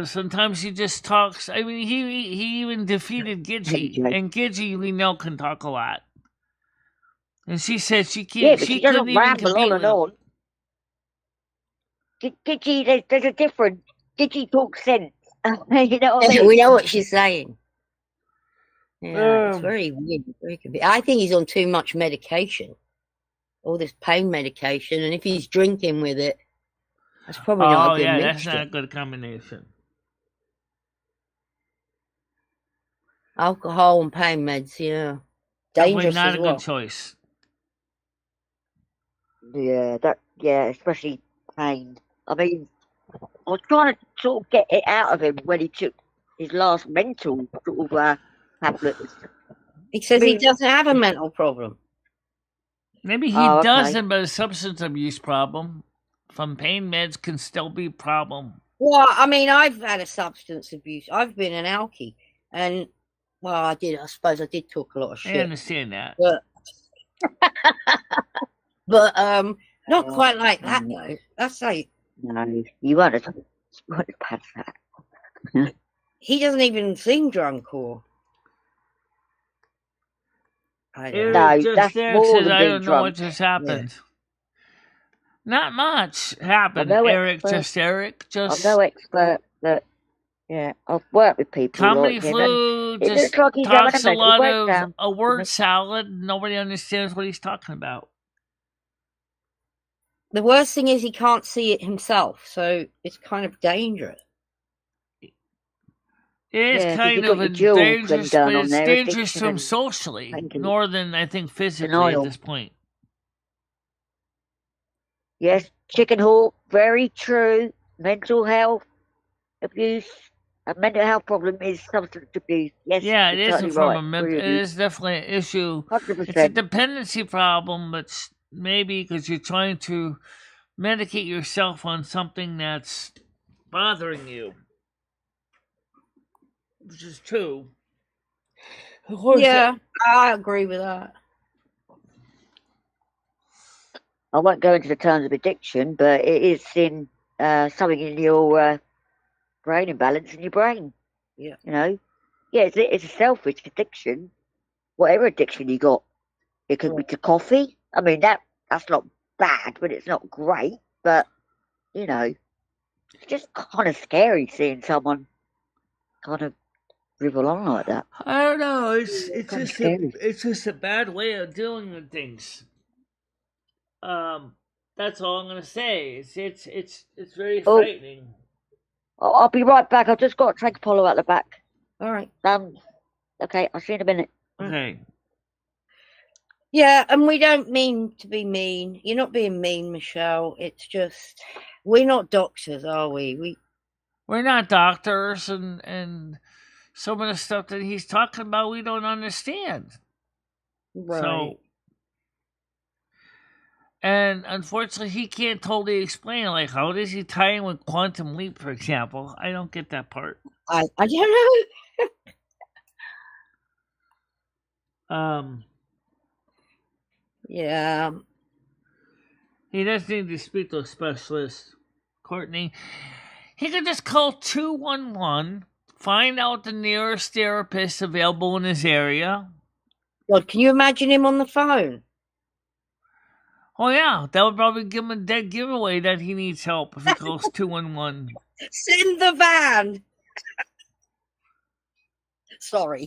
sometimes he just talks. I mean, he even defeated Gidgey, and Gidgey we know can talk a lot. And she said she couldn't even ramble on and on. Gidgey, there's a difference. Gidgey talks sense. You know what I mean? We know what she's saying. Yeah, it's very weird. Very confusing. I think he's on too much medication, all this pain medication, and if he's drinking with it. That's probably not a good mixture. That's not a good combination. Alcohol and pain meds, dangerous. Not as a well. good choice. Yeah, especially pain. I mean, I was trying to sort of get it out of him when he took his last mental sort of tablets. He says he doesn't have a mental problem. Maybe he doesn't, but a substance abuse problem from pain meds can still be a problem. Well, I mean, I've had a substance abuse. I've been an alkie, and Well, I suppose I did talk a lot of shit. I understand that. But not quite like that, though. That's like... No, you want to pass that. He doesn't even seem drunk, or... Eric just there says, I don't know what just happened. Yeah. Not much happened, Eric. Eric. I'm no expert, but yeah, I've worked with people. Comedy like flu just like talks a lot of a word salad. Nobody understands what he's talking about. The worst thing is he can't see it himself, so it's kind of dangerous. It is kind of dangerous, but it's dangerous to him socially, more than I think physically at this point. Yes, Chicken Hawk, very true. Mental health abuse, a mental health problem is substance abuse. Yes, yeah, it is from it is definitely an issue. 100%. It's a dependency problem, but maybe because you're trying to medicate yourself on something that's bothering you, which is true. Yeah, I agree with that. I won't go into the terms of addiction, but it is in something in your brain imbalance in your brain. Yeah. You know? Yeah, it's a selfish addiction. Whatever addiction you got. It could be to coffee. I mean, that's not bad, but it's not great. But, you know, it's just kind of scary seeing someone kind of dribble on like that. I don't know. It's just a bad way of dealing with things. That's all I'm gonna say. It's very frightening. I'll be right back. I've just got to take Apollo out the back. All right. Okay, I'll see you in a minute. Okay. Yeah, and we don't mean to be mean. You're not being mean, Michelle. It's just we're not doctors, are we? We're not doctors, and some of the stuff that he's talking about we don't understand. Right. So, and unfortunately, he can't totally explain. Like, how does he tie in with quantum leap, for example? I don't get that part. I don't know. Yeah. He does need to speak to a specialist, Courtney. He could just call 211, find out the nearest therapist available in his area. God, can you imagine him on the phone? Oh, yeah. That would probably give him a dead giveaway that he needs help if he calls 211. Send the van! Sorry.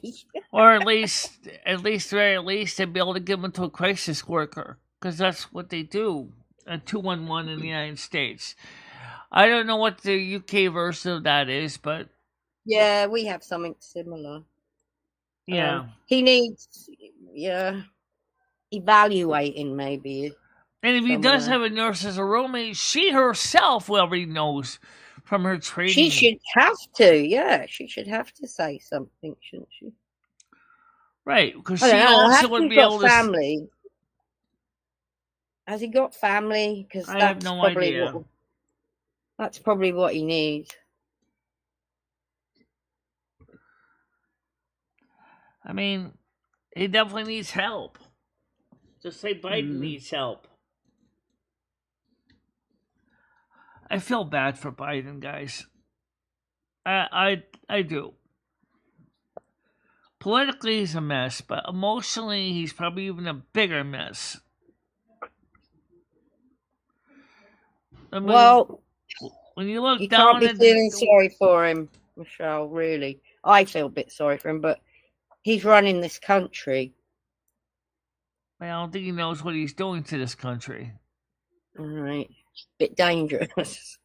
Or at least, very least, they'd be able to give him to a crisis worker. Because that's what they do at 211 in the United States. I don't know what the UK version of that is, but... Yeah, we have something similar. Yeah. He needs, evaluating maybe. And if he does have a nurse as a roommate, she herself already knows from her training. She should have to, yeah. She should have to say something, shouldn't she? Right, because she also would be able to... family. Has he got family? Because I have no idea. That's probably what he needs. I mean, he definitely needs help. Just say Biden needs help. I feel bad for Biden, guys. I do. Politically, he's a mess, but emotionally, he's probably even a bigger mess. I mean, when you look down can't be feeling sorry for him, Michelle, really. I feel a bit sorry for him, but he's running this country. I don't think he knows what he's doing to this country. All right. Bit dangerous.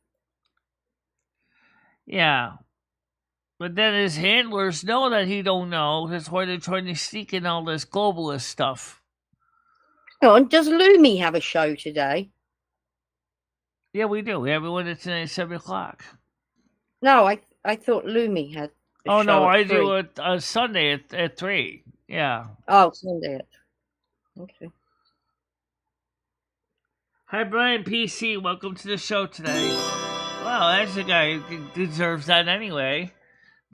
Yeah. But then his handlers know that he don't know. That's why they're trying to sneak in all this globalist stuff. Oh, and does Lumi have a show today? Yeah, we do. We have one at 7 o'clock. No, I thought Lumi had a show no, I 3. do it Sunday at 3. Yeah. Oh, Sunday at... Okay. Hi, Brian PC. Welcome to the show today. Well, that's a guy who deserves that anyway.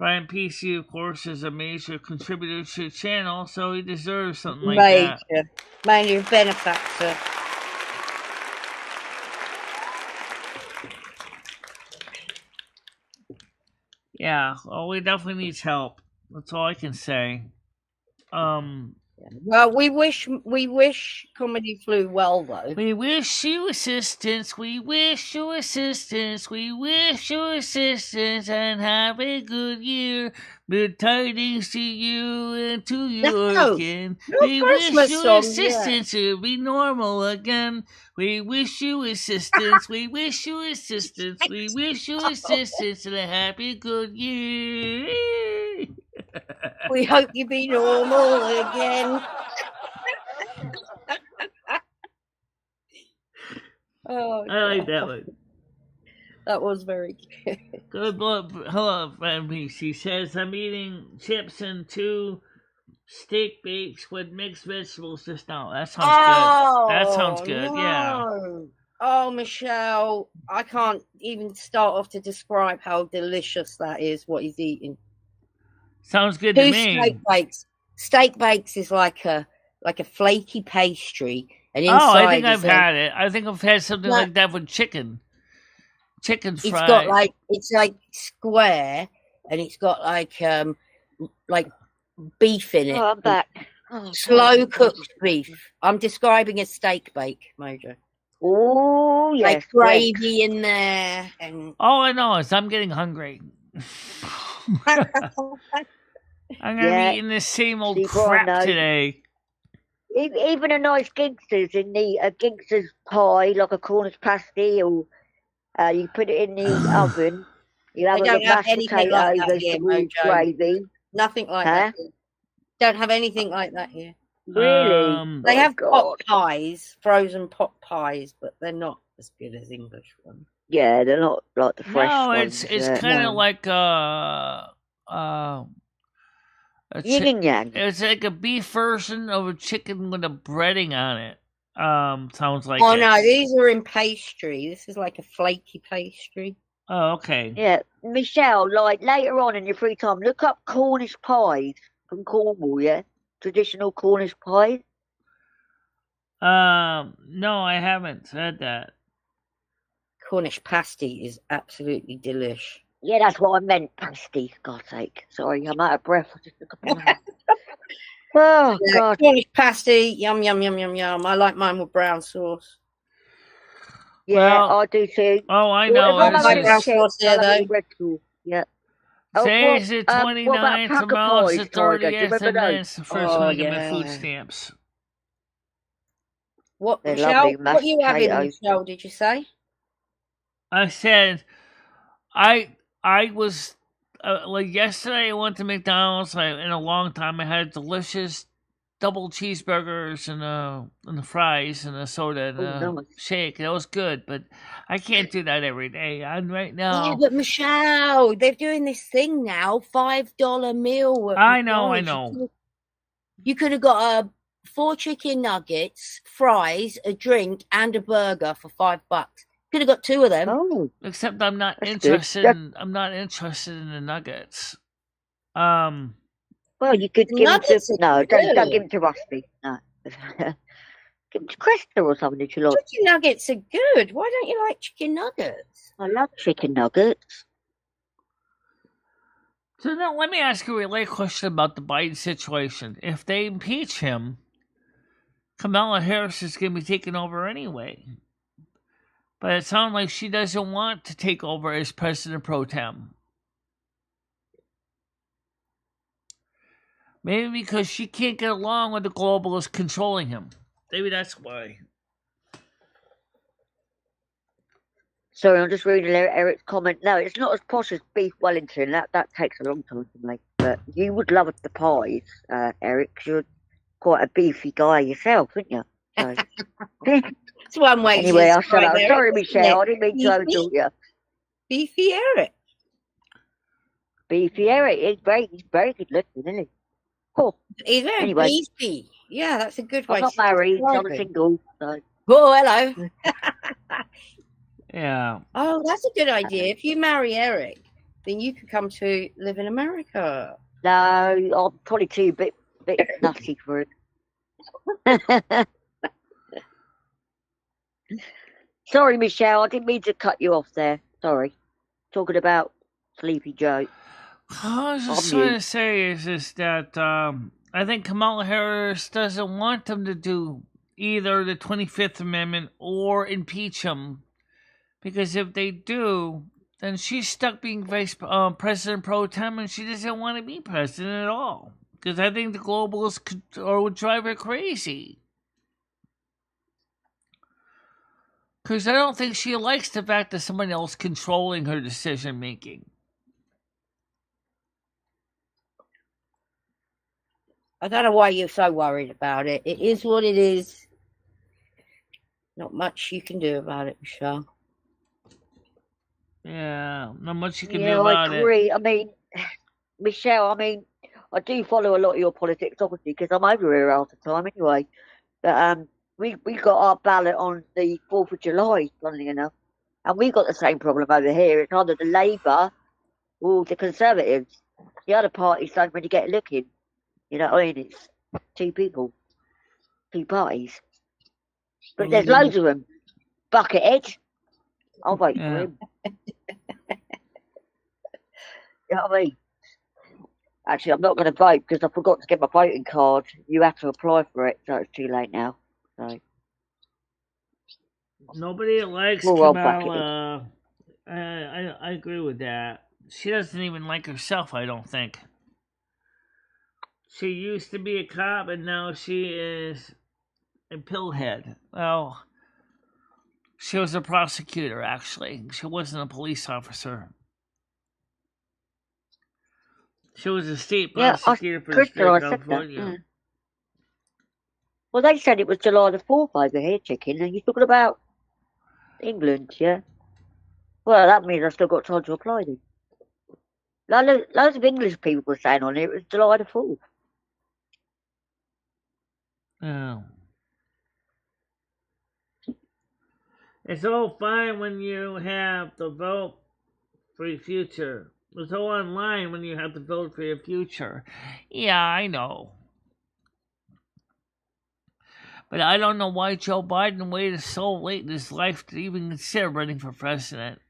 Brian PC, of course, is a major contributor to the channel, so he deserves something like that. Major benefactor. Yeah, well, he definitely needs help. That's all I can say. Well, we wish Comedy Flu well, though. We wish you assistance. We wish you assistance. We wish you assistance, and have a good year. Good tidings to you and to yours again. We wish you assistance to be normal again. We wish you assistance. We wish you assistance. We wish you assistance and a happy good year. We hope you be normal again. Oh, I like that one. That was very good. Good luck. Hello, friend. She says, I'm eating chips and 2 steak bakes with mixed vegetables just now. That sounds good. That sounds good, yeah. Oh, Michelle, I can't even start off to describe how delicious that is, what he's eating. Sounds good to me. Steak bakes. Steak bakes is like a flaky pastry. And inside I think I've had it. I think I've had something like that with chicken. Chicken fried. It's got it's like square, and it's got like beef in it. Oh, I'm back. Slow cooked beef. I'm describing a steak bake, Mojo. Oh, yes. Like gravy in there. And all I know is I'm getting hungry. I'm going to be eating this same old crap today. Even a nice Gingsters in the Gingsters pie, like a Cornish pasty, or you put it in the oven. You have mashed potatoes, like that gravy. Nothing like that. Don't have anything like that here. Really? They have pot pies, frozen pot pies, but they're not as good as English ones. Yeah, they're not like the fresh ones. No, it's kind of like yin and yang. It's like a beef version of a chicken with a breading on it. Sounds like. Oh no, these are in pastry. This is like a flaky pastry. Oh, okay. Yeah, Michelle, like later on in your free time, look up Cornish pies from Cornwall. Yeah, traditional Cornish pies. No, I haven't said that. Cornish pasty is absolutely delish. Yeah, that's what I meant. Pasty, God's sake. Sorry, I'm out of breath. I just look up my Oh, God. Cornish pasty, yum, yum, yum, yum, yum. I like mine with brown sauce. Yeah, I do too. Oh, I know. Brown sauce there, though. Yeah. Today's the 29th, tomorrow's the 30th, and then it's the first week of my food stamps. What, Michelle? What are you having, Michelle, did you say? I said, I was, like yesterday I went to McDonald's. In a long time I had delicious double cheeseburgers and the fries and a soda and a shake. That was good, but I can't do that every day. I'm right now. Yeah, but Michelle, they're doing this thing now, $5 meal. I know. You could have got 4 chicken nuggets, fries, a drink, and a burger for $5. Could have got 2 of them. Oh, except I'm not interested. I'm not interested in the nuggets. Well, you could give them to don't give them to Rusty. No, give them to Krista or something. If you like. Chicken nuggets are good. Why don't you like chicken nuggets? I love chicken nuggets. So now let me ask you a related question about the Biden situation. If they impeach him, Kamala Harris is going to be taking over anyway. But it sounds like she doesn't want to take over as president pro tem. Maybe because she can't get along with the globalists controlling him. Maybe that's why. Sorry, I'm just reading Eric's comment. No, it's not as posh as beef Wellington. That takes a long time to make. But you would love the pies, Eric, because you're quite a beefy guy yourself, aren't you? So. It's one way. Anyway, I'll shut up. Sorry, Michelle. I didn't mean to overtalk you. Beefy Eric. Beefy Eric. He's very good looking, isn't he? Cool. He's very beefy. Yeah, that's a good way. I'm not married. I'm single. So. Oh, hello. Yeah. Oh, that's a good idea. If you marry Eric, then you could come to live in America. No, I'm probably too bit nutty for it. Sorry, Michelle, I didn't mean to cut you off there. Sorry. Talking about Sleepy Joe. I was just trying to say is that I think Kamala Harris doesn't want them to do either the 25th Amendment or impeach him, because if they do, then she's stuck being vice president pro tem, and she doesn't want to be president at all, because I think the globalists would drive her crazy. Because I don't think she likes the fact that somebody else controlling her decision making. I don't know why you're so worried about it. It is what it is. Not much you can do about it, Michelle. Yeah, not much you can do about it. I agree. I mean, Michelle, I do follow a lot of your politics, obviously, because I'm over here half the time anyway. But we got our ballot on the 4th of July, funnily enough. And we got the same problem over here. It's either the Labour or the Conservatives. The other parties don't really get looking. You know what I mean? It's two people, two parties. But there's loads of them. Buckethead. I'll vote for him. You know what I mean? Actually, I'm not going to vote because I forgot to get my voting card. You have to apply for it, so it's too late now. So nobody likes Kamala. I agree with that. She doesn't even like herself, I don't think. She used to be a cop, and now she is a pillhead. Well, she was a prosecutor, actually. She wasn't a police officer. She was a state prosecutor for the state of California. Well, they said it was July the 4th over here, chicken, and you're talking about England, yeah? Well, that means I've still got time to apply then. Loads of English people were saying on it was July the 4th. Oh. It's all fine when you have to vote for your future. It's all online when you have to vote for your future. Yeah, I know. But I don't know why Joe Biden waited so late in his life to even consider running for president.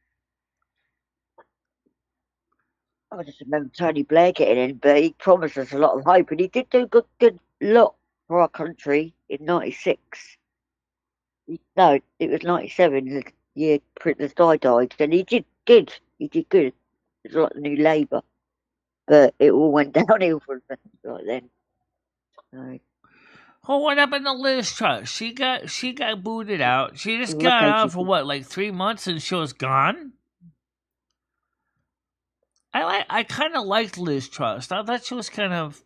I just remember Tony Blair getting in, but he promised us a lot of hope, and he did do a good lot for our country in 96. No, it was 97, the year Princess Di died, and he did good. He did good. It's like the New Labour. But it all went downhill for him like then. So. Well, what happened to Liz Truss? She got booted out. She just got out for what, like 3 months, and she was gone? I kind of liked Liz Truss. I thought she was kind of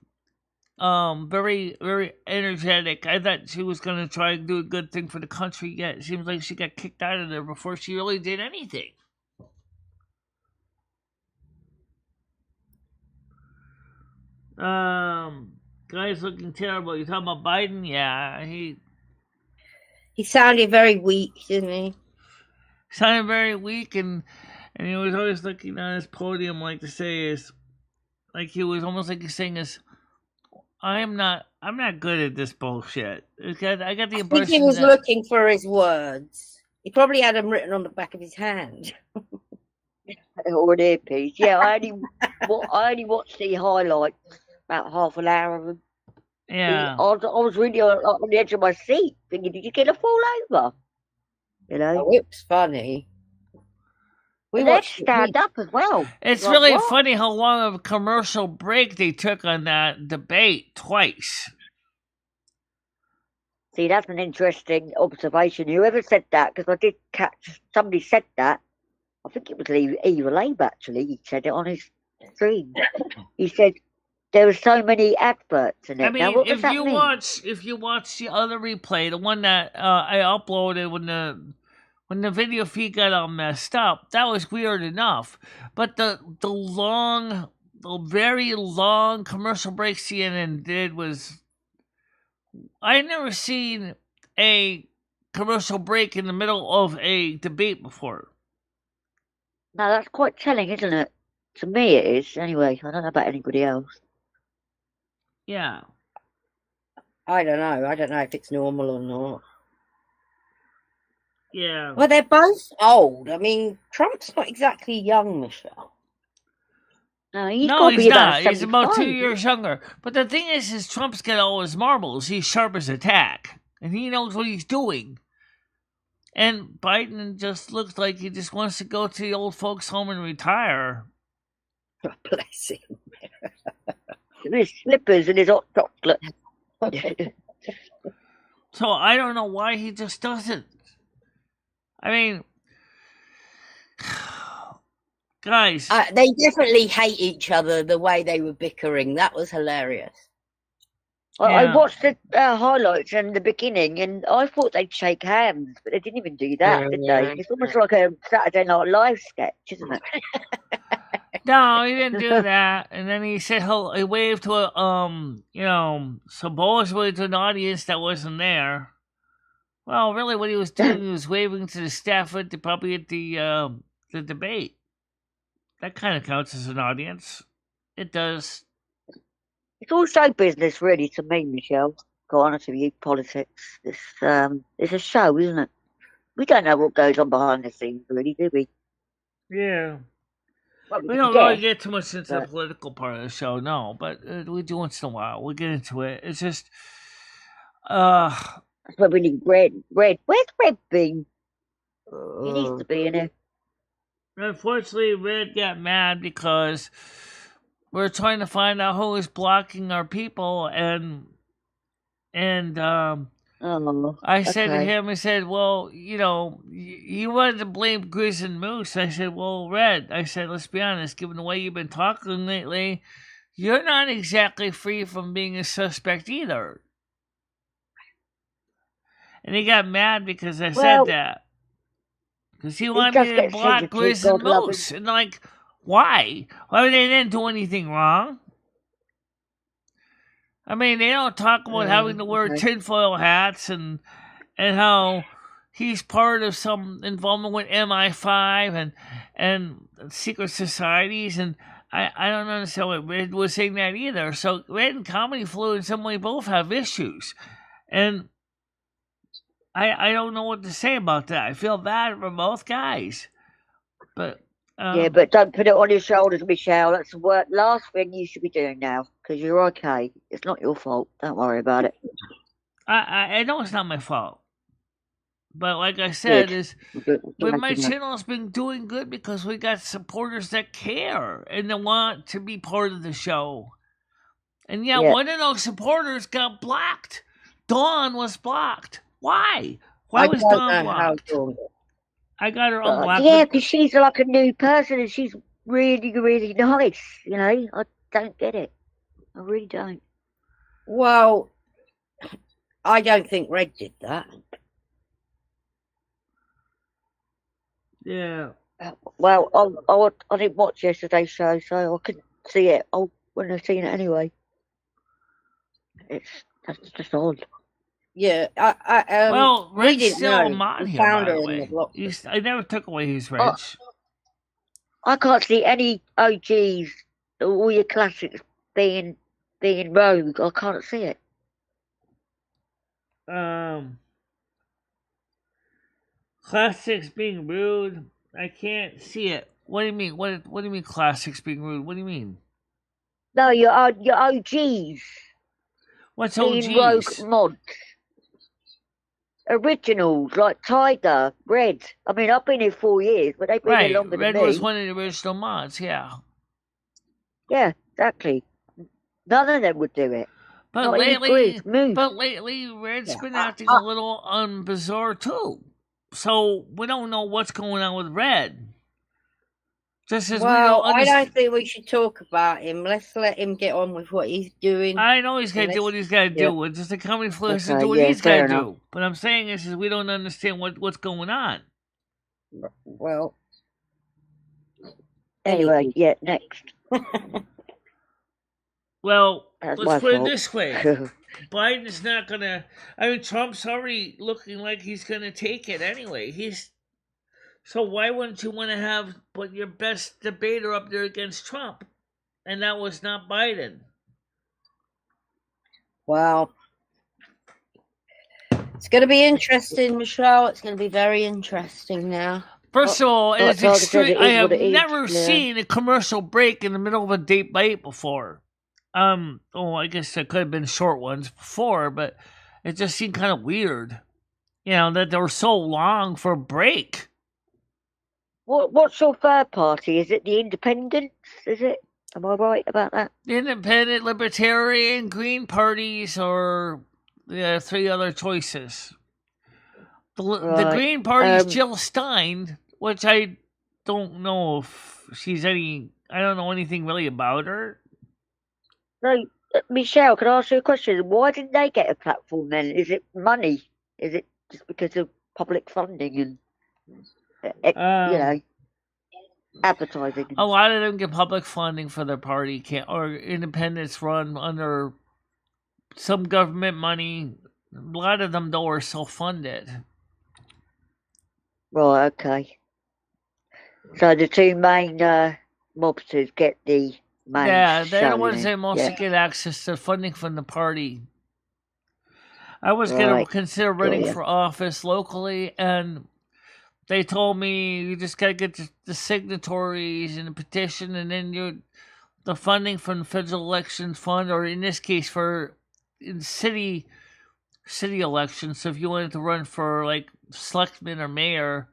very, very energetic. I thought she was going to try and do a good thing for the country, yet it seems like she got kicked out of there before she really did anything. Guy's looking terrible. You talking about Biden? Yeah, he sounded very weak, didn't he? Sounded very weak, and he was always looking on his podium like to say is, like he was almost like he's saying is, I'm not good at this bullshit. I got the impression I think he was looking for his words. He probably had them written on the back of his hand. Or an earpiece. Yeah, I only watched the highlights, about half an hour of them. Yeah. I was really on the edge of my seat, thinking, did you get a fall over? You know? Oh, it was funny. Let's stand up as well. It's like, really funny how long of a commercial break they took on that debate twice. See, that's an interesting observation. Whoever said that, because I did catch somebody said that. I think it was Eva Labe, actually. He said it on his stream. He said there were so many adverts in it. I mean, now, if you watch the other replay, the one that I uploaded when the video feed got all messed up, that was weird enough. But the very long commercial break CNN did was, I had never seen a commercial break in the middle of a debate before. No, that's quite telling, isn't it? To me, it is. Anyway, I don't know about anybody else. Yeah. I don't know. I don't know if it's normal or not. Yeah. Well, they're both old. I mean, Trump's not exactly young, Michelle. No, he's not. He's about 2 years younger. But the thing is Trump's got all his marbles. He's sharp as a tack. And he knows what he's doing. And Biden just looks like he just wants to go to the old folks' home and retire. Bless him. His slippers and his hot chocolate. So I don't know why he just doesn't. I mean, guys. They definitely hate each other the way they were bickering. That was hilarious. I watched the highlights in the beginning, and I thought they'd shake hands, but they didn't even do that, did they? It's almost like a Saturday Night Live sketch, isn't it? No, he didn't do that. And then he said he waved to a supposedly to an audience that wasn't there. Well, really, what he was doing, he was waving to the staff at probably at the debate. That kind of counts as an audience. It does. It's all show business, really, to me, Michelle. Go honest with you, politics. It's a show, isn't it? We don't know what goes on behind the scenes, really, do we? Yeah. Well, we don't really get too much into the political part of the show, no. But we do once in a while. We get into it. It's just, that's why we need Red. Where's Red been? He needs to be in it. Unfortunately, Red got mad because we're trying to find out who is blocking our people, and I said to him, I said, well, you wanted to blame Grizz and Moose. I said, well, Red, I said, let's be honest, given the way you've been talking lately, you're not exactly free from being a suspect either. And he got mad because I said that. Because he wanted me to block Grizz and Moose. And like, why? Why they didn't do anything wrong? I mean, they don't talk about having to wear tinfoil hats and how he's part of some involvement with MI5 and secret societies, and I don't understand what Red was saying that either. So Red and Comedy Flu in some way both have issues, and I don't know what to say about that. I feel bad for both guys, but. Yeah, but don't put it on your shoulders, Michelle. That's the last thing you should be doing now, because you're okay. It's not your fault. Don't worry about it. I know it's not my fault. But like I said, but my channel's been doing good because we got supporters that care and that want to be part of the show. And one of those supporters got blocked. Dawn was blocked. Why? Why was Dawn blocked? I got her unblocked. Yeah, because she's like a new person and she's really, really nice. I don't get it. I really don't. Well, I don't think Red did that. Yeah. Well, I didn't watch yesterday's show, so I couldn't see it. I wouldn't have seen it anyway. That's just odd. Yeah, well, Red's still a mod here, by the way. I never took away his Reg. I can't see any OGs, all your classics being rogue. I can't see it. Classics being rude. I can't see it. What do you mean? What do you mean classics being rude? What do you mean? No, your OGs. What's being OGs? Rogue mods. Originals like Tiger, Red. I mean, I've been here 4 years, but they've been here longer Red than me. was one of the original mods, yeah. Yeah, exactly. None of them would do it. But Not lately, Red's been acting a little bizarre too. So we don't know what's going on with Red. Just as I don't think we should talk about him. Let's let him get on with what he's doing. I know he's got to do what he's got to do. It's just the Comedy Flu has to do what he's got to do. But I'm saying is we don't understand what's going on. Well. Anyway, next. Well, let's put it this way. Biden's not going to... I mean, Trump's already looking like he's going to take it anyway. So why wouldn't you want to put your best debater up there against Trump? And that was not Biden. Well, it's going to be interesting, Michelle. It's going to be very interesting now. First of all, it's extreme. I have never yeah. seen a commercial break in the middle of a debate before. I guess there could have been short ones before, but it just seemed kind of weird, that they were so long for a break. What's your third party? Is it the Independents? Is it? Am I right about that? The Independent, Libertarian, Green parties, or the three other choices. The Green Party's Jill Stein, which I don't know if she's any. I don't know anything really about her. No, Michelle, can I ask you a question? Why didn't they get a platform then? Is it money? Is it just because of public funding and advertising? A lot of them get public funding for their party, or independents run under some government money. A lot of them, though, are self-funded. Right, okay. So the two main mobsters get the main they're the ones that mostly get access to funding from the party. I was going to consider running for office locally, and they told me you just got to get the signatories and the petition, and then the funding from the federal election fund, or in this case in city elections. So if you wanted to run for like selectman or mayor,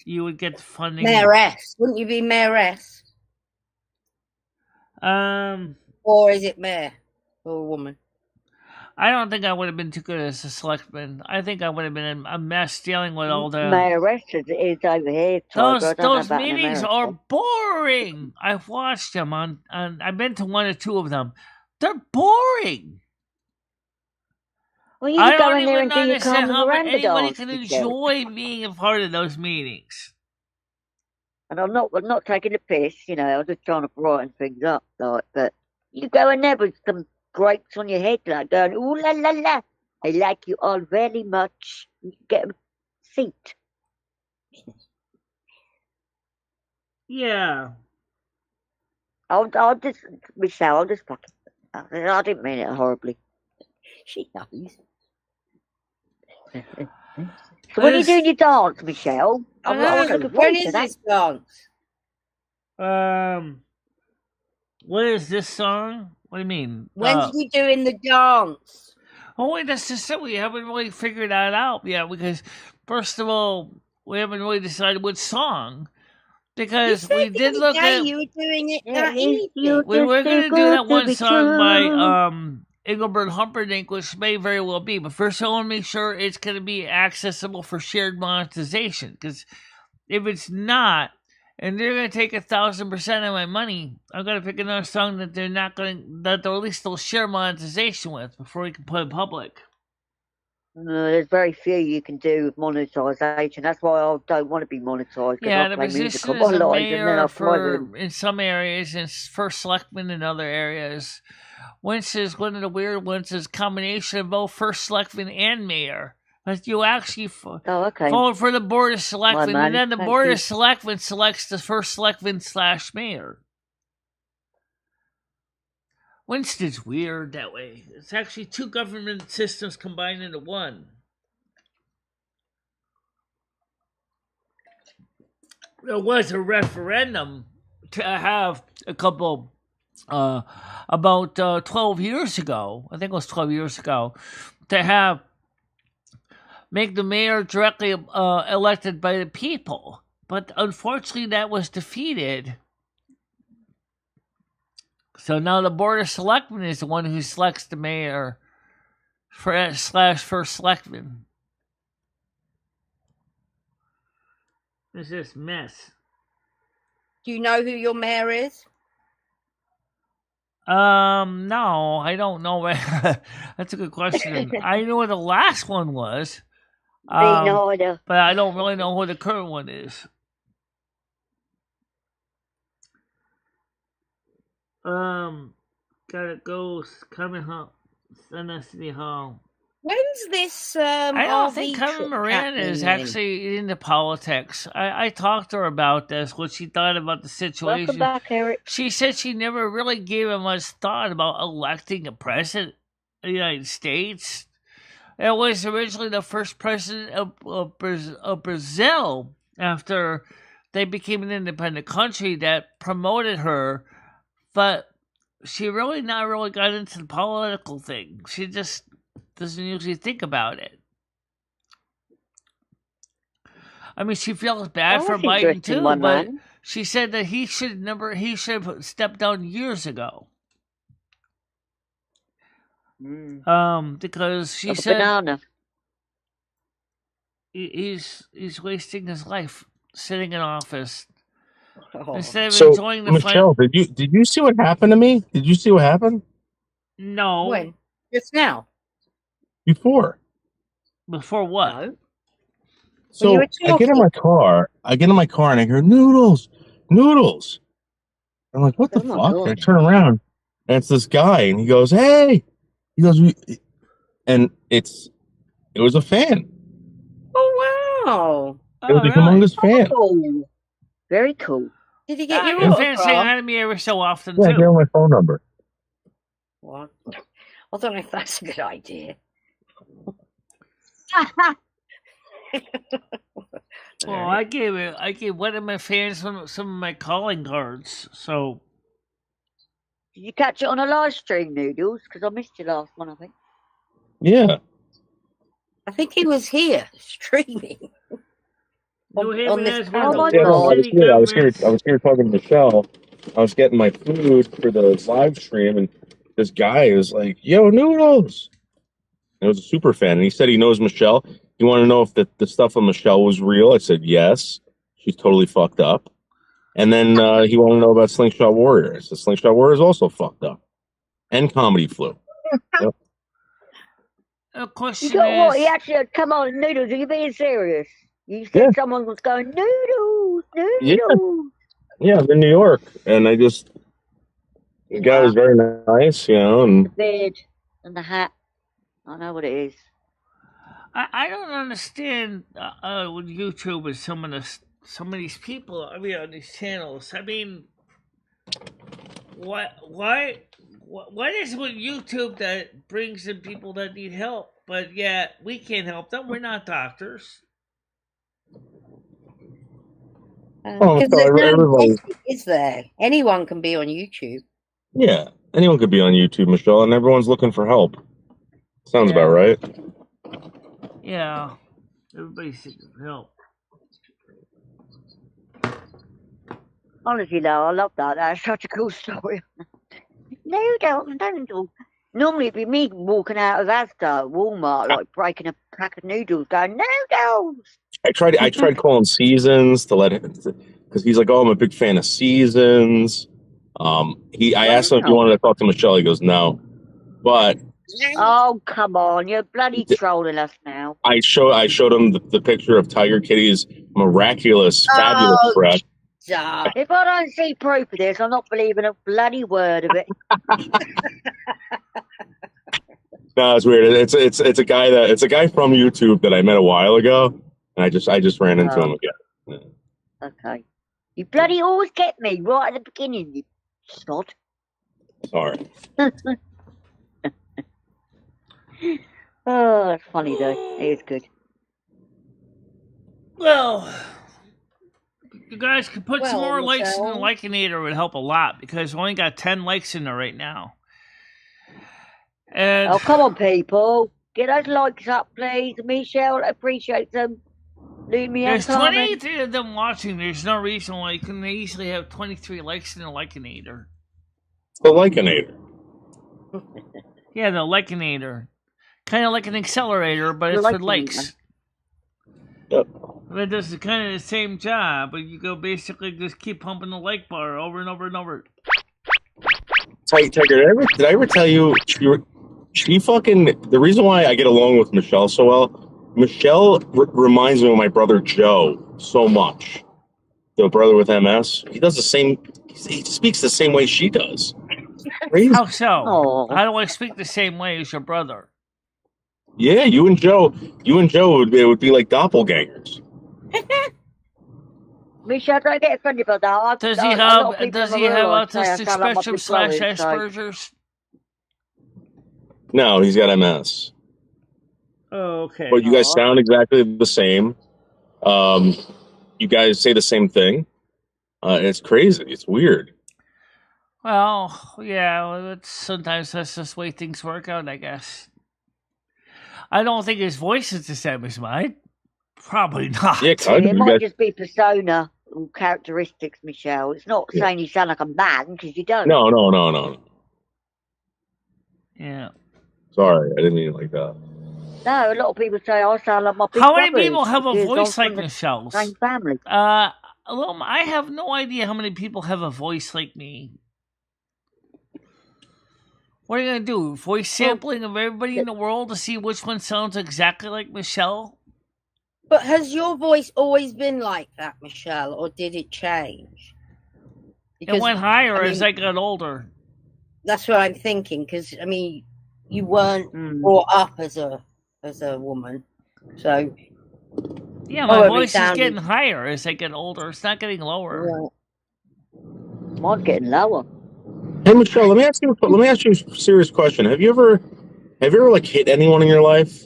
you would get the funding. Mayoress, wouldn't you be mayoress? Or is it mayor or a woman? I don't think I would have been too good as a selectman. I think I would have been a mess dealing with all the mayoress is over here. Those meetings are boring. I've watched them on I've been to one or two of them. They're boring. Well, you can go in there and do your Carmen Miranda anybody dance. Can enjoy being a part of those meetings. And I'm not taking the piss, I'm just trying to brighten things up, but you go in there with some grapes on your head, like going, ooh la la la, I like you all very much. You can get a seat. Yeah. I'll just, Michelle, I'll just fucking, I didn't mean it horribly. She knows. So when are you doing your dance, Michelle? I was looking forward to that. This dance? What is this song? What do you mean? When's we doing the dance? Oh wait, that's just it. We haven't really figured that out yet because, first of all, we haven't really decided which song. Because we did look at. You were doing it that evening. We were going to do that one song by Engelbert Humperdinck, which may very well be. But first, I want to make sure it's going to be accessible for shared monetization. Because if it's not, and they're going to take 1,000% of my money, I'm going to pick another song that they're not going that they'll at least they'll share monetization with before we can put it public. There's very few you can do with monetization. That's why I don't want to be monetized. Yeah, the position is a mayor in some areas and first selectman in other areas. Once is one of the weird ones is combination of both first selectman and mayor. But you actually vote for the board of selectmen, and then the board of selectmen selects the first selectman / mayor. Winston's weird that way. It's actually two government systems combined into one. There was a referendum to have a couple, about 12 years ago, I think it was 12 years ago, to make the mayor directly elected by the people. But unfortunately that was defeated. So now the board of selectmen is the one who selects the mayor / first selectman. It's this mess. Do you know who your mayor is? No, I don't know. That's a good question. I know what the last one was. But I don't really know who the current one is. Gotta go. Coming home. City Hall. When's this? I don't think RV Carmen trip Miranda is happening actually into politics. I talked to her about this, what she thought about the situation. Welcome back, Eric. She said she never really gave it much thought about electing a president of the United States. It was originally the first president of Brazil after they became an independent country that promoted her, but she really not really got into the political thing. She just doesn't usually think about it. I mean, she feels bad for Biden too, but she said that he should have stepped down years ago. Because she said banana. He's wasting his life sitting in office instead of So, enjoying the Michelle, did you see what happened to me? Did you see what happened? No. When? Just now. Before what? No. So I get in my car and I hear noodles. I'm like, what the fuck? And I turn around and it's this guy and he goes, hey. He goes, and it was a fan. Oh wow! It was a humongous fan. Oh, very cool. Did he get your fan autograph? saying hi to me every so often Yeah, I too. gave him my phone number. What? I don't know if that's a good idea. Well, I gave one of my fans some of my calling cards. So, did you catch it on a live stream, Noodles? Because I missed your last one, I think. Yeah. I think he was here streaming. on this panel. I was here talking to Michelle. I was getting my food for the live stream, and this guy was like, "Yo, noodles!" And it was a super fan, and he said he knows Michelle. You want to know if the stuff of Michelle was real? I said yes. She's totally fucked up. And then he wanted to know about Slingshot Warrior. I said Slingshot Warrior is also fucked up, and comedy flu. Yep. The question you got is, what? He actually, come on, Noodles, are you being serious? You said someone was going, Noodles. Yeah, I'm in New York, and the guy was very nice, and the beard and the hat. I know what it is. I don't understand with YouTube and some of these people. I mean, on these channels. I mean, what is with YouTube that brings in people that need help, but yet we can't help them? We're not doctors. Because there's no message, is there? Anyone can be on YouTube. yeah, anyone could be on YouTube, Michelle, and everyone's looking for help. Sounds about right. Yeah, everybody's seeking help. Honestly, though, I love that. That's such a cool story. Noodles. Normally, it'd be me walking out of Asda, Walmart, like breaking a pack of noodles, going, noodles! I tried calling Seasons to let him, because he's like, oh, I'm a big fan of Seasons. I asked him if he wanted to talk to Michelle. He goes, no. But oh, come on, you're bloody trolling us now. I showed him the picture of Tiger Kitty's miraculous, fabulous breath. If I don't see proof of this, I'm not believing a bloody word of it. No, it's weird. It's a guy from YouTube that I met a while ago, and I just ran into him again. Yeah. Okay, you bloody always get me right at the beginning, you sod. Sorry. Oh, that's funny though. It is good. Well, you guys could put some more likes in the Likeinator. It would help a lot because we only got 10 likes in there right now. And oh, come on, people. Get those likes up, please. Michelle appreciates them. Leave me there's on 23 of them watching. There's no reason why you can easily have 23 likes in the Likeinator. The Likeinator. Yeah, the Likeinator. Kind of like an accelerator, but it's with likes. Yep. It does kind of the same job, but you go basically just keep pumping the like bar over and over and over. Tiger, did I ever tell you she fucking, the reason why I get along with Michelle so well, Michelle reminds me of my brother Joe so much. The brother with MS. He does the same, he speaks the same way she does. Crazy. How so? How do I speak the same way as your brother? Yeah, you and Joe would be like doppelgangers. Michelle, don't get offended by that. Does he have autistic spectrum / Asperger's? No, he's got MS. Oh, okay. But you guys sound exactly the same. You guys say the same thing. It's crazy. It's weird. Well, yeah. Sometimes that's just the way things work out, I guess. I don't think his voice is the same as mine. Probably not. Yeah, it might just be persona or characteristics, Michelle. It's not saying you sound like a man, because you don't. No. Yeah. Sorry, I didn't mean it like that. No, a lot of people say I sound like my big How many brothers people have a because voice I'm like from the Michelle's? same family. Well, I have no idea how many people have a voice like me. What are you gonna do? Voice sampling of everybody in the world to see which one sounds exactly like Michelle? But has your voice always been like that, Michelle, or did it change? Because, it went higher as I got older. That's what I'm thinking, because I mean, you weren't brought up as a woman, so yeah, my voice is getting higher as I get older. It's not getting lower. Yeah. Mine's getting lower. Hey Michelle, let me ask you a serious question. Have you ever like hit anyone in your life?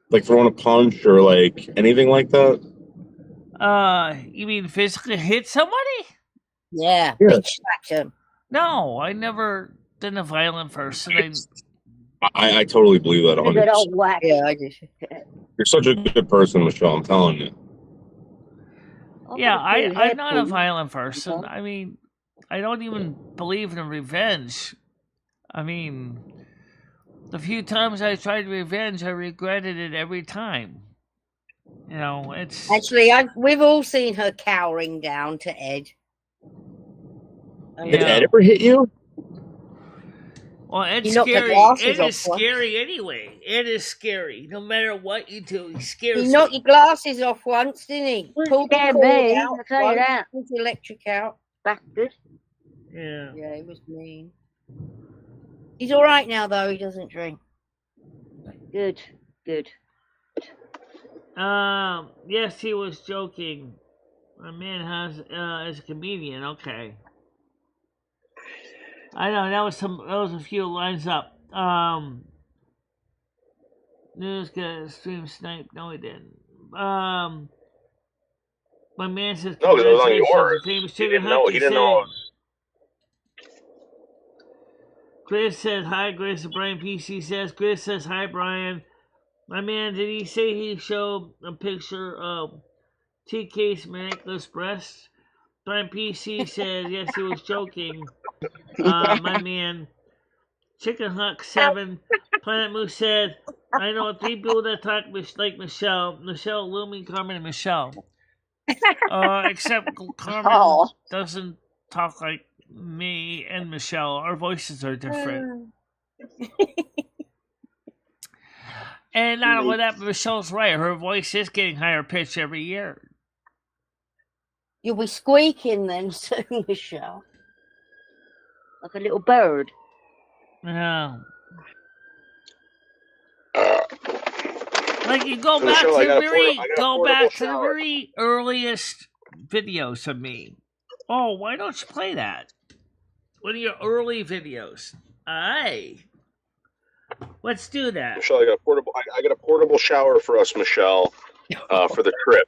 Like throwing a punch or like anything like that? You mean physically hit somebody? Yeah. Bitch slapped him. No, I never been a violent person. I totally believe that. 100%. Yeah, I do. You're such a good person, Michelle. I'm telling you. Yeah, I'm not a violent person. I mean, I don't even believe in revenge. I mean, the few times I tried revenge, I regretted it every time. You know, it's... Actually, we've all seen her cowering down to Ed. Did Ed ever hit you? Well, Ed's scary. Ed is scary anyway. Ed is scary. No matter what you do, he scares you. He knocked your glasses off once, didn't he? Pulled the cord out. I'll tell you that. Pulled the electric out. Bastard. Yeah. Yeah, he was mean. He's all right now, though. He doesn't drink. Good. Yes, he was joking. My man is a comedian. Okay. I know that was a few lines up. News got stream snipe. No, he didn't. My man says no, it was on yours. He didn't know. Chris says hi. Chris and Brian PC says. Chris says hi, Brian. My man, did he say he showed a picture of TK's miraculous breasts? Brian PC said yes, he was joking. My man, Chicken Huck 7, Planet Moose said, I know 3 people that talk like Michelle, Lumi, Carmen, and Michelle. Except Carmen doesn't talk like me and Michelle. Our voices are different. And not only that, Michelle's right. Her voice is getting higher pitch every year. You'll be squeaking then soon, Michelle. Like a little bird. Yeah. Like you go so back Michelle, to the very earliest videos of me. Oh, why don't you play that? One of your early videos. Aye. Let's do that. Michelle, I got a portable shower for us, Michelle, for the trip.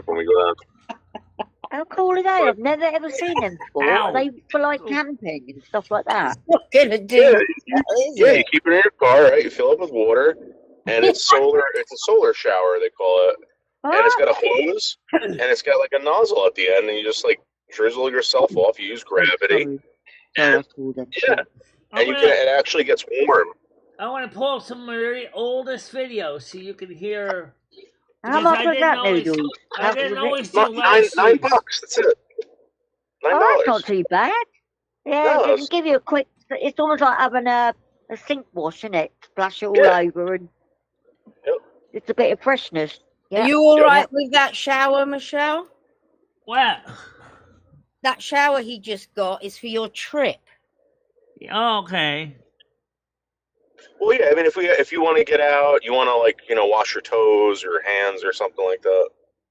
When we go down. How cool are they? I've never ever seen them before. Are they for like camping and stuff like that? What gonna do? Yeah, you keep it in your car, right? You fill it with water, and it's solar. It's a solar shower, they call it, and it's got a hose, and it's got like a nozzle at the end, and you just like drizzle yourself off. You use gravity. And it actually gets warm. I want to pull up some of my very oldest videos so you can hear. How much was that noodle? I didn't always do $9. That's it. $9. Oh, that's not too bad. Yeah, No, it can give you a quick. It's almost like having a sink wash, isn't it? Splash it all over, and it's a bit of freshness. Yeah. Are you all right with that shower, Michelle? What? That shower he just got is for your trip. Oh, okay. Well, yeah. I mean, if you want to get out, you want to like wash your toes or hands or something like that,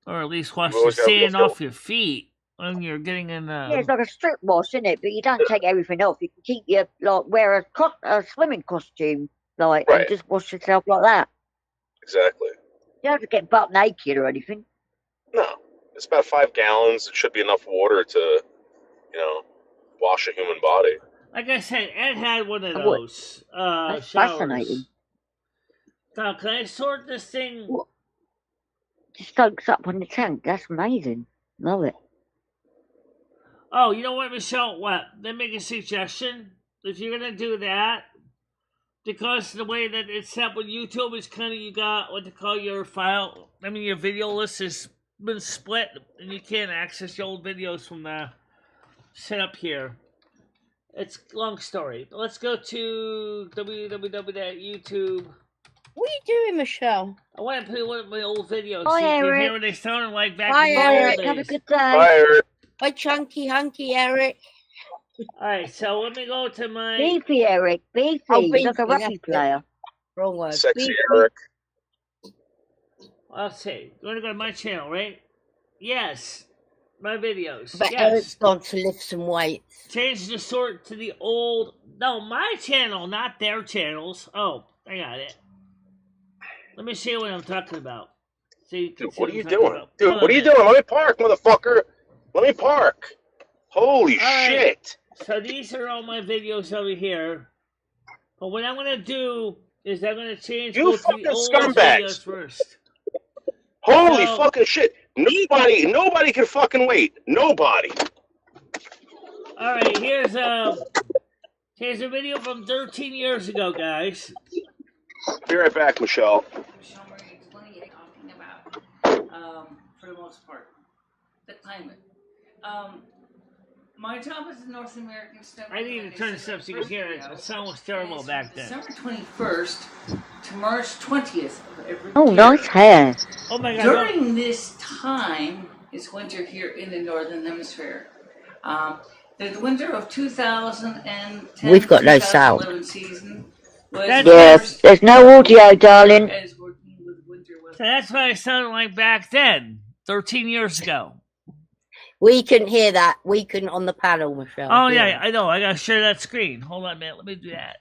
or at least wash the sand off your feet when you're getting in. Yeah, it's like a strip wash, isn't it? But you don't take everything off. You can keep your wear a swimming costume, right, and just wash yourself like that. Exactly. You don't have to get butt naked or anything. No, it's about 5 gallons. It should be enough water to, wash a human body. Like I said, Ed had one of those That's showers. fascinating. Now, can I sort this thing? What? Just soaks up on the tank. That's amazing. Love it. Oh, you know what, Michelle? What? Let me make a suggestion. If you're gonna do that, because the way that it's set up with YouTube is kind of, you got what they call your file. I mean, your video list has been split, and you can't access your old videos from the setup here. It's a long story. Let's go to www.youtube. What are you doing, Michelle? I want to play one of my old videos Hi, so you can Eric. hear what they sounded like back Hi, in the Eric. old days. Have a good day. Hi, Eric. Hi, Chunky Hunky Eric. Alright, so let me go to my... Beefy Eric. Beefy. Oh, He's like a Beefy, rugby player. Wrong word. Sexy Beefy. Eric. I'll see. You want to go to my channel, right? Yes. My videos. But yes. Eric's gone to lift some weights. Change the sort to the old... No, my channel, not their channels. Oh, I got it. Let me show you what I'm talking about. So you can Dude, see what are you I'm doing? talking about. Dude, Hold what on are you a minute. doing? Let me park, motherfucker. Let me park. Holy right. shit. So these are all my videos over here. But what I'm going to do is I'm going to change You go to fucking the old scumbags. videos first. Holy So- fucking shit. Nobody can fucking wait. Nobody. All right, here's a video from 13 years ago, guys. Be right back, Michelle. Talking about, for the most part, the climate. My job as a North American Snow. I need to turn this up so you can hear it. The sound was terrible back then. December 21st to March 20th of every Oh, year. nice hair. Oh my God! During this time is winter here in the Northern Hemisphere. The winter of 2010 We've got no sound. 2011 season was Yes, there's no audio, darling. as working with winter weather. So that's what I sounded like back then, 13 years ago. We couldn't hear that. We couldn't on the panel, Michelle. Oh yeah, I know. I gotta share that screen. Hold on a minute. Let me do that.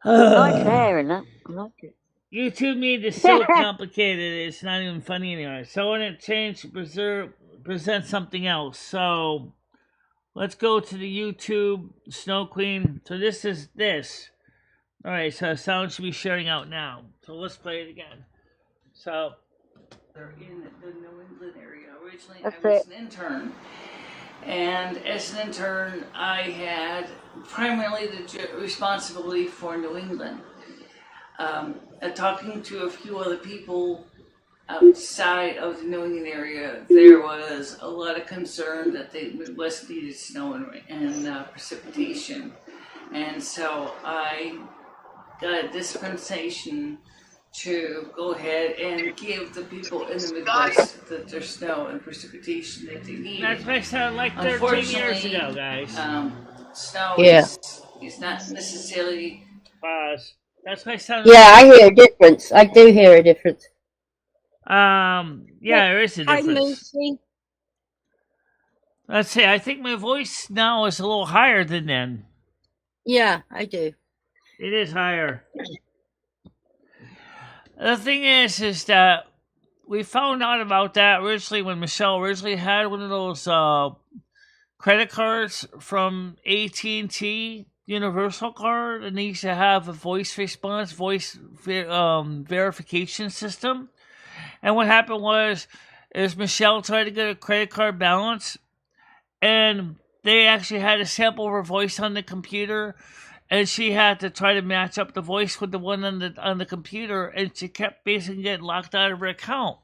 Nice hair in that. I like it. YouTube made this so complicated. It's not even funny anymore. So I want to change present something else. So let's go to the YouTube Snow Queen. So this is this. All right. So sound should be sharing out now. So let's play it again. So In the New England area. Originally, That's I was it. an intern. And as an intern, I had primarily the responsibility for New England. Talking to a few other people outside of the New England area, there was a lot of concern that the Midwest needed snow and precipitation. And so I got a dispensation to go ahead and give the people in the Midwest their snow and precipitation that they need. that's what I sounded like 13 years ago, guys. Snow Yeah. is not necessarily. Pause. That's what I sounded Yeah, like. I hear a difference. I do hear a difference. Yeah, there is a Hi, difference. Lucy. Let's see. I think my voice now is a little higher than then. Yeah, I do. It is higher. The thing is that we found out about that originally when Michelle originally had one of those credit cards from AT&T Universal card, and they used to have a voice response, verification system. And what happened is Michelle tried to get a credit card balance, and they actually had a sample of her voice on the computer, and she had to try to match up the voice with the one on the computer, and she kept basically getting locked out of her account.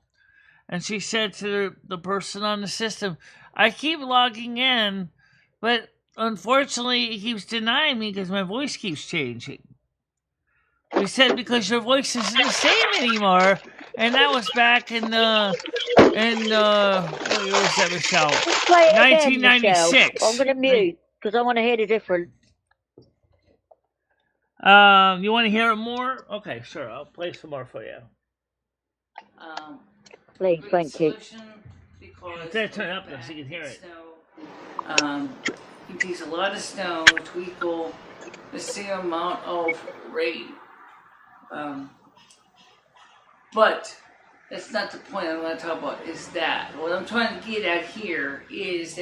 And she said to the person on the system, I keep logging in, but unfortunately it keeps denying me because my voice keeps changing. We said because your voice isn't the same anymore, and that was back in what year was that, Michelle? Just play it again, 1996. Michelle. I'm going to mute because I want to hear the difference. You want to hear it more? Okay, sure. I'll play some more for you. Please, thank you. Because turn up so you can hear it. It takes a lot of snow to equal the same amount of rain. But that's not the point I'm going to talk about. Is that what I'm trying to get at here is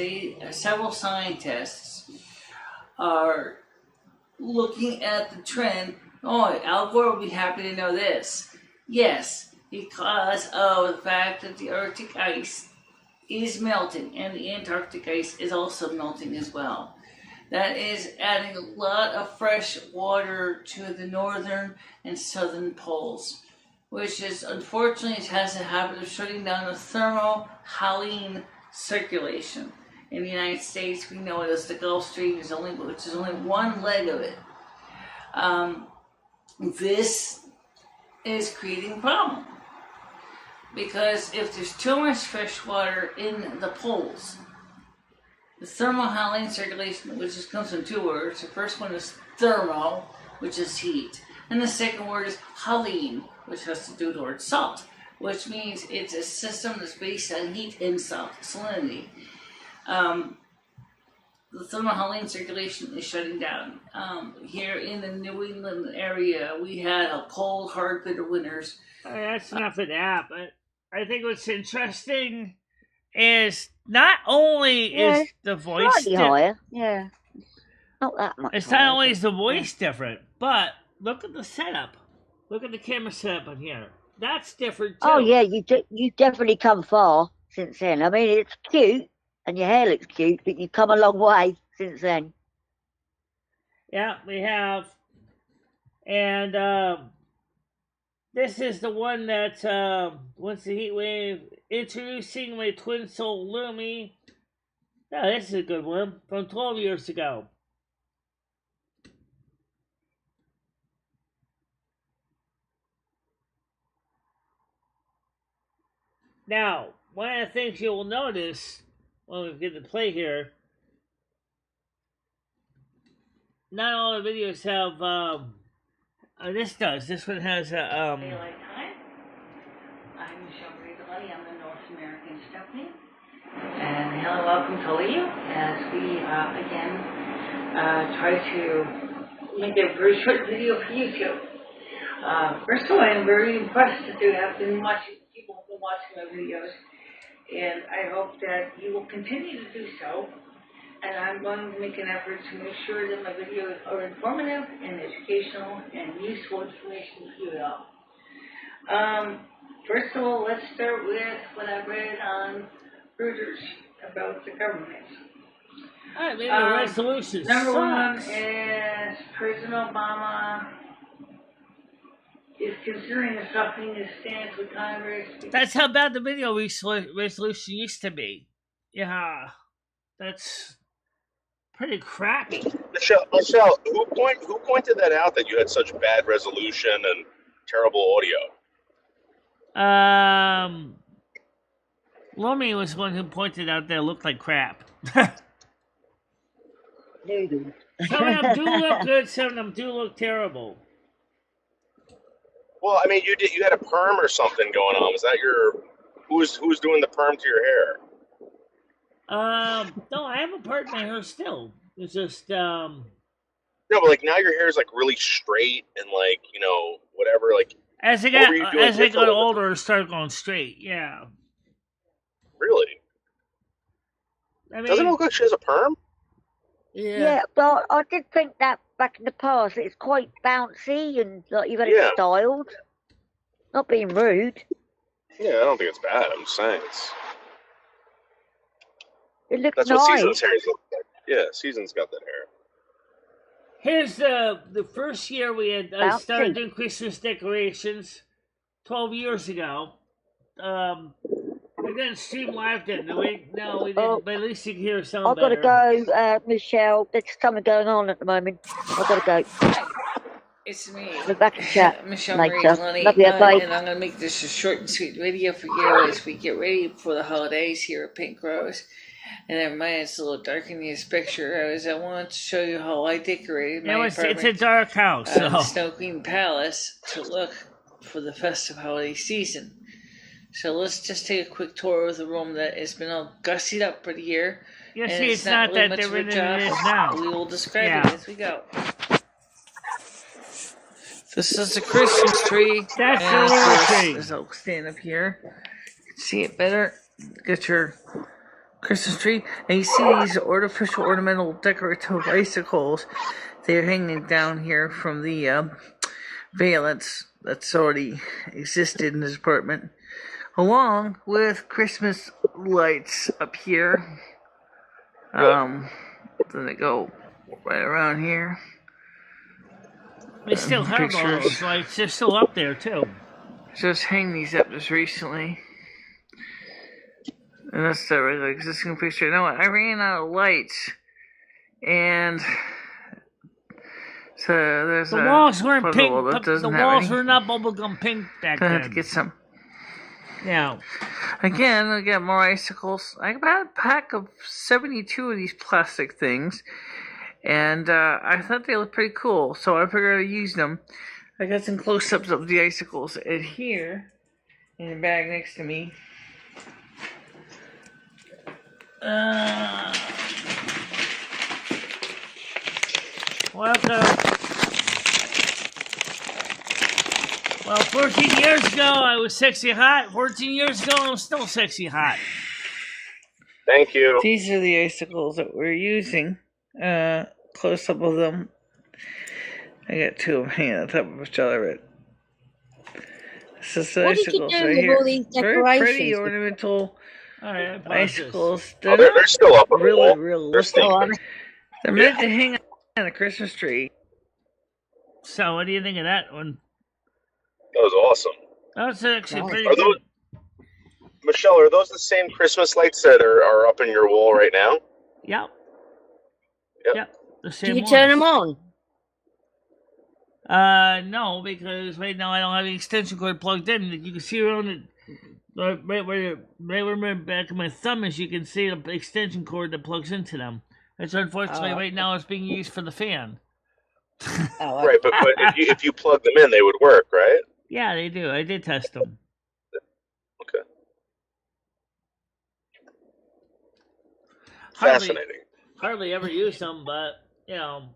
several scientists are looking at the trend. Oh, Al Gore will be happy to know this. Yes, because of the fact that the Arctic ice is melting and the Antarctic ice is also melting as well. That is adding a lot of fresh water to the northern and southern poles, which is unfortunately has a habit of shutting down the thermohaline circulation. In the United States, we know it as the Gulf Stream, which is only one leg of it. This is creating a problem. Because if there's too much fresh water in the poles, the thermohaline circulation, which comes from two words. The first one is thermo, which is heat. And the second word is haline, which has to do towards salt, which means it's a system that's based on heat and salinity. The thermohaline circulation is shutting down. Here in the New England area, we had a cold, hard, bitter winters. That's enough of that, but I think what's interesting is not only is the voice slightly higher. Yeah, not that much. It's not only is the voice different, but look at the setup. Look at the camera setup on here. That's different too. Oh yeah, you definitely come far since then. I mean, it's cute and your hair looks cute, but you've come a long way since then. Yeah, we have. And this is the one that once the heat wave introducing my twin soul Lumi. Oh, this is a good one from 12 years ago. Now, one of the things you will notice when we get to play here, not all the videos have this does. This one has a Daylight time. I'm MicheleMarieDalene. I'm the North American Stephanie. And hello, welcome to all of you as we again try to make a very short video for YouTube. First of all, I'm very impressed that you have been watching. People have been watching my videos, and I hope that you will continue to do so. And I'm going to make an effort to make sure that my videos are informative and educational and useful information for you all. First of all, let's start with what I read on Reuters about the government. All right, maybe the resolution Number sucks. 1 is President Obama is considering softening his stance with Congress. That's how bad the video resolution used to be. Yeah, that's pretty crappy. Michelle, who pointed that out that you had such bad resolution and terrible audio? Lomi was the one who pointed out that it looked like crap. Some of them do look good, some of them do look terrible. Well, I mean, you had a perm or something going on. Was that who's doing the perm to your hair? No, I have a part in my hair still. It's just No, but like now your hair is like really straight and like whatever. Like as I got older, it started going straight. Yeah. Really? I mean, doesn't it look like she has a perm? Yeah, but I did think that back in the past it's quite bouncy and like you've got it styled. Not being rude. Yeah, I don't think it's bad. I'm just saying it looks that's nice. What Season's hair looks like. Yeah, Season's got that hair. Here's the first year we had started doing Christmas decorations 12 years ago. We didn't stream live, didn't we? No, we didn't, but at least you can hear some I've got to go, Michelle. There's something going on at the moment. I've got to go. It's me. We're back in chat. MicheleMarieDalene, Love you, bye. and I'm going to make this a short and sweet video for you as we get ready for the holidays here at Pink Rose. And never mind, it's a little dark in this picture. I wanted to show you how I decorated my apartment. It's a dark house. The Snow Queen Palace to look for the festive holiday season. So let's just take a quick tour of the room that has been all gussied up for the year. You see, it's not really that different than it is now. We will describe it as we go. This is the Christmas tree. That's the little tree. As I'll stand up here. You can see it better. Get your Christmas tree. And you see these artificial ornamental decorative icicles. They're hanging down here from the valance that's already existed in this apartment. Along with Christmas lights up here. Then they go right around here. They still have all those lights. They're still up there, too. Just hang these up just recently. And that's the regular existing picture. You know what? I ran out of lights. And so there's the walls weren't pink. The walls were not bubblegum pink back then. I have to get some. Now, again, I got more icicles. I got a pack of 72 of these plastic things, and I thought they looked pretty cool, so I figured I'd use them. I got some close-ups of the icicles, and here, in the bag next to me, welcome. Well, 14 years ago, I was sexy hot. 14 years ago, I'm still sexy hot. Thank you. These are the icicles that we're using. Close up of them. I got two of them hanging on top of each other. This is the icicles right here. All these very pretty ornamental icicles. They're still up on the wall. Realistic. They're meant to hang on a Christmas tree. So, what do you think of that one? That was awesome. That's actually pretty good. Michelle, are those the same Christmas lights that are up in your wall right now? Yep. The same Do you turn them on? No, because right now I don't have the extension cord plugged in. You can see around it, right where my back of my thumb is. You can see the extension cord that plugs into them. It's unfortunately right now it's being used for the fan. Right, but if you plug them in, they would work, right? Yeah, they do. I did test them. Okay. Fascinating. Hardly ever use them, but, you know.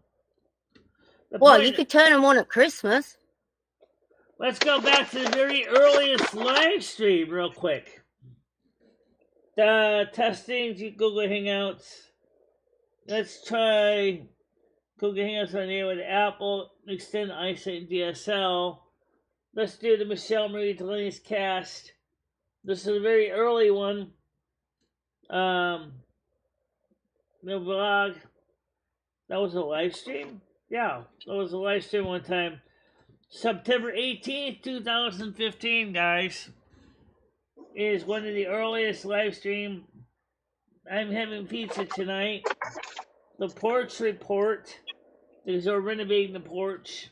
Well, you could turn them on at Christmas. Let's go back to the very earliest live stream real quick. The testings, Google Hangouts. Let's try Google Hangouts on there with Apple, extend eyesight and DSL. Let's do the MicheleMarieDalene's cast. This is a very early one. The vlog. That was a live stream? Yeah, that was a live stream one time. September 18th, 2015, guys, is one of the earliest live stream. I'm having pizza tonight. The porch report. Because they're renovating the porch.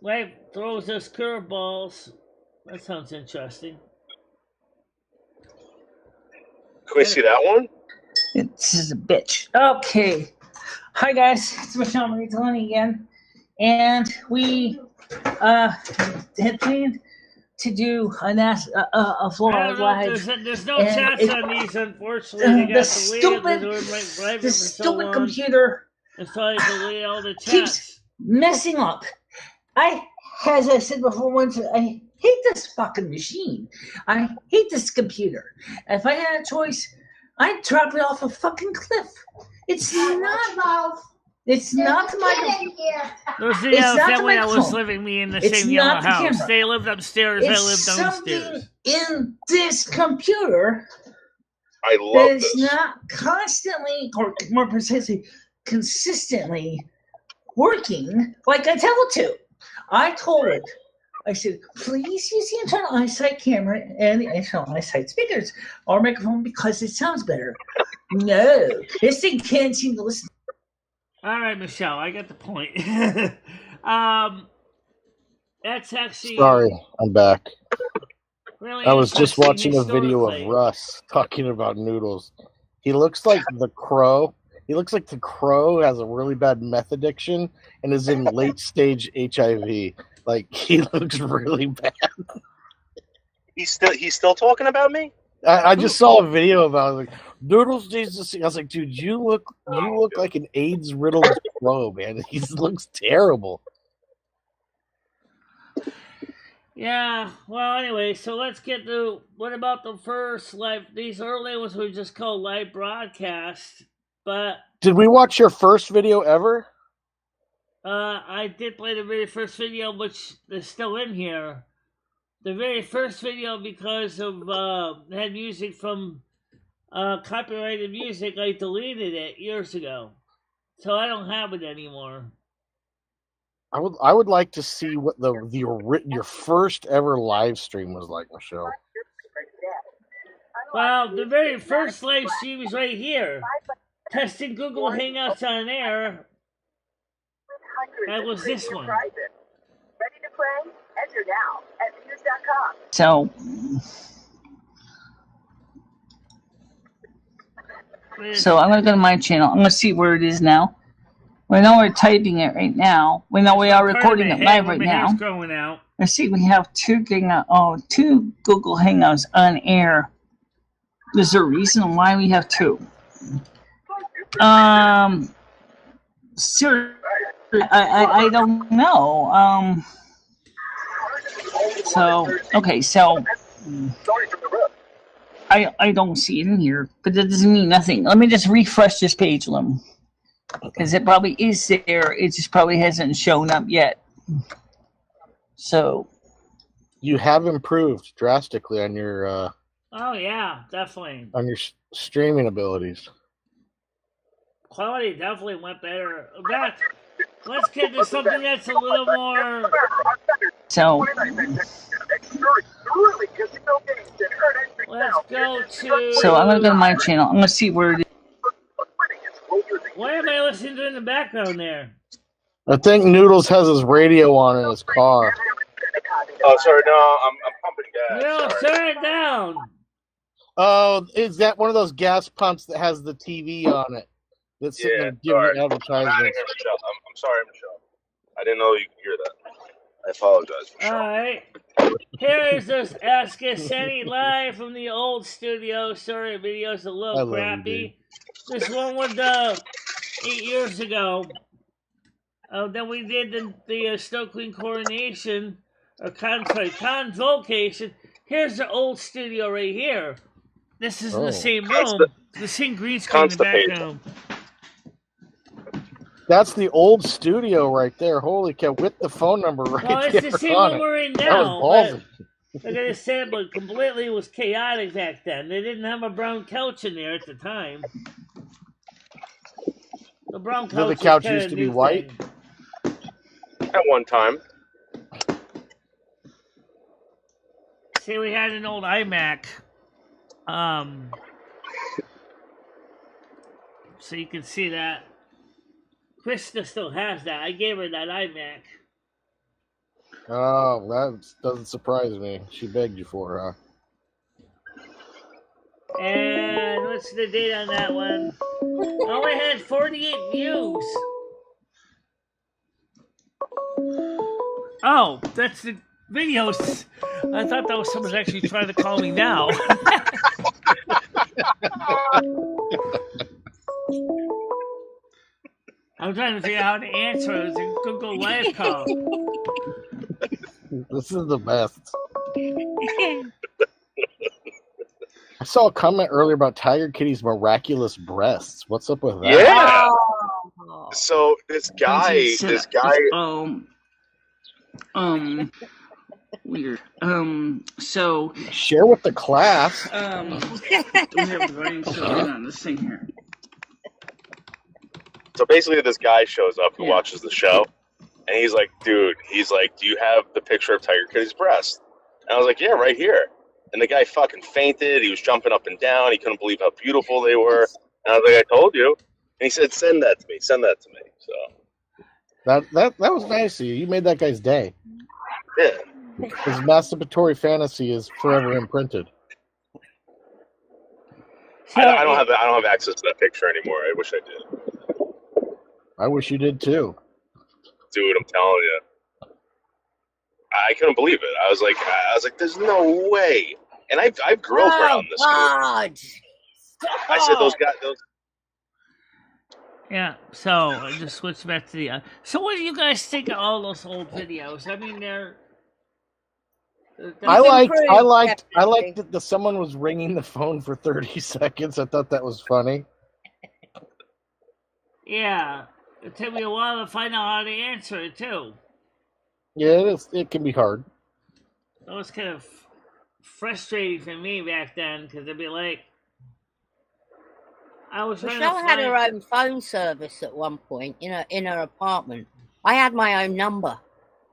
Life throws us curveballs. That sounds interesting. Can we see that one? This is a bitch. Okay. Hi, guys. It's MicheleMarieDalene again. And we had planned to do a floor live. There's no chats on these, unfortunately. The stupid computer keeps messing up. As I said before once, I hate this fucking machine. I hate this computer. If I had a choice, I'd drop it off a fucking cliff. It's not. It's not my. Those are the family that was living me in the same yellow house. They lived upstairs. I lived downstairs. In this computer, I love this. It's not constantly, or more precisely, consistently working like I tell it to. I told it. I said, please use the internal eyesight camera and the internal eyesight speakers or microphone because it sounds better. No, this thing can't seem to listen. All right, Michelle, I got the point. That's actually... Sorry, I'm back. Really I was just interesting watching a video historically. of Russ talking about Noodles. He looks like the Crow. He looks like the Crow has a really bad meth addiction and is in late stage HIV. Like, he looks really bad. He's still talking about me? I just saw a video about it. Like, Noodles needs to see. I was like, dude, you look like an AIDS riddled Crow, man. He looks terrible. Yeah, well, anyway, so let's get to what about the first live? These early ones we just called live broadcast, but did we watch your first video ever? I did play the very first video, which is still in here. The very first video, because of had music from copyrighted music, I deleted it years ago, so I don't have it anymore. I would like to see what your first ever live stream was like, Michelle. Well, the very first live stream is right here. Testing Google Hangouts on air. That was this one. Ready to play? Enter now at views.com. So, I'm going to go to my channel. I'm going to see where it is now. We know we're typing it right now. We know we are recording it live right now. Going out. Let's see, we have two Google Hangouts on air. Is there a reason why we have two? Seriously, I don't know. I don't see it in here, but that doesn't mean nothing. Let me just refresh this page, Lim. Because it probably is there. It just probably hasn't shown up yet. So. You have improved drastically on your. Oh yeah, definitely. On your streaming abilities. Quality definitely went better. Back. Let's get to something that's a little more. So. Let's go to. So I'm gonna go to my channel. I'm gonna see where it is. What am I listening to in the background there? I think Noodles has his radio on in his car. Oh, sorry, no, I'm pumping gas. No, turn it down. Oh, is that one of those gas pumps that has the TV on it? That's sitting there giving advertisements. I'm sorry, Michelle. I didn't know you could hear that. I apologize, Michelle. All right. Here is this Ask Us Any live from the old studio. Sorry, the video's a little crappy. This one was 8 years ago. Then we did the Stokely Coronation, or Convocation. Here's the old studio right here. This is in the same room. The same green screen in the background. That's the old studio right there. Holy cow, with the phone number right there. Well, it's the same one we're in now. That was ballsy. Like I said, but completely was chaotic back then. They didn't have a brown couch in there at the time. The brown couch. The couch used to be white. At one time. See, we had an old iMac. So you can see that. Krista still has that. I gave her that iMac. Oh, that doesn't surprise me. She begged you for it, huh? And what's the date on that one? Only had 48 views. Oh, that's the videos. I thought that was someone actually trying to call me now. I'm trying to figure out how to answer it. It's a Google Live call. This is the best. I saw a comment earlier about Tiger Kitty's miraculous breasts. What's up with that? Yeah. So this guy. Weird. So share with the class. We have the writing something on this thing here. So basically, this guy shows up who watches the show, and he's like, "Dude," he's like, "Do you have the picture of Tiger Kitty's breast?" And I was like, "Yeah, right here." And the guy fucking fainted. He was jumping up and down. He couldn't believe how beautiful they were. And I was like, "I told you." And he said, "Send that to me. Send that to me." So that was nice of you. You made that guy's day. Yeah. His masturbatory fantasy is forever imprinted. I don't have access to that picture anymore. I wish I did. I wish you did too. Dude, I'm telling you. I couldn't believe it. I was like, there's no way. And I grew up around this. God. I said those guys. Yeah. So I just switched back to the. So what do you guys think of all those old videos? I mean, they're. I liked that someone was ringing the phone for 30 seconds. I thought that was funny. Yeah, it took me a while to find out how to answer it too. Yeah, it can be hard. It was kind of frustrating for me back then because it'd be like, I was trying to Michelle had her own phone service at one point in her apartment. I had my own number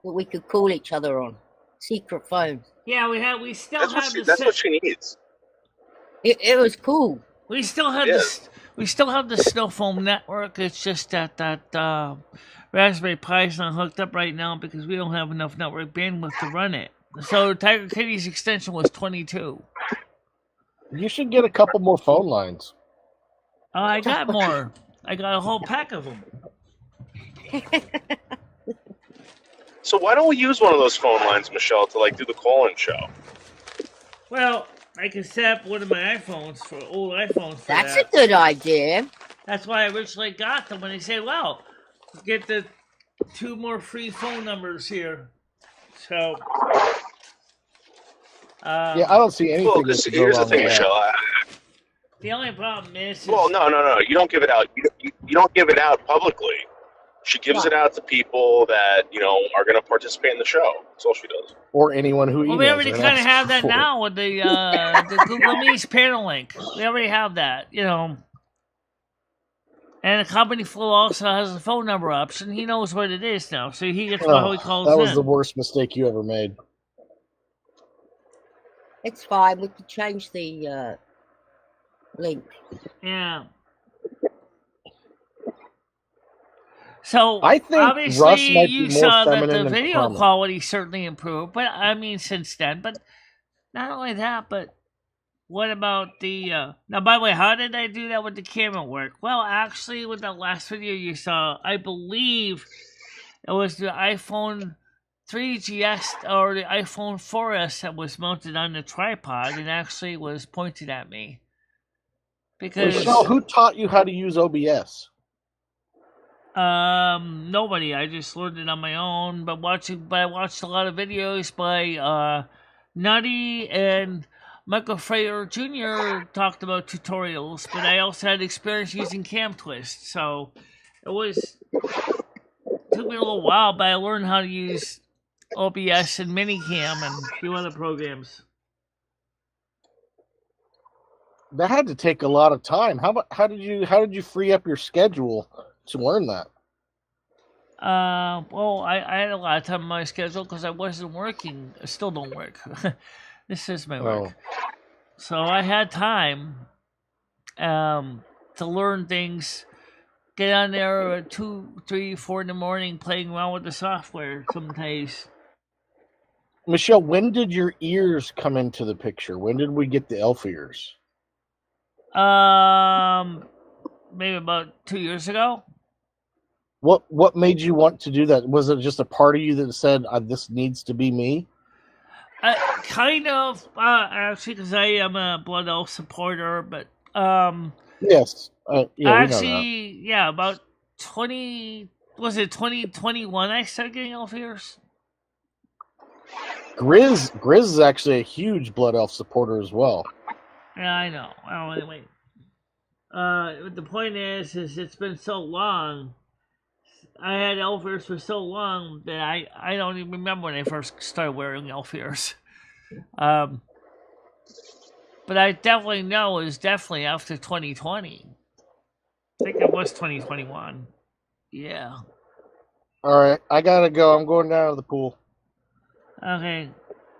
that we could call each other on. Secret phones. Yeah, we still have That's what she needs. It was cool. We still have the snow foam network. It's just that Raspberry Pi is not hooked up right now because we don't have enough network bandwidth to run it. So Tiger Kitty's extension was 22. You should get a couple more phone lines. I got more. I got a whole pack of them. So why don't we use one of those phone lines, Michelle, to do the call-in show? Well, I can set up one of my old iPhones for That's that. a good idea. That's why I originally got them when they said, well, get the 2 more free phone numbers here. So, yeah, I don't see anything. Well, here's the thing, Michelle. The only problem is... Well, no. You don't give it out. You don't give it out publicly. She gives it out to people that, are going to participate in the show. That's all she does. Or anyone who emails. Well, we already kind of have that now with the Google Meets panel link. We already have that, And the company flow also has a phone number option. He knows what it is now, so he gets how he calls That was in. the worst mistake you ever made. It's fine. We could change the link. Yeah. So I think obviously Russ might be you more saw that feminine the than video Carmen. quality certainly improved, but I mean since then. But not only that, but what about the now by the way, how did I do that with the camera work? Well, actually with that last video you saw, I believe it was the iPhone 3GS or the iPhone 4S that was mounted on the tripod and actually was pointed at me. Because Michelle, who taught you how to use OBS? Nobody. I just learned it on my own, but I watched a lot of videos by Nutty and Michael Frayer Jr. talked about tutorials, but I also had experience using Cam Twist, so it took me a little while, but I learned how to use OBS and Minicam and a few other programs. That had to take a lot of time. How did you free up your schedule to learn that? Well, I had a lot of time on my schedule because I wasn't working. I still don't work. This is my work. So I had time to learn things, get on there at 2, 3, 4 in the morning playing around with the software sometimes. Michelle, when did your ears come into the picture? When did we get the elf ears? Maybe about 2 years ago. What made you want to do that? Was it just a part of you that said, this needs to be me? Kind of, actually, because I am a Blood Elf supporter, but, yes. actually, yeah, about 2021 I started getting elf ears? Grizz is actually a huge Blood Elf supporter as well. Yeah, I know. Well, anyway. The point is it's been so long. I had elf ears for so long that I don't even remember when I first started wearing elf ears. But I definitely know it was definitely after 2020. I think it was 2021. Yeah. All right, I gotta go. I'm going down to the pool. Okay.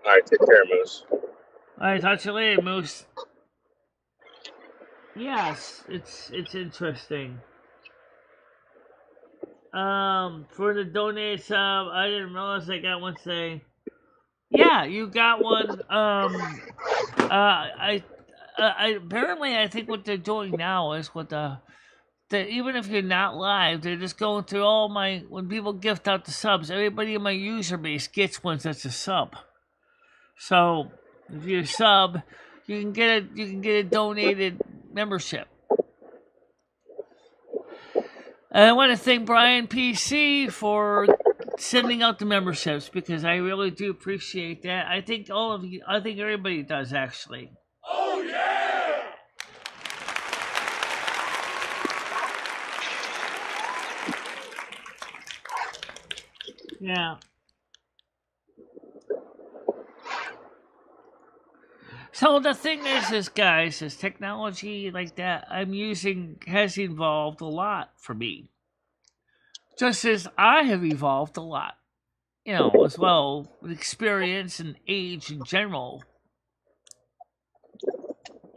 All right, take care, Moose. All right, talk to you later, Moose. Yes, it's interesting. For the donate sub, I didn't realize I got one today. Yeah, you got one. Apparently, I think what they're doing now is with even if you're not live, they're just going through all my, when people gift out the subs, everybody in my user base gets one that's a sub. So if you're a sub, you can get a donated membership. And I want to thank Brian PC for sending out the memberships, because I really do appreciate that. I think everybody does, actually. Oh yeah! Yeah. So the thing is guys, is technology like that I'm using has evolved a lot for me. Just as I have evolved a lot, as well, with experience and age in general.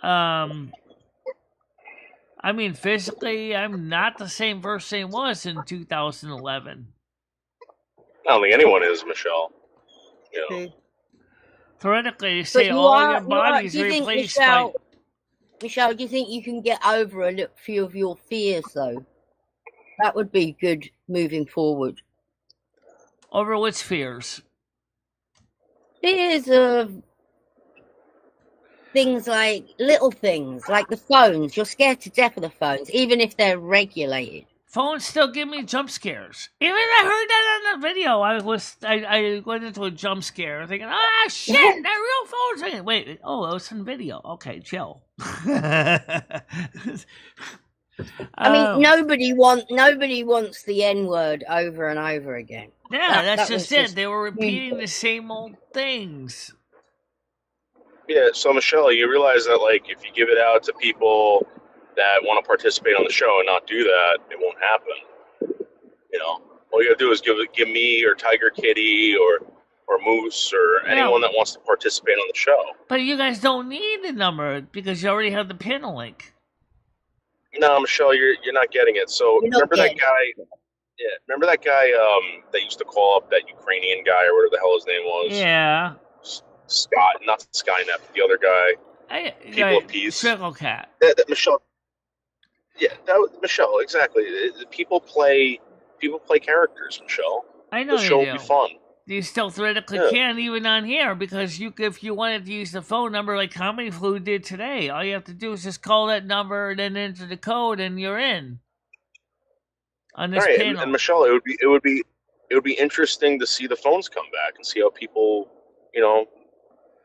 I mean, physically, I'm not the same person I was in 2011. I don't think anyone is, Michelle. Theoretically, say all your bodies replaced by... Michelle, do you think you can get over a few of your fears, though? That would be good moving forward. Over which fears? Fears of things like little things, like the phones. You're scared to death of the phones, even if they're regulated. Phones still give me jump scares. Even I heard that on the video. I went into a jump scare thinking, shit, they're real phones. Wait, oh, it was some video. Okay, chill. I mean, nobody wants the N-word over and over again. Yeah, that's just it. They were repeating the same old things. Yeah, so Michelle, you realize that, like, if you give it out to people that want to participate on the show and not do that, it won't happen. All you gotta do is give me or Tiger Kitty or Moose or anyone that wants to participate on the show. But you guys don't need the number because you already have the panel link. No, Michelle, you're not getting it. So remember that guy? Yeah, remember that guy that used to call up, that Ukrainian guy or whatever the hell his name was? Yeah. Scott, not Skynet, but the other guy. People of Peace. Trickle Cat. That Michelle. Yeah, Michelle, exactly. People play characters, Michelle. I know the show will be fun. You still theoretically can, even on here, because if you wanted to use the phone number like Comedy Flu did today, all you have to do is just call that number and then enter the code, and you're in. On this panel. And Michelle, it would be interesting to see the phones come back and see how people,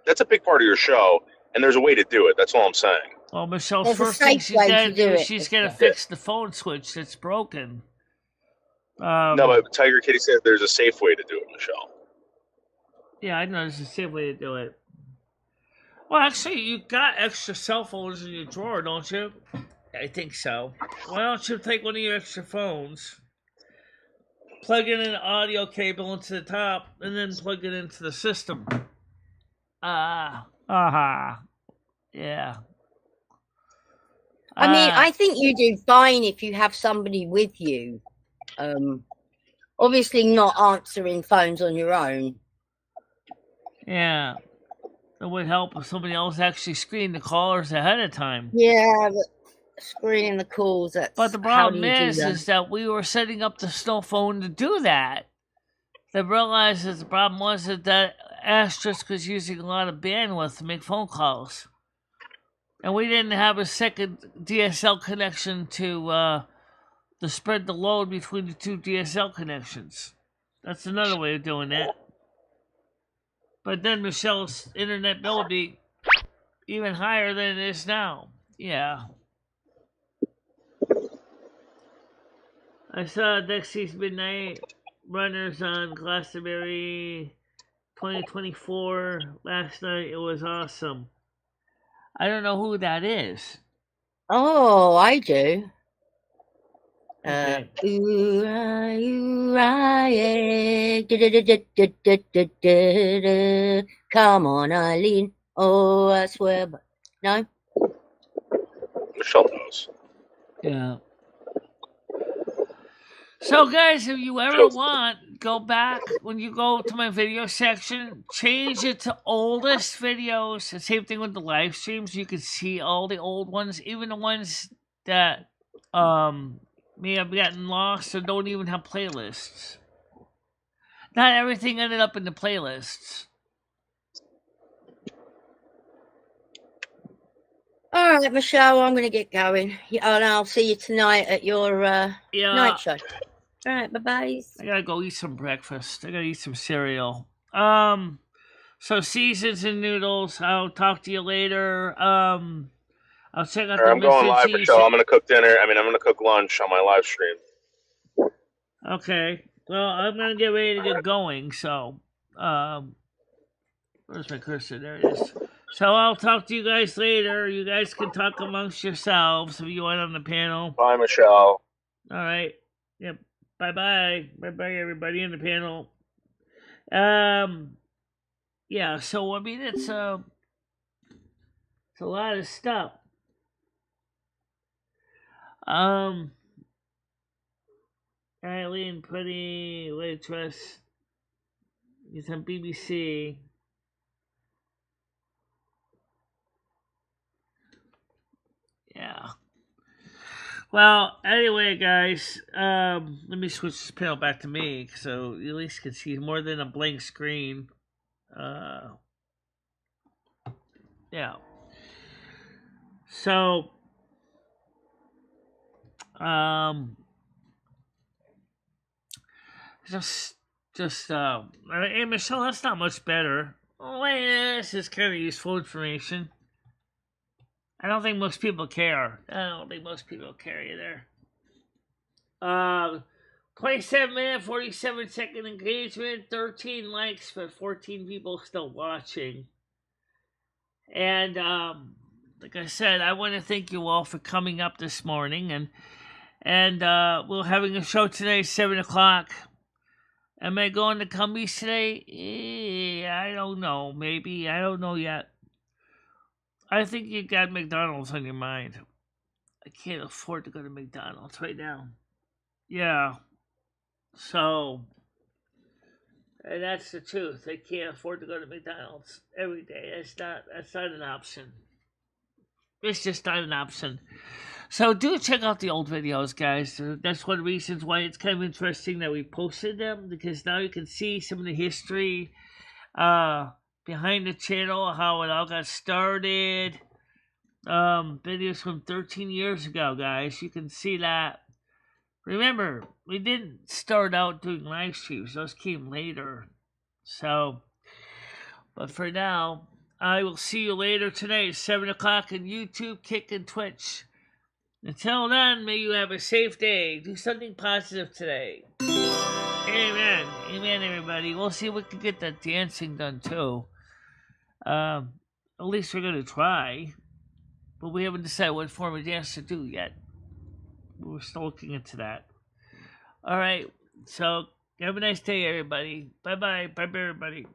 that's a big part of your show, and there's a way to do it. That's all I'm saying. Well, Michelle's first thing she's got to do is she's got to fix the phone switch that's broken. No, but Tiger Kitty said there's a safe way to do it, Michelle. Yeah, I know there's a safe way to do it. Well, actually, you got extra cell phones in your drawer, don't you? I think so. Why don't you take one of your extra phones, plug in an audio cable into the top, and then plug it into the system? Yeah. I mean, I think you do fine if you have somebody with you. Obviously not answering phones on your own. Yeah. It would help if somebody else actually screened the callers ahead of time. Yeah, but screening the calls, but the problem is that we were setting up the snow phone to do that. They realized that the problem was that Asterisk was using a lot of bandwidth to make phone calls. And we didn't have a second DSL connection to spread the load between the two DSL connections. That's another way of doing that. But then Michelle's internet bill would be even higher than it is now. Yeah. I saw Dexy's Midnight Runners on Glastonbury 2024 last night. It was awesome. I don't know who that is. Oh, I do. Okay. Come on, Eileen. Oh, I swear, but no. Michelle knows. Yeah. So, guys, if you ever want, go back when you go to my video section, change it to oldest videos. The same thing with the live streams. You can see all the old ones, even the ones that may have gotten lost or don't even have playlists. Not everything ended up in the playlists. All right, Michelle, I'm going to get going. And I'll see you tonight at your night show. All right, bye-bye. I gotta go eat some breakfast. I gotta eat some cereal. So seasons and noodles. I'll talk to you later. I'll check out I'm going live, Michelle. I'm gonna cook dinner. I'm gonna cook lunch on my live stream. Okay. Well, I'm gonna get ready to get going. So, where's my cursor? There it is. So I'll talk to you guys later. You guys can talk amongst yourselves if you want on the panel. Bye, Michelle. All right. Yep. Bye-bye. Bye-bye, everybody in the panel. Yeah, so, I mean, it's a lot of stuff. Eileen Putty, Waitress. It's on BBC. Yeah. Well, anyway, guys, let me switch this panel back to me so you at least can see more than a blank screen. Yeah. So, hey, Michelle, that's not much better. Oh, wait, this is kind of useful information. I don't think most people care. I don't think most people care either. 27-minute, 47-second engagement, 13 likes, but 14 people still watching. And like I said, I want to thank you all for coming up this morning, and we're having a show today, 7 o'clock. Am I going to Cumbies today? I don't know. Maybe. I don't know yet. I think you got McDonald's on your mind. I can't afford to go to McDonald's right now. Yeah. So, and that's the truth. I can't afford to go to McDonald's every day. That's not an option. It's just not an option. So do check out the old videos, guys. That's one of the reasons why it's kind of interesting that we posted them, because now you can see some of the history behind the channel, how it all got started. Videos from 13 years ago, guys. You can see that. Remember, we didn't start out doing live streams. Those came later. So, but for now, I will see you later tonight, 7 o'clock on YouTube, Kick, and Twitch. Until then, may you have a safe day. Do something positive today. Amen. Amen, everybody. We'll see if we can get that dancing done, too. At least we're going to try. But we haven't decided what form of dance to do yet. We're still looking into that. All right. So, have a nice day, everybody. Bye-bye. Bye-bye, everybody.